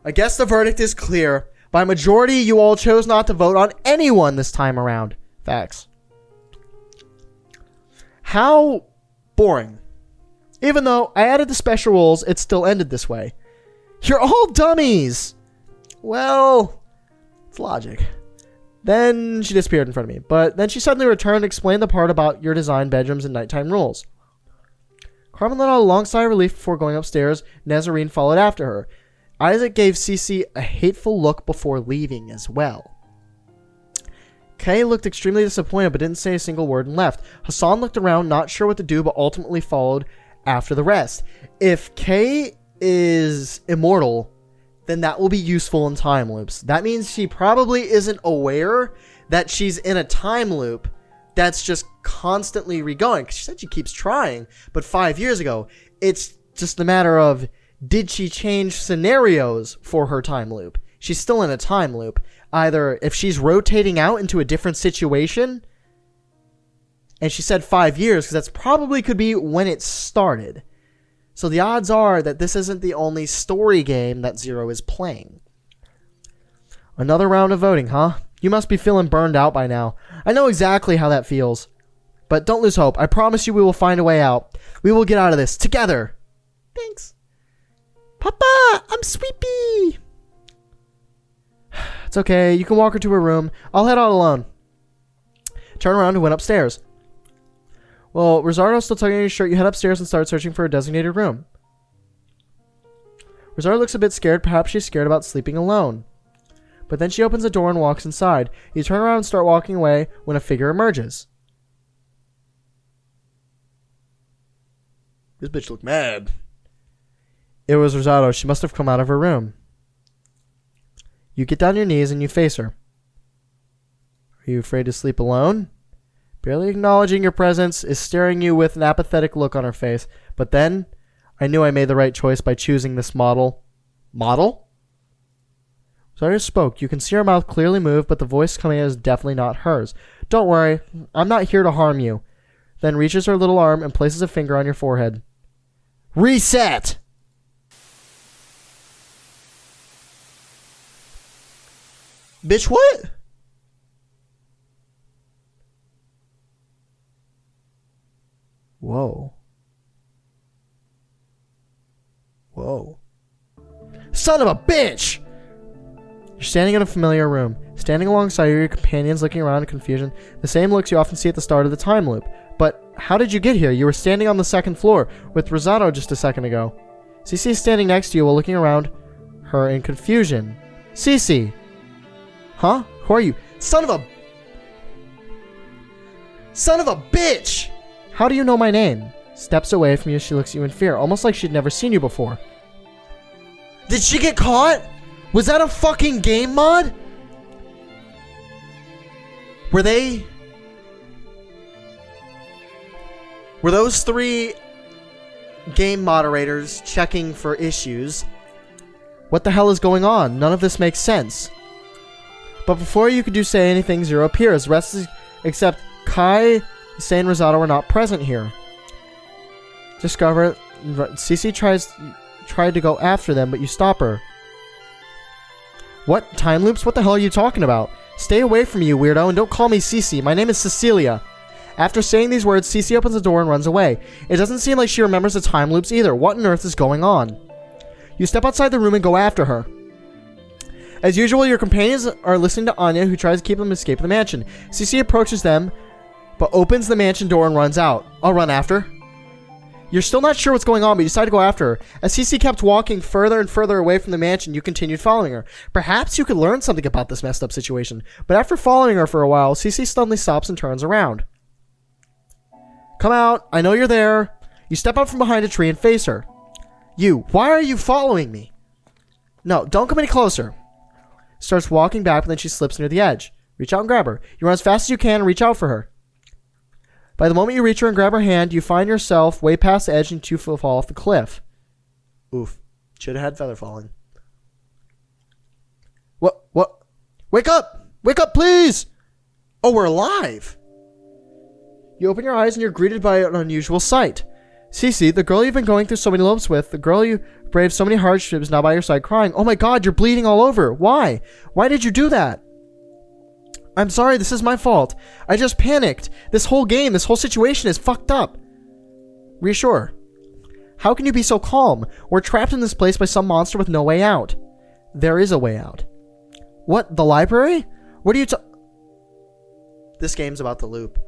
I guess the verdict is clear. By majority, you all chose not to vote on anyone this time around. Facts. How boring. Even though I added the special rules, it still ended this way. You're all dummies! Well, it's logic. Then she disappeared in front of me. But then she suddenly returned and explained the part about your design bedrooms and nighttime rules. Carmen let out a long sigh of relief before going upstairs. Nazarene followed after her. Isaac gave Cece a hateful look before leaving as well. Kay looked extremely disappointed but didn't say a single word and left. Hassan looked around, not sure what to do, but ultimately followed after the rest. If Kay is immortal, then that will be useful in time loops. That means she probably isn't aware that she's in a time loop that's just constantly regoing. She said she keeps trying, but 5 years ago, it's just a matter of, did she change scenarios for her time loop? She's still in a time loop. Either if she's rotating out into a different situation, and she said 5 years, because that's probably could be when it started. So the odds are that this isn't the only story game that Zero is playing. Another round of voting, huh? You must be feeling burned out by now. I know exactly how that feels. But don't lose hope. I promise you we will find a way out. We will get out of this together. Thanks. Papa, I'm sleepy. It's okay. You can walk her to her room. I'll head out alone. Turn around and went upstairs. Well, Rosardo's still tugging on your shirt. You head upstairs and start searching for a designated room. Rosardo looks a bit scared. Perhaps she's scared about sleeping alone. But then she opens the door and walks inside. You turn around and start walking away when a figure emerges. This bitch looked mad. It was Rosado. She must have come out of her room. You get down on your knees and you face her. Are you afraid to sleep alone? Barely acknowledging your presence is staring you with an apathetic look on her face. But then, I knew I made the right choice by choosing this model. Model? Rosado spoke. You can see her mouth clearly move, but the voice coming out is definitely not hers. Don't worry. I'm not here to harm you. Then reaches her little arm and places a finger on your forehead. Reset! Bitch, what? Whoa. Whoa. Son of a bitch! You're standing in a familiar room. Standing alongside your companions looking around in confusion. The same looks you often see at the start of the time loop. But how did you get here? You were standing on the second floor with Rosado just a second ago. Cece is standing next to you while looking around her in confusion. Cece! Huh? Who are you? Son of a bitch! How do you know my name? Steps away from you as she looks at you in fear, almost like she'd never seen you before. Did she get caught? Was that a fucking game mod? Were those 3 game moderators checking for issues? What the hell is going on? None of this makes sense. But before you could say anything, Zero appears. Rest except Kai, Say, and Rosado are not present here. Discover. Cece tried to go after them, but you stop her. What? Time loops? What the hell are you talking about? Stay away from me, you weirdo, and don't call me Cece. My name is Cecilia. After saying these words, Cece opens the door and runs away. It doesn't seem like she remembers the time loops either. What on earth is going on? You step outside the room and go after her. As usual, your companions are listening to Anya, who tries to keep them escape the mansion. Cece approaches them, but opens the mansion door and runs out. I'll run after. You're still not sure what's going on, but you decide to go after her. As Cece kept walking further and further away from the mansion, you continued following her. Perhaps you could learn something about this messed up situation. But after following her for a while, Cece suddenly stops and turns around. Come out. I know you're there. You step out from behind a tree and face her. You. Why are you following me? No, don't come any closer. Starts walking back, but then she slips near the edge. Reach out and grab her. You run as fast as you can and reach out for her. By the moment you reach her and grab her hand, you find yourself way past the edge and you fall off the cliff. Oof. Should have had feather falling. What? Wake up! Wake up, please! Oh, we're alive! You open your eyes and you're greeted by an unusual sight. Cece, the girl you've been going through so many lopes with, the girl you braved so many hardships, is now by your side crying. Oh my god, you're bleeding all over. Why? Why did you do that? I'm sorry, this is my fault. I just panicked. This whole game, this whole situation is fucked up. Reassure. How can you be so calm? We're trapped in this place by some monster with no way out. There is a way out. What? The library? What are you This game's about the loop.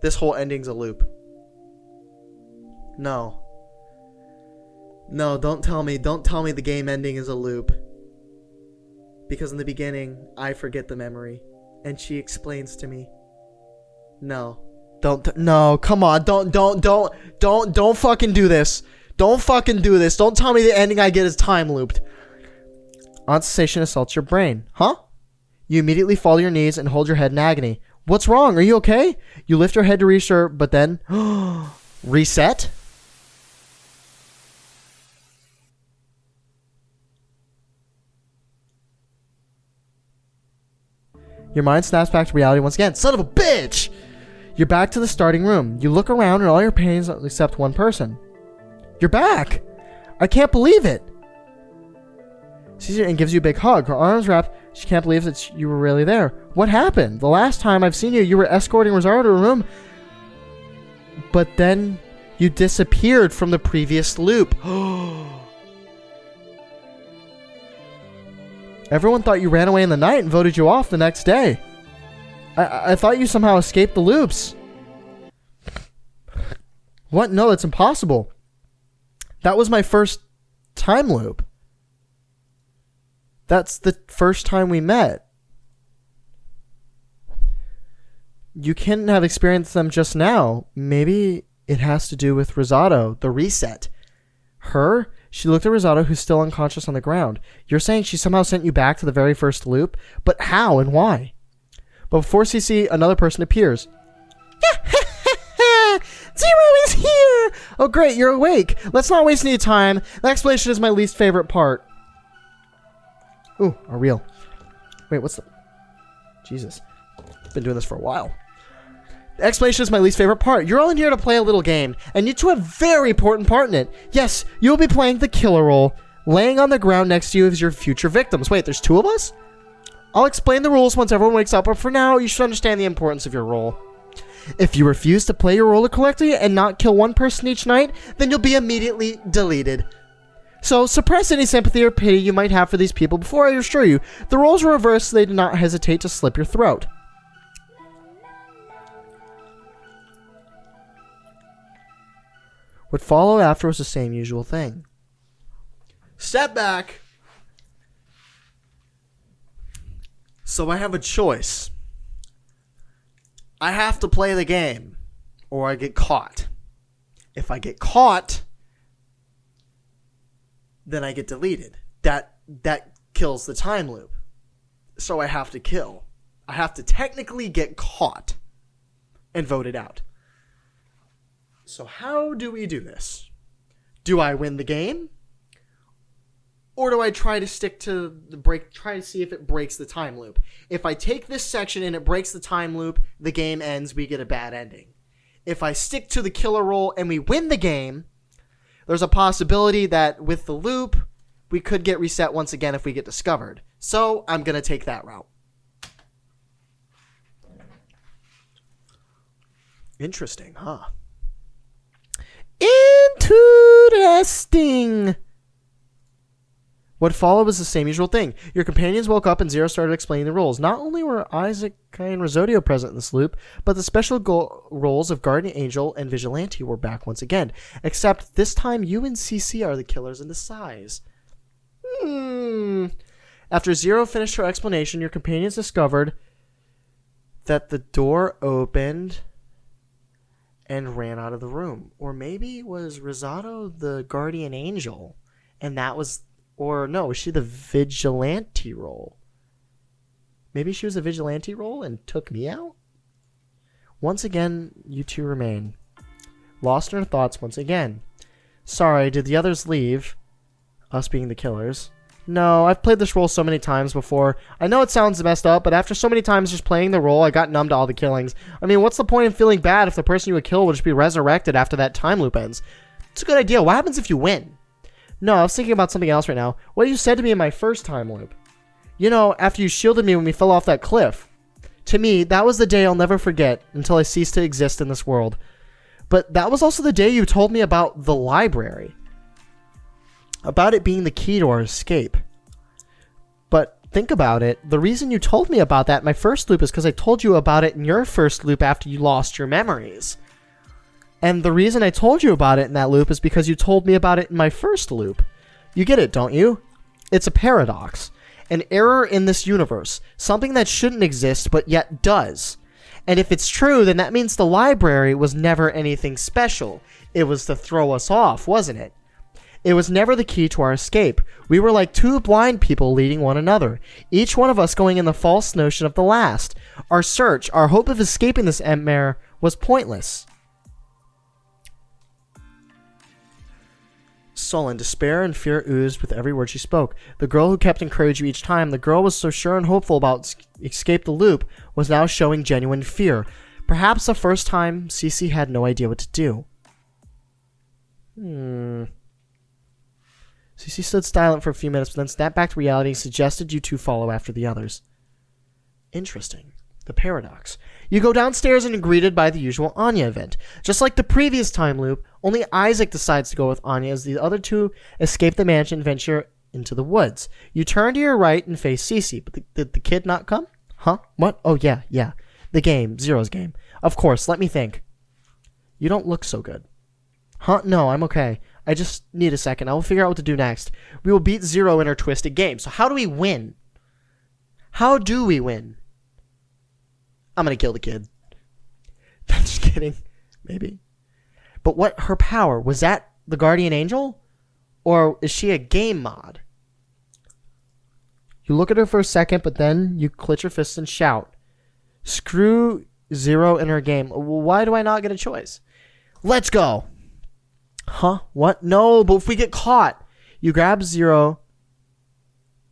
This whole ending's a loop. No. No, don't tell me the game ending is a loop. Because in the beginning, I forget the memory. And she explains to me. No. No, come on. Don't fucking do this. Don't fucking do this. Don't tell me the ending I get is time looped. Aunt Sensation assaults your brain. Huh? You immediately fall to your knees and hold your head in agony. What's wrong? Are you okay? You lift your head to reach her, but then... Reset? Your mind snaps back to reality once again. Son of a bitch! You're back to the starting room. You look around and all your pains except one person. You're back! I can't believe it! Sees you and gives you a big hug. Her arms wrapped. She can't believe that you were really there. What happened? The last time I've seen you, you were escorting Rosario to her room. But then you disappeared from the previous loop. Everyone thought you ran away in the night and voted you off the next day. I thought you somehow escaped the loops. What? No, that's impossible. That was my first time loop. That's the first time we met. You couldn't have experienced them just now. Maybe it has to do with Rosado, the reset. Her? She looked at Rosado, who's still unconscious on the ground. You're saying she somehow sent you back to the very first loop? But how and why? But before CC, another person appears. Zero is here! Oh great, you're awake. Let's not waste any time. The explanation is my least favorite part. Ooh, a reel. Wait, what's the... Jesus. I've been doing this for a while. The explanation is my least favorite part. You're all in here to play a little game, and you two have a very important part in it. Yes, you'll be playing the killer role. Laying on the ground next to you is your future victims. Wait, there's two of us? I'll explain the rules once everyone wakes up, but for now, you should understand the importance of your role. If you refuse to play your role correctly and not kill one person each night, then you'll be immediately deleted. So, suppress any sympathy or pity you might have for these people before I assure you, the roles are reversed so they do not hesitate to slip your throat. What followed after was the same usual thing. Step back. So I have a choice. I have to play the game, or I get caught. If I get caught, then I get deleted. That kills the time loop. So I have to kill. I have to technically get caught and voted out. So how do we do this? Do I win the game? Or do I try to stick to the break, try to see if it breaks the time loop? If I take this section and it breaks the time loop, the game ends, we get a bad ending. If I stick to the killer role and we win the game, there's a possibility that with the loop, we could get reset once again if we get discovered. So I'm going to take that route. Interesting, huh? Interesting. What followed was the same usual thing. Your companions woke up and Zero started explaining the rules. Not only were Isaac and Rosodio present in this loop, but the special roles of Guardian Angel and Vigilante were back once again. Except this time you and CC are the killers in disguise. After Zero finished her explanation, your companions discovered that the door opened and ran out of the room. Or maybe was Rosado the Guardian Angel, and that was... Or no, was she the vigilante role? Maybe she was a vigilante role and took me out? Once again, you two remain. Lost in her thoughts once again. Sorry, did the others leave? Us being the killers. No, I've played this role so many times before. I know it sounds messed up, but after so many times just playing the role, I got numb to all the killings. I mean, what's the point in feeling bad if the person you would kill would just be resurrected after that time loop ends? It's a good idea. What happens if you win? No, I was thinking about something else right now. What you said to me in my first time loop. You know, after you shielded me when we fell off that cliff. To me, that was the day I'll never forget until I cease to exist in this world. But that was also the day you told me about the library. About it being the key to our escape. But think about it. The reason you told me about that in my first loop is because I told you about it in your first loop after you lost your memories. And the reason I told you about it in that loop is because you told me about it in my first loop. You get it, don't you? It's a paradox. An error in this universe. Something that shouldn't exist, but yet does. And if it's true, then that means the library was never anything special. It was to throw us off, wasn't it? It was never the key to our escape. We were like two blind people leading one another. Each one of us going in the false notion of the last. Our search, our hope of escaping this nightmare was pointless. Sullen, despair and fear oozed with every word she spoke. The girl who kept encouraging you each time, the girl was so sure and hopeful about escape the loop, was now showing genuine fear. Perhaps the first time, Cece had no idea what to do. Cece stood silent for a few minutes, but then snapped back to reality and suggested you two follow after the others. Interesting. The paradox. You go downstairs and are greeted by the usual Anya event. Just like the previous time loop, only Isaac decides to go with Anya as the other two escape the mansion and venture into the woods. You turn to your right and face Cece, but did the kid not come? Huh? What? Oh, yeah. The game. Zero's game. Of course, let me think. You don't look so good. Huh? No, I'm okay. I just need a second. I will figure out what to do next. We will beat Zero in her twisted game. So how do we win? How do we win? I'm gonna kill the kid. I'm just kidding. Maybe. But what, her power, was that the Guardian Angel? Or is she a game mod? You look at her for a second, but then you clench your fists and shout. Screw Zero in her game. Why do I not get a choice? Let's go! Huh? What? No, but if we get caught. You grab Zero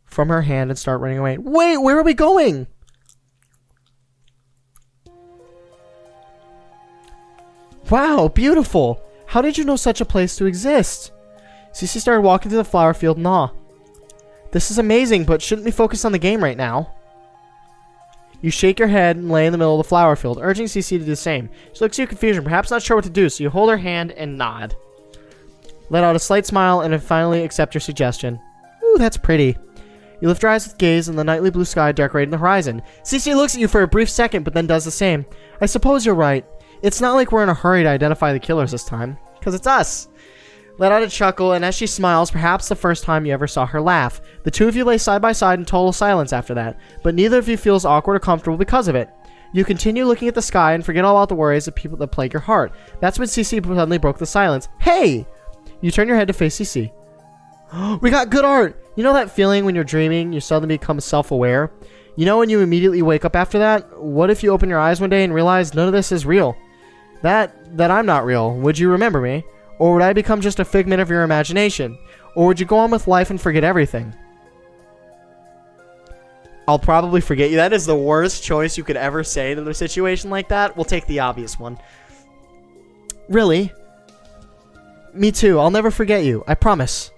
from her hand and start running away. Wait, where are we going? Wow, beautiful. How did you know such a place to exist? Cece started walking through the flower field in awe. This is amazing, but shouldn't we focus on the game right now? You shake your head and lay in the middle of the flower field, urging Cece to do the same. She looks at you in confusion, perhaps not sure what to do, so you hold her hand and nod. Let out a slight smile and finally accept your suggestion. Ooh, that's pretty. You lift your eyes with gaze and the nightly blue sky decorating the horizon. Cece looks at you for a brief second, but then does the same. I suppose you're right. It's not like we're in a hurry to identify the killers this time, because it's us. Let out a chuckle, and as she smiles, perhaps the first time you ever saw her laugh. The two of you lay side by side in total silence after that, but neither of you feels awkward or comfortable because of it. You continue looking at the sky and forget all about the worries of people that plague your heart. That's when Cece suddenly broke the silence. Hey! You turn your head to face Cece. We got good art! You know that feeling when you're dreaming, you suddenly become self-aware? You know when you immediately wake up after that? What if you open your eyes one day and realize none of this is real? That I'm not real. Would you remember me? Or would I become just a figment of your imagination? Or would you go on with life and forget everything? I'll probably forget you. That is the worst choice you could ever say in a situation like that. We'll take the obvious one. Really? Me too. I'll never forget you. I promise.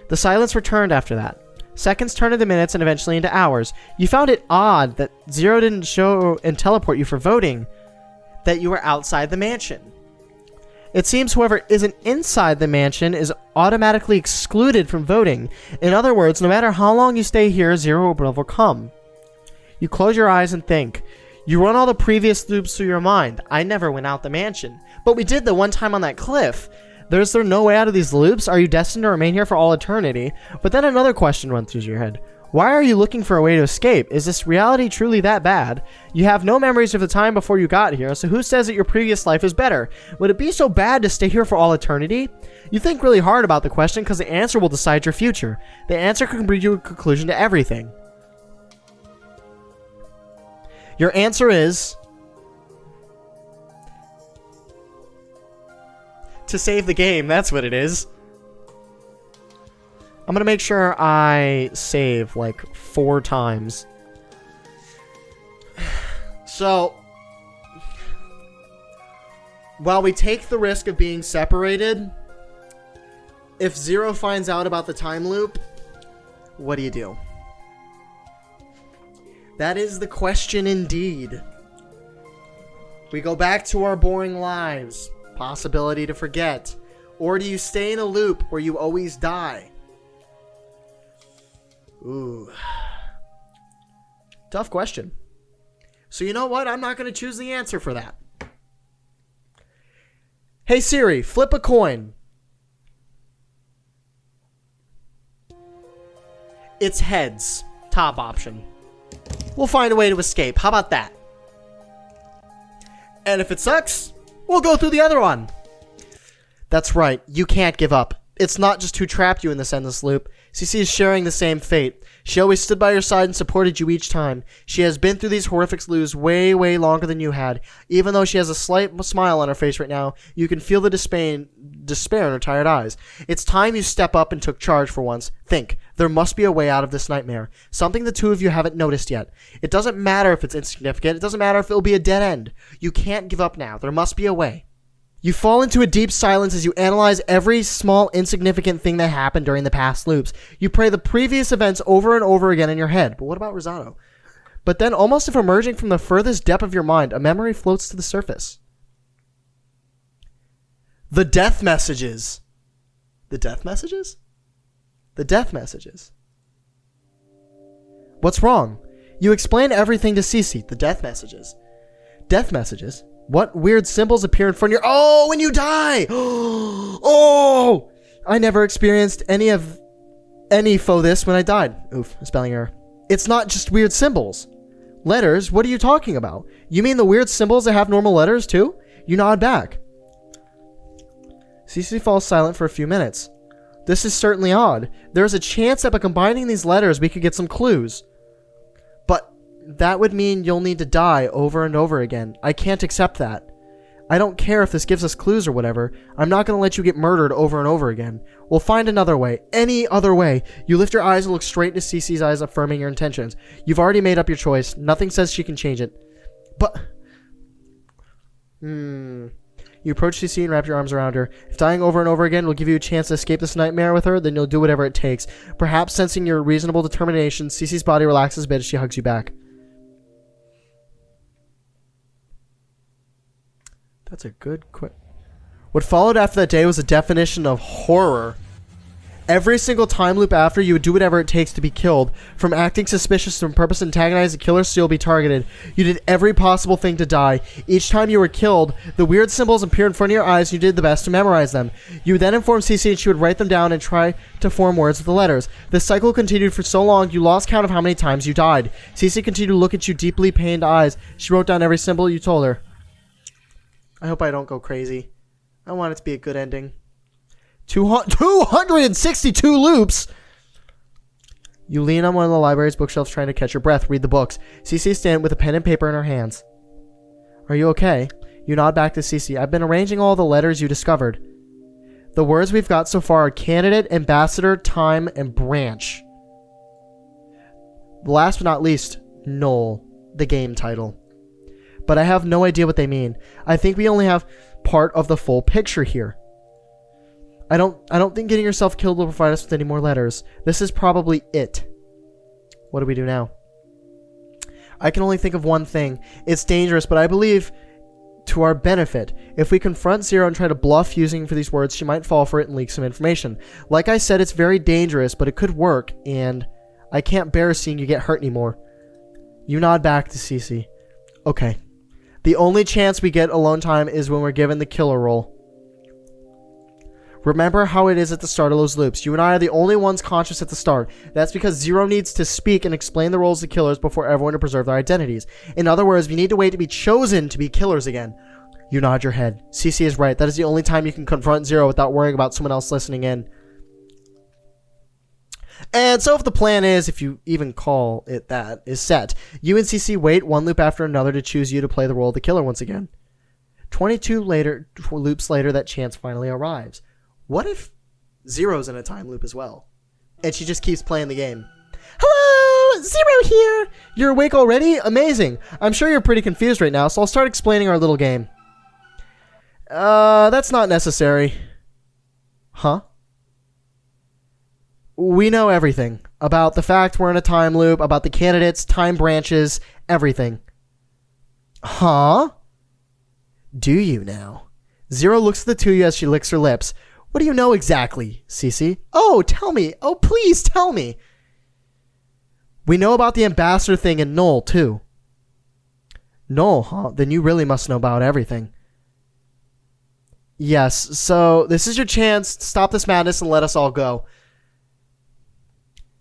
The silence returned after that. Seconds turned into minutes and eventually into hours. You found it odd that Zero didn't show and teleport you for voting, that you were outside the mansion. It seems whoever isn't inside the mansion is automatically excluded from voting. In other words, no matter how long you stay here, Zero will never come. You close your eyes and think. You run all the previous loops through your mind. I never went out the mansion. But we did the one time on that cliff. Is there no way out of these loops? Are you destined to remain here for all eternity? But then another question went through your head. Why are you looking for a way to escape? Is this reality truly that bad? You have no memories of the time before you got here, so who says that your previous life is better? Would it be so bad to stay here for all eternity? You think really hard about the question because the answer will decide your future. The answer can bring you a conclusion to everything. Your answer is... to save the game, that's what it is. I'm gonna make sure I save like 4 times. So, while we take the risk of being separated, if Zero finds out about the time loop, what do? That is the question indeed. We go back to our boring lives. Possibility to forget. Or do you stay in a loop where you always die? Ooh. Tough question. So you know what? I'm not going to choose the answer for that. Hey Siri, flip a coin. It's heads. Top option. We'll find a way to escape. How about that? And if it sucks, we'll go through the other one. That's right. You can't give up. It's not just who trapped you in this endless loop. CC is sharing the same fate. She always stood by your side and supported you each time. She has been through these horrific loops way, way longer than you had. Even though she has a slight smile on her face right now, you can feel the despair in her tired eyes. It's time you step up and took charge for once. Think. There must be a way out of this nightmare. Something the two of you haven't noticed yet. It doesn't matter if it's insignificant. It doesn't matter if it'll be a dead end. You can't give up now. There must be a way. You fall into a deep silence as you analyze every small insignificant thing that happened during the past loops. You pray the previous events over and over again in your head. But what about Rosado? But then, almost if emerging from the furthest depth of your mind, a memory floats to the surface. The death messages. The death messages? The death messages. What's wrong? You explain everything to Cece. The death messages. Death messages? What weird symbols appear in front of your... Oh, when you die! Oh! I never experienced any for this when I died. Oof, spelling error. It's not just weird symbols. Letters? What are you talking about? You mean the weird symbols that have normal letters too? You nod back. Cece falls silent for a few minutes. This is certainly odd. There's a chance that by combining these letters we could get some clues. But that would mean you'll need to die over and over again. I can't accept that. I don't care if this gives us clues or whatever. I'm not going to let you get murdered over and over again. We'll find another way. Any other way. You lift your eyes and look straight into Cece's eyes, affirming your intentions. You've already made up your choice. Nothing says she can change it. But... You approach Cece and wrap your arms around her. If dying over and over again will give you a chance to escape this nightmare with her, then you'll do whatever it takes. Perhaps sensing your reasonable determination, Cece's body relaxes a bit as she hugs you back. That's a good question. What followed after that day was a definition of horror. Every single time loop after, you would do whatever it takes to be killed. From acting suspicious to on purpose to antagonize the killer so you'll be targeted. You did every possible thing to die. Each time you were killed, the weird symbols appeared in front of your eyes and you did the best to memorize them. You would then inform Cece and she would write them down and try to form words with the letters. This cycle continued for so long you lost count of how many times you died. Cece continued to look at you deeply pained eyes. She wrote down every symbol you told her. I hope I don't go crazy. I want it to be a good ending. 262 loops? You lean on one of the library's bookshelves trying to catch your breath. Read the books. Cece stands with a pen and paper in her hands. Are you okay? You nod back to Cece. I've been arranging all the letters you discovered. The words we've got so far are candidate, ambassador, time, and branch. Last but not least, NULL, the game title. But I have no idea what they mean. I think we only have part of the full picture here. I don't think getting yourself killed will provide us with any more letters. This is probably it. What do we do now? I can only think of one thing. It's dangerous, but I believe to our benefit. If we confront Zero and try to bluff using for these words, she might fall for it and leak some information. Like I said, it's very dangerous, but it could work, and I can't bear seeing you get hurt anymore. You nod back to Cece. Okay. The only chance we get alone time is when we're given the killer role. Remember how it is at the start of those loops. You and I are the only ones conscious at the start. That's because Zero needs to speak and explain the roles of killers before everyone to preserve their identities. In other words, we need to wait to be chosen to be killers again. You nod your head. Cece is right. That is the only time you can confront Zero without worrying about someone else listening in. And so if the plan is, if you even call it that, is set, you and Cece wait one loop after another to choose you to play the role of the killer once again. 22 loops later, that chance finally arrives. What if Zero's in a time loop as well? And she just keeps playing the game. Hello! Zero here! You're awake already? Amazing. I'm sure you're pretty confused right now, so I'll start explaining our little game. That's not necessary. Huh? We know everything. About the fact we're in a time loop, about the candidates, time branches, everything. Huh? Do you now? Zero looks at the two of you as she licks her lips. What do you know exactly, Cece? Oh, tell me. Oh, please tell me. We know about the ambassador thing in NULL, too. NULL, huh? Then you really must know about everything. Yes, so this is your chance to stop this madness and let us all go.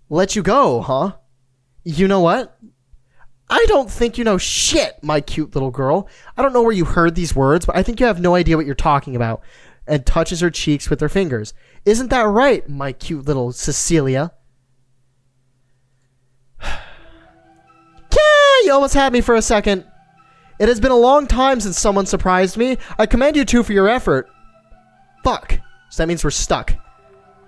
Let you go, huh? You know what? I don't think you know shit, my cute little girl. I don't know where you heard these words, but I think you have no idea what you're talking about. And touches her cheeks with her fingers. Isn't that right, my cute little Cecilia? You almost had me for a second. It has been a long time since someone surprised me. I commend you two for your effort. Fuck. So that means we're stuck.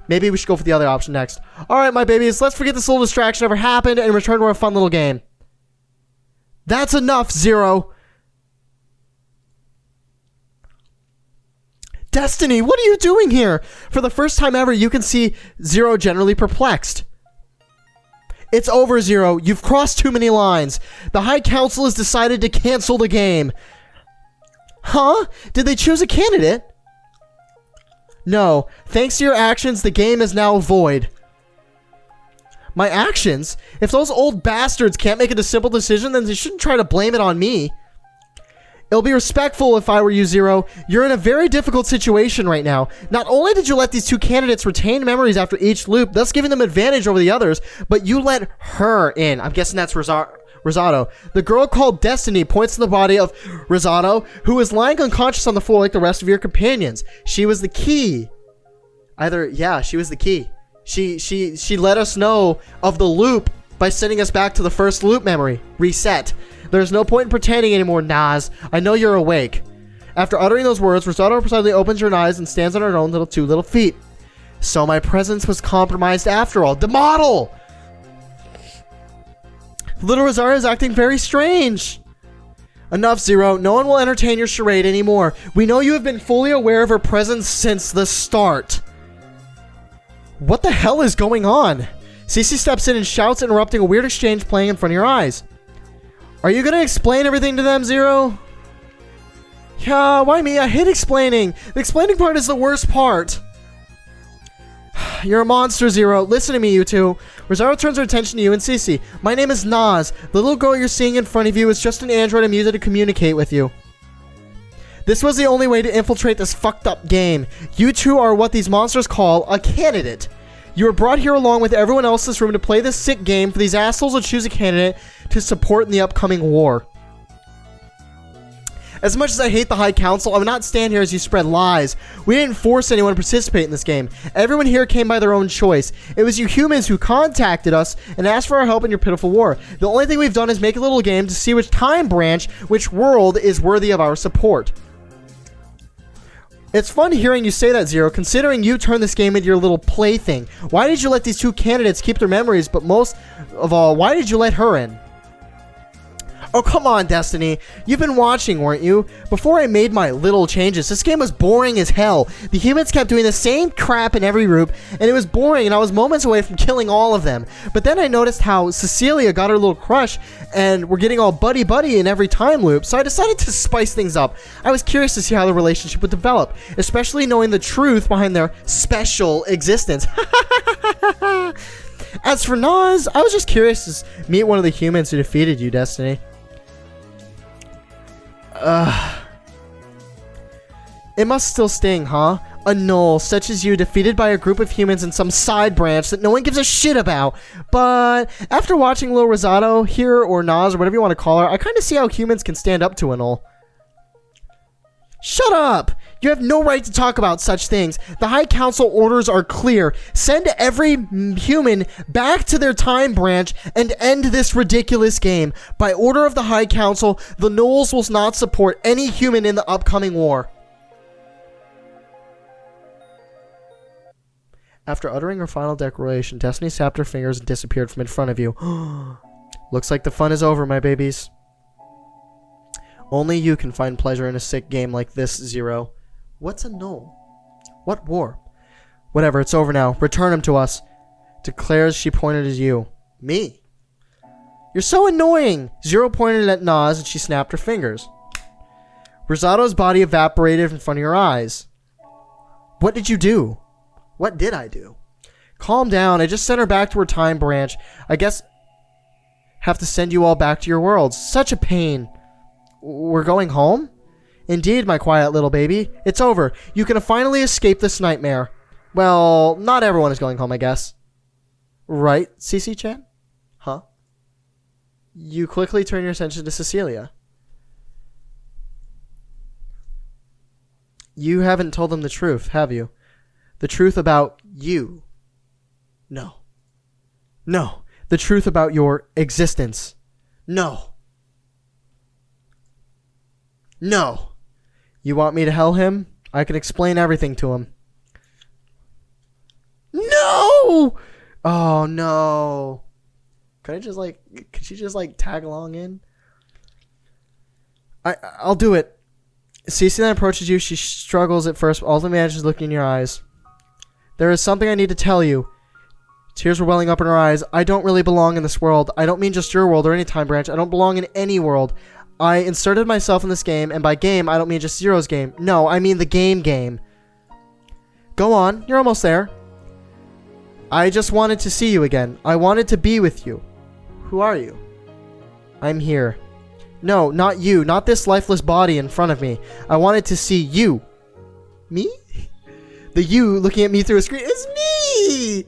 Maybe we should go for the other option next. Alright, my babies, let's forget this little distraction ever happened and return to our fun little game. That's enough, Zero. Destiny, what are you doing here? For the first time ever, you can see Zero generally perplexed. It's over, Zero. You've crossed too many lines. The High Council has decided to cancel the game. Huh? Did they choose a candidate? No. Thanks to your actions, the game is now void. My actions? If those old bastards can't make a simple decision, then they shouldn't try to blame it on me. It'll be respectful if I were you, Zero. You're in a very difficult situation right now. Not only did you let these two candidates retain memories after each loop, thus giving them advantage over the others, but you let her in. I'm guessing that's Rosado. The girl called Destiny points to the body of Rosado, who is lying unconscious on the floor like the rest of your companions. She was the key. She was the key. She let us know of the loop by sending us back to the first loop memory. Reset. There's no point in pretending anymore, Naz. I know you're awake. After uttering those words, Rosado suddenly opens her eyes and stands on her own two little feet. So my presence was compromised after all. The model! Little Rosario is acting very strange. Enough, Zero. No one will entertain your charade anymore. We know you have been fully aware of her presence since the start. What the hell is going on? Cece steps in and shouts, interrupting a weird exchange playing in front of your eyes. Are you gonna explain everything to them, Zero? Yeah, why me? I hate explaining. The explaining part is the worst part. You're a monster, Zero. Listen to me, you two. Rosario turns her attention to you and Cece. My name is Naz. The little girl you're seeing in front of you is just an android I'm using to communicate with you. This was the only way to infiltrate this fucked up game. You two are what these monsters call a candidate. You were brought here along with everyone else in this room to play this sick game for these assholes to choose a candidate to support in the upcoming war. As much as I hate the High Council, I would not stand here as you spread lies. We didn't force anyone to participate in this game. Everyone here came by their own choice. It was you humans who contacted us and asked for our help in your pitiful war. The only thing we've done is make a little game to see which time branch, which world is worthy of our support. It's fun hearing you say that, Zero, considering you turned this game into your little plaything. Why did you let these two candidates keep their memories, but most of all, why did you let her in? Oh, come on, Destiny. You've been watching, weren't you? Before I made my little changes, this game was boring as hell. The humans kept doing the same crap in every group, and it was boring, and I was moments away from killing all of them. But then I noticed how Cecilia got her little crush, and we're getting all buddy-buddy in every time loop, so I decided to spice things up. I was curious to see how the relationship would develop, especially knowing the truth behind their special existence. As for Nas, I was just curious to meet one of the humans who defeated you, Destiny. It must still sting, huh? A null, such as you, defeated by a group of humans in some side branch that no one gives a shit about. But after watching Lil Rosado here, or Nas, or whatever you want to call her, I kind of see how humans can stand up to a null. Shut up! You have no right to talk about such things. The High Council orders are clear. Send every human back to their time branch and end this ridiculous game. By order of the High Council, the Nulls will not support any human in the upcoming war. After uttering her final declaration, Destiny snapped her fingers and disappeared from in front of you. Looks like the fun is over, my babies. Only you can find pleasure in a sick game like this, Zero. What's a null? What war? Whatever, it's over now. Return him to us. Declares she pointed at you. Me? You're so annoying! Zero pointed at Nas and she snapped her fingers. Rosado's body evaporated in front of your eyes. What did you do? What did I do? Calm down. I just sent her back to her time branch. I guess have to send you all back to your worlds. Such a pain. We're going home? Indeed, my quiet little baby. It's over. You can finally escape this nightmare. Well, not everyone is going home, I guess. Right, CC-chan? Huh? You quickly turn your attention to Cecilia. You haven't told them the truth, have you? The truth about you. No. No. The truth about your existence. No. No. You want me to tell him? I can explain everything to him. No! Oh, no. Could she just tag along in? I'll do it. Cece then approaches you. She struggles at first, but ultimately manages to look in your eyes. There is something I need to tell you. Tears were welling up in her eyes. I don't really belong in this world. I don't mean just your world or any time branch. I don't belong in any world. I inserted myself in this game, and by game, I don't mean just Zero's game. No, I mean the game. Go on, you're almost there. I just wanted to see you again. I wanted to be with you. Who are you? I'm here. No, not you. Not this lifeless body in front of me. I wanted to see you. Me? The you looking at me through a screen is me!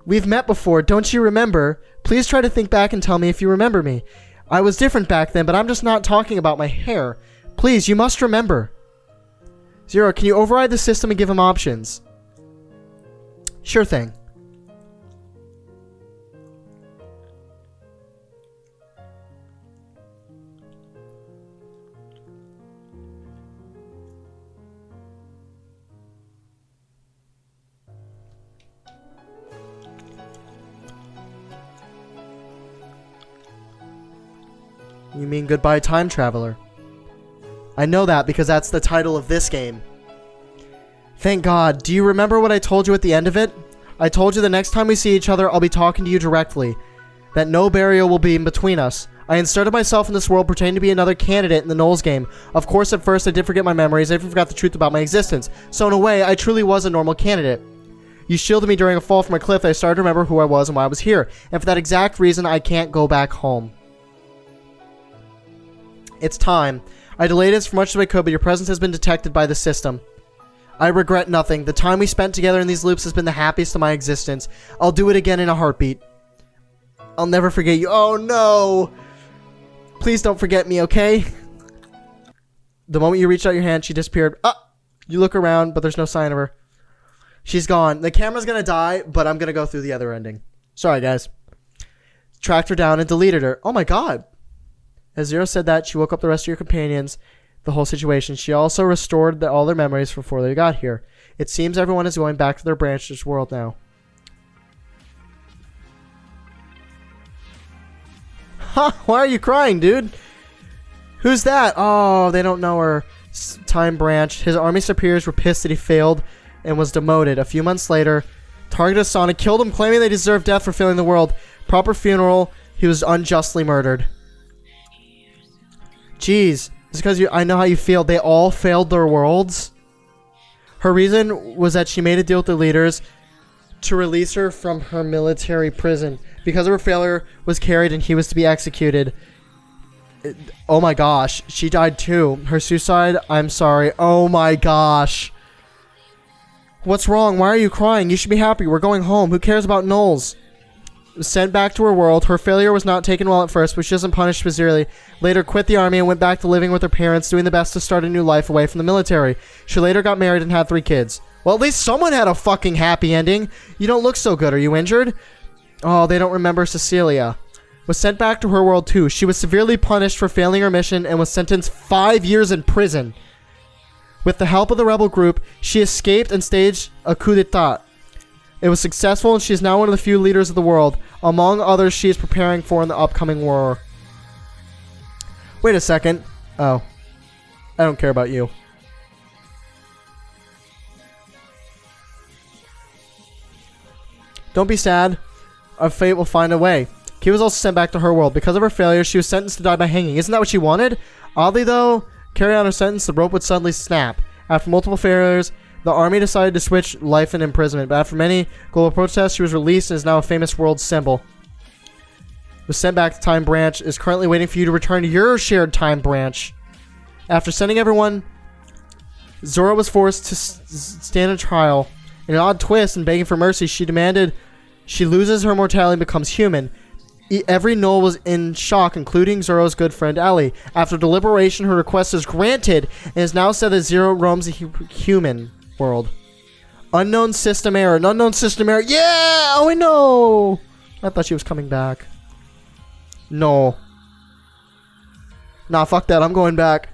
We've met before, don't you remember? Please try to think back and tell me if you remember me. I was different back then, but I'm just not talking about my hair. Please, you must remember. Zero, can you override the system and give him options? Sure thing. You mean goodbye, time traveler? I know that because that's the title of this game. Thank God. Do you remember what I told you at the end of it? I told you the next time we see each other, I'll be talking to you directly. That no barrier will be in between us. I inserted myself in this world pretending to be another candidate in the NULL game. Of course, at first I did forget my memories. I forgot the truth about my existence. So in a way, I truly was a normal candidate. You shielded me during a fall from a cliff. I started to remember who I was and why I was here. And for that exact reason, I can't go back home. It's time. I delayed it as much as I could, but your presence has been detected by the system. I regret nothing. The time we spent together in these loops has been the happiest of my existence. I'll do it again in a heartbeat. I'll never forget you. Oh no! Please don't forget me, okay? The moment you reached out your hand, she disappeared. You look around, but there's no sign of her. She's gone. The camera's gonna die, but I'm gonna go through the other ending. Sorry, guys. Tracked her down and deleted her. Oh my god. As Zero said that, she woke up the rest of your companions, the whole situation. She also restored all their memories before they got here. It seems everyone is going back to their branch's world now. Ha! Why are you crying, dude? Who's that? Oh, they don't know her. Time Branch. His army superiors were pissed that he failed and was demoted. A few months later, targeted Sonic, killed him, claiming they deserved death for failing the world. Proper funeral. He was unjustly murdered. Jeez. It's because I know how you feel. They all failed their worlds. Her reason was that she made a deal with the leaders to release her from her military prison. Because of her failure, was carried and he was to be executed. Oh my gosh. She died too. Her suicide, I'm sorry. Oh my gosh. What's wrong? Why are you crying? You should be happy. We're going home. Who cares about NULLs? Sent back to her world. Her failure was not taken well at first, but she wasn't punished severely. Later quit the army and went back to living with her parents, doing the best to start a new life away from the military. She later got married and had 3 kids. Well, at least someone had a fucking happy ending. You don't look so good. Are you injured? Oh, they don't remember Cecilia. Was sent back to her world too. She was severely punished for failing her mission and was sentenced 5 years in prison. With the help of the rebel group, she escaped and staged a coup d'etat. It was successful and she is now one of the few leaders of the world. Among others, she is preparing for in the upcoming war. Wait a second. Oh. I don't care about you. Don't be sad. Our fate will find a way. Key was also sent back to her world. Because of her failure, she was sentenced to die by hanging. Isn't that what she wanted? Oddly though, carry out her sentence, the rope would suddenly snap. After multiple failures, the army decided to switch life and imprisonment. But after many global protests, she was released and is now a famous world symbol. Was sent back to Time Branch. Is currently waiting for you to return to your shared Time Branch. After sending everyone, Zora was forced to stand a trial. In an odd twist and begging for mercy, she demanded she loses her mortality and becomes human. Every Null was in shock, including Zoro's good friend Ellie. After deliberation, her request is granted and is now said that Zero roams a human world. Unknown system error. An unknown system error. Yeah! Oh, I know! I thought she was coming back. No. Nah, fuck that. I'm going back.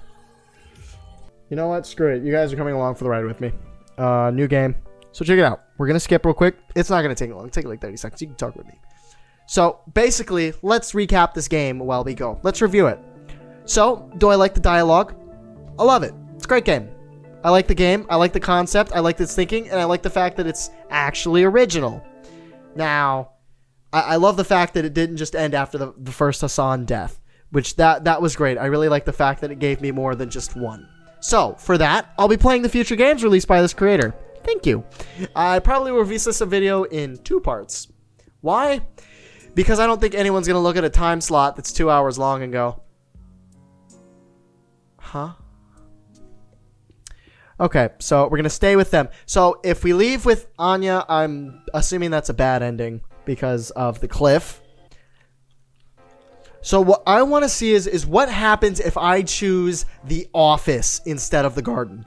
You know what? Screw it. You guys are coming along for the ride with me. New game. So check it out. We're going to skip real quick. It's not going to take long. Take like 30 seconds. You can talk with me. So basically, let's recap this game while we go. Let's review it. So, do I like the dialogue? I love it. It's a great game. I like the game. I like the concept. I like its thinking. And I like the fact that it's actually original. Now, I love the fact that it didn't just end after the first Hassan death. Which, that was great. I really like the fact that it gave me more than just one. So, for that, I'll be playing the future games released by this creator. Thank you. I probably will release this video in 2 parts. Why? Because I don't think anyone's going to look at a time slot that's 2 hours long and go, huh? Okay, so we're going to stay with them. So if we leave with Anya, I'm assuming that's a bad ending because of the cliff. So what I want to see is what happens if I choose the office instead of the garden.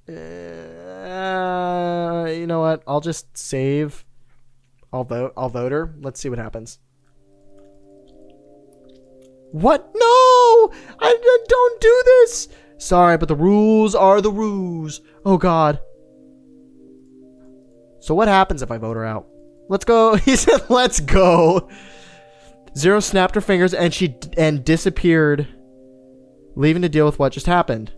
You know what? I'll just save. I'll vote her. Let's see what happens. What? No! I don't do this! Sorry, but the rules are the rules. Oh, God. So what happens if I vote her out? Let's go. He said, let's go. Zero snapped her fingers and disappeared, leaving to deal with what just happened.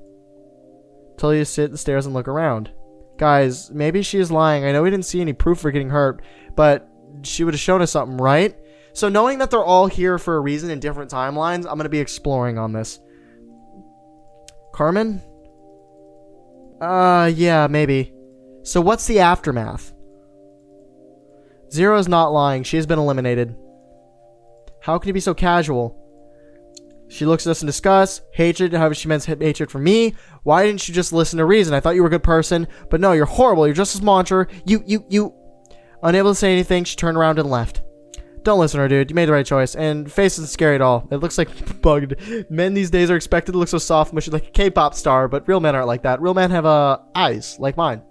Tell you to sit in the stairs and look around. Guys, maybe she is lying. I know we didn't see any proof for getting hurt, but she would have shown us something, right? So knowing that they're all here for a reason in different timelines, I'm going to be exploring on this. Carmen? Yeah, maybe. So what's the aftermath? Zero is not lying. She has been eliminated. How can you be so casual? She looks at us in disgust, hatred, how she meant hatred for me. Why didn't you just listen to reason? I thought you were a good person, but no, you're horrible. You're just as monster. You. Unable to say anything, she turned around and left. Don't listen to her, dude. You made the right choice. And face isn't scary at all. It looks like bugged. Men these days are expected to look so soft, mushy like a K-pop star, but real men aren't like that. Real men have eyes like mine.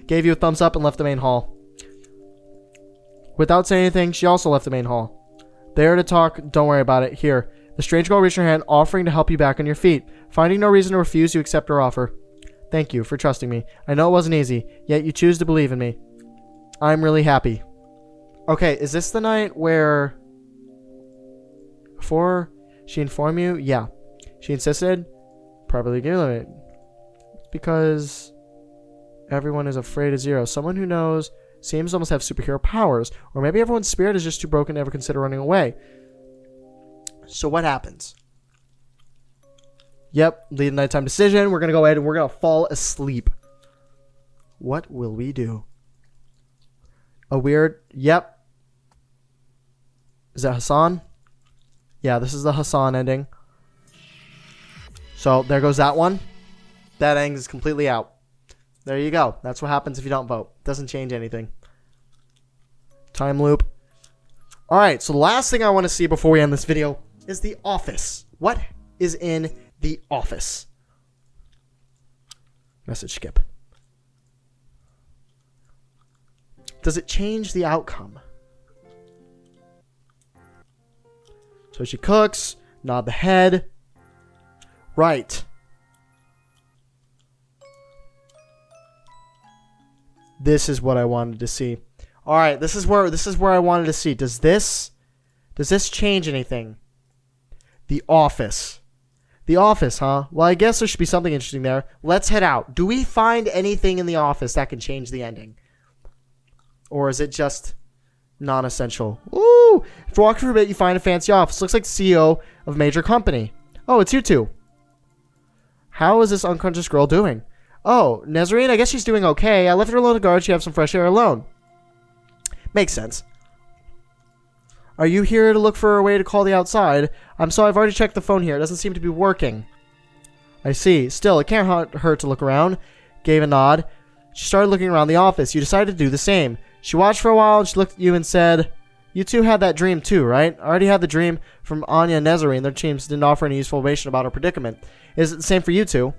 Gave you a thumbs up and left the main hall. Without saying anything, she also left the main hall. There to talk. Don't worry about it. Here. The strange girl reached her hand, offering to help you back on your feet. Finding no reason to refuse, you accept her offer. Thank you for trusting me. I know it wasn't easy, yet you choose to believe in me. I'm really happy. Okay, is this the night where... Before she informed you? Yeah. She insisted? Probably given it. Because everyone is afraid of Zero. Someone who knows seems to almost have superhero powers. Or maybe everyone's spirit is just too broken to ever consider running away. So what happens? Yep, lead a nighttime decision. We're going to go ahead and we're going to fall asleep. What will we do? A weird... Yep. Is that Hassan? Yeah, this is the Hassan ending. So there goes that one. That ending is completely out. There you go. That's what happens if you don't vote. Doesn't change anything. Time loop. Alright, so the last thing I want to see before we end this video is The Office. What is in The Office? Message skip. Does it change the outcome? So she cooks, nod the head. Right. This is what I wanted to see. All right, this is where I wanted to see. Does this change anything? The Office. The Office, huh? Well, I guess there should be something interesting there. Let's head out. Do we find anything in The Office that can change the ending? Or is it just non-essential? Ooh! After walking for a bit, you find a fancy office. Looks like the CEO of a major company. Oh, it's you two. How is this unconscious girl doing? Oh, Nazarene, I guess she's doing okay. I left her alone to guard. She have some fresh air alone. Makes sense. Are you here to look for a way to call the outside? I've already checked the phone here. It doesn't seem to be working. I see. Still, it can't hurt to look around. Gave a nod. She started looking around the office. You decided to do the same. She watched for a while and she looked at you and said, you two had that dream too, right? I already had the dream from Anya and Nazarene. Their teams didn't offer any useful information about our predicament. Is it the same for you two?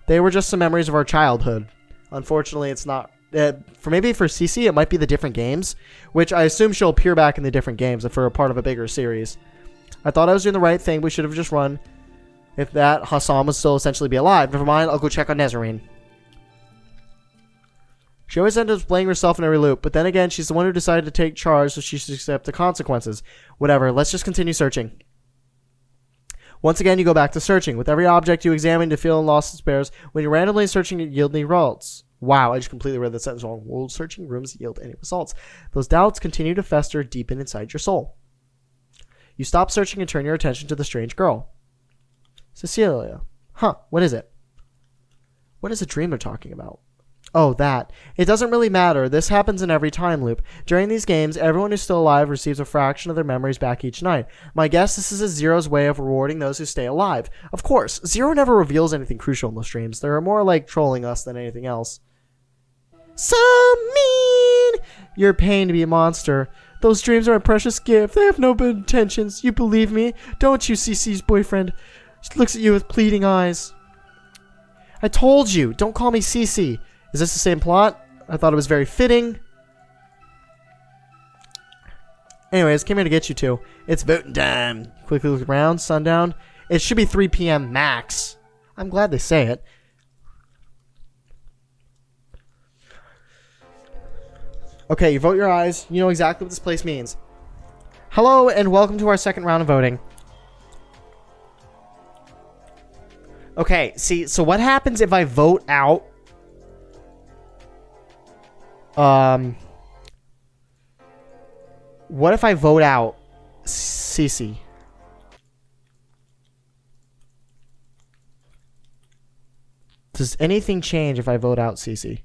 They were just some memories of our childhood. Unfortunately, it's not. Maybe for Cece, it might be the different games, which I assume she'll appear back in the different games if we're a part of a bigger series. I thought I was doing the right thing. We should have just run. If that Hassan would still essentially be alive. Never mind, I'll go check on Nazarene. She always ends up blaming herself in every loop, but then again, she's the one who decided to take charge, so she should accept the consequences. Whatever, let's just continue searching. Once again, you go back to searching. With every object you examine to feel lost and despairs, when you're randomly searching, it yield any results. Wow, I just completely read that sentence wrong. Will searching rooms yield any results? Those doubts continue to fester deep inside your soul. You stop searching and turn your attention to the strange girl. Cecilia. Huh, what is it? What is the dream they're talking about? Oh, that. It doesn't really matter. This happens in every time loop. During these games, everyone who's still alive receives a fraction of their memories back each night. My guess, this is a Zero's way of rewarding those who stay alive. Of course, Zero never reveals anything crucial in those streams. They're more like trolling us than anything else. So mean! You're a pain to be a monster. Those dreams are a precious gift. They have no bad intentions. You believe me? Don't you, Cece's boyfriend? She looks at you with pleading eyes. I told you, don't call me Cece. Is this the same plot? I thought it was very fitting. Anyways, came here to get you two. It's voting time. Quickly look around. Sundown. It should be 3 p.m. max. I'm glad they say it. Okay, you vote your eyes. You know exactly what this place means. Hello, and welcome to our second round of voting. Okay, see, so what happens if I vote out... What if I vote out Cece? Does anything change if I vote out Cece?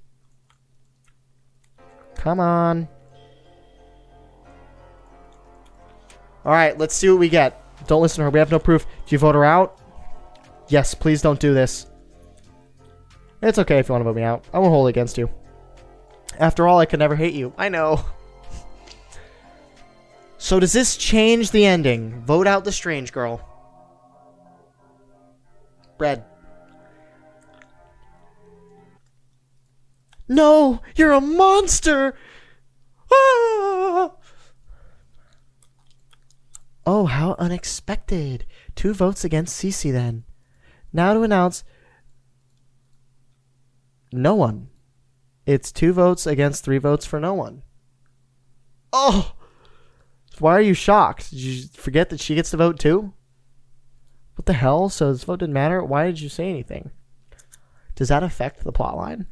Come on. Alright, let's see what we get. Don't listen to her. We have no proof. Do you vote her out? Yes, please don't do this. It's okay if you want to vote me out. I won't hold it against you. After all, I could never hate you. I know. So does this change the ending? Vote out the strange girl. Bread. No, you're a monster. Ah! Oh, how unexpected. 2 votes against Cece then. Now to announce no one. It's 2 votes against 3 votes for no one. Oh! Why are you shocked? Did you forget that she gets to vote too? What the hell? So this vote didn't matter? Why did you say anything? Does that affect the plot line?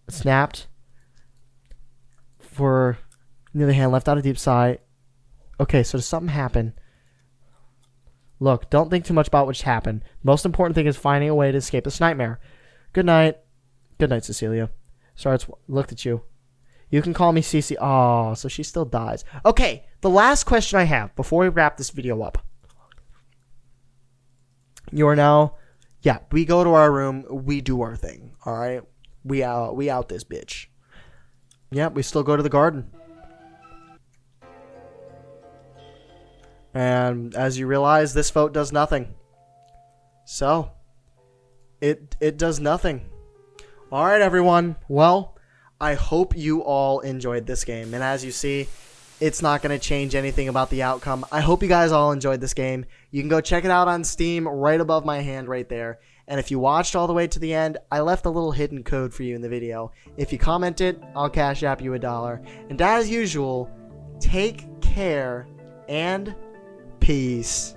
Snapped. For, on the other hand, left out a deep sigh. Okay, so does something happen? Look, don't think too much about what's happened. Most important thing is finding a way to escape this nightmare. Good night. Good night, Cecilia. Sorry, looked at you. You can call me Cece. Oh, so she still dies. Okay, the last question I have before we wrap this video up. You are now... Yeah, we go to our room. We do our thing. All right? We out this bitch. Yeah, we still go to the garden. And as you realize, this vote does nothing. So, it does nothing. All right, everyone. Well, I hope you all enjoyed this game. And as you see, it's not going to change anything about the outcome. I hope you guys all enjoyed this game. You can go check it out on Steam right above my hand right there. And if you watched all the way to the end, I left a little hidden code for you in the video. If you comment it, I'll Cash App you $1. And as usual, take care and peace.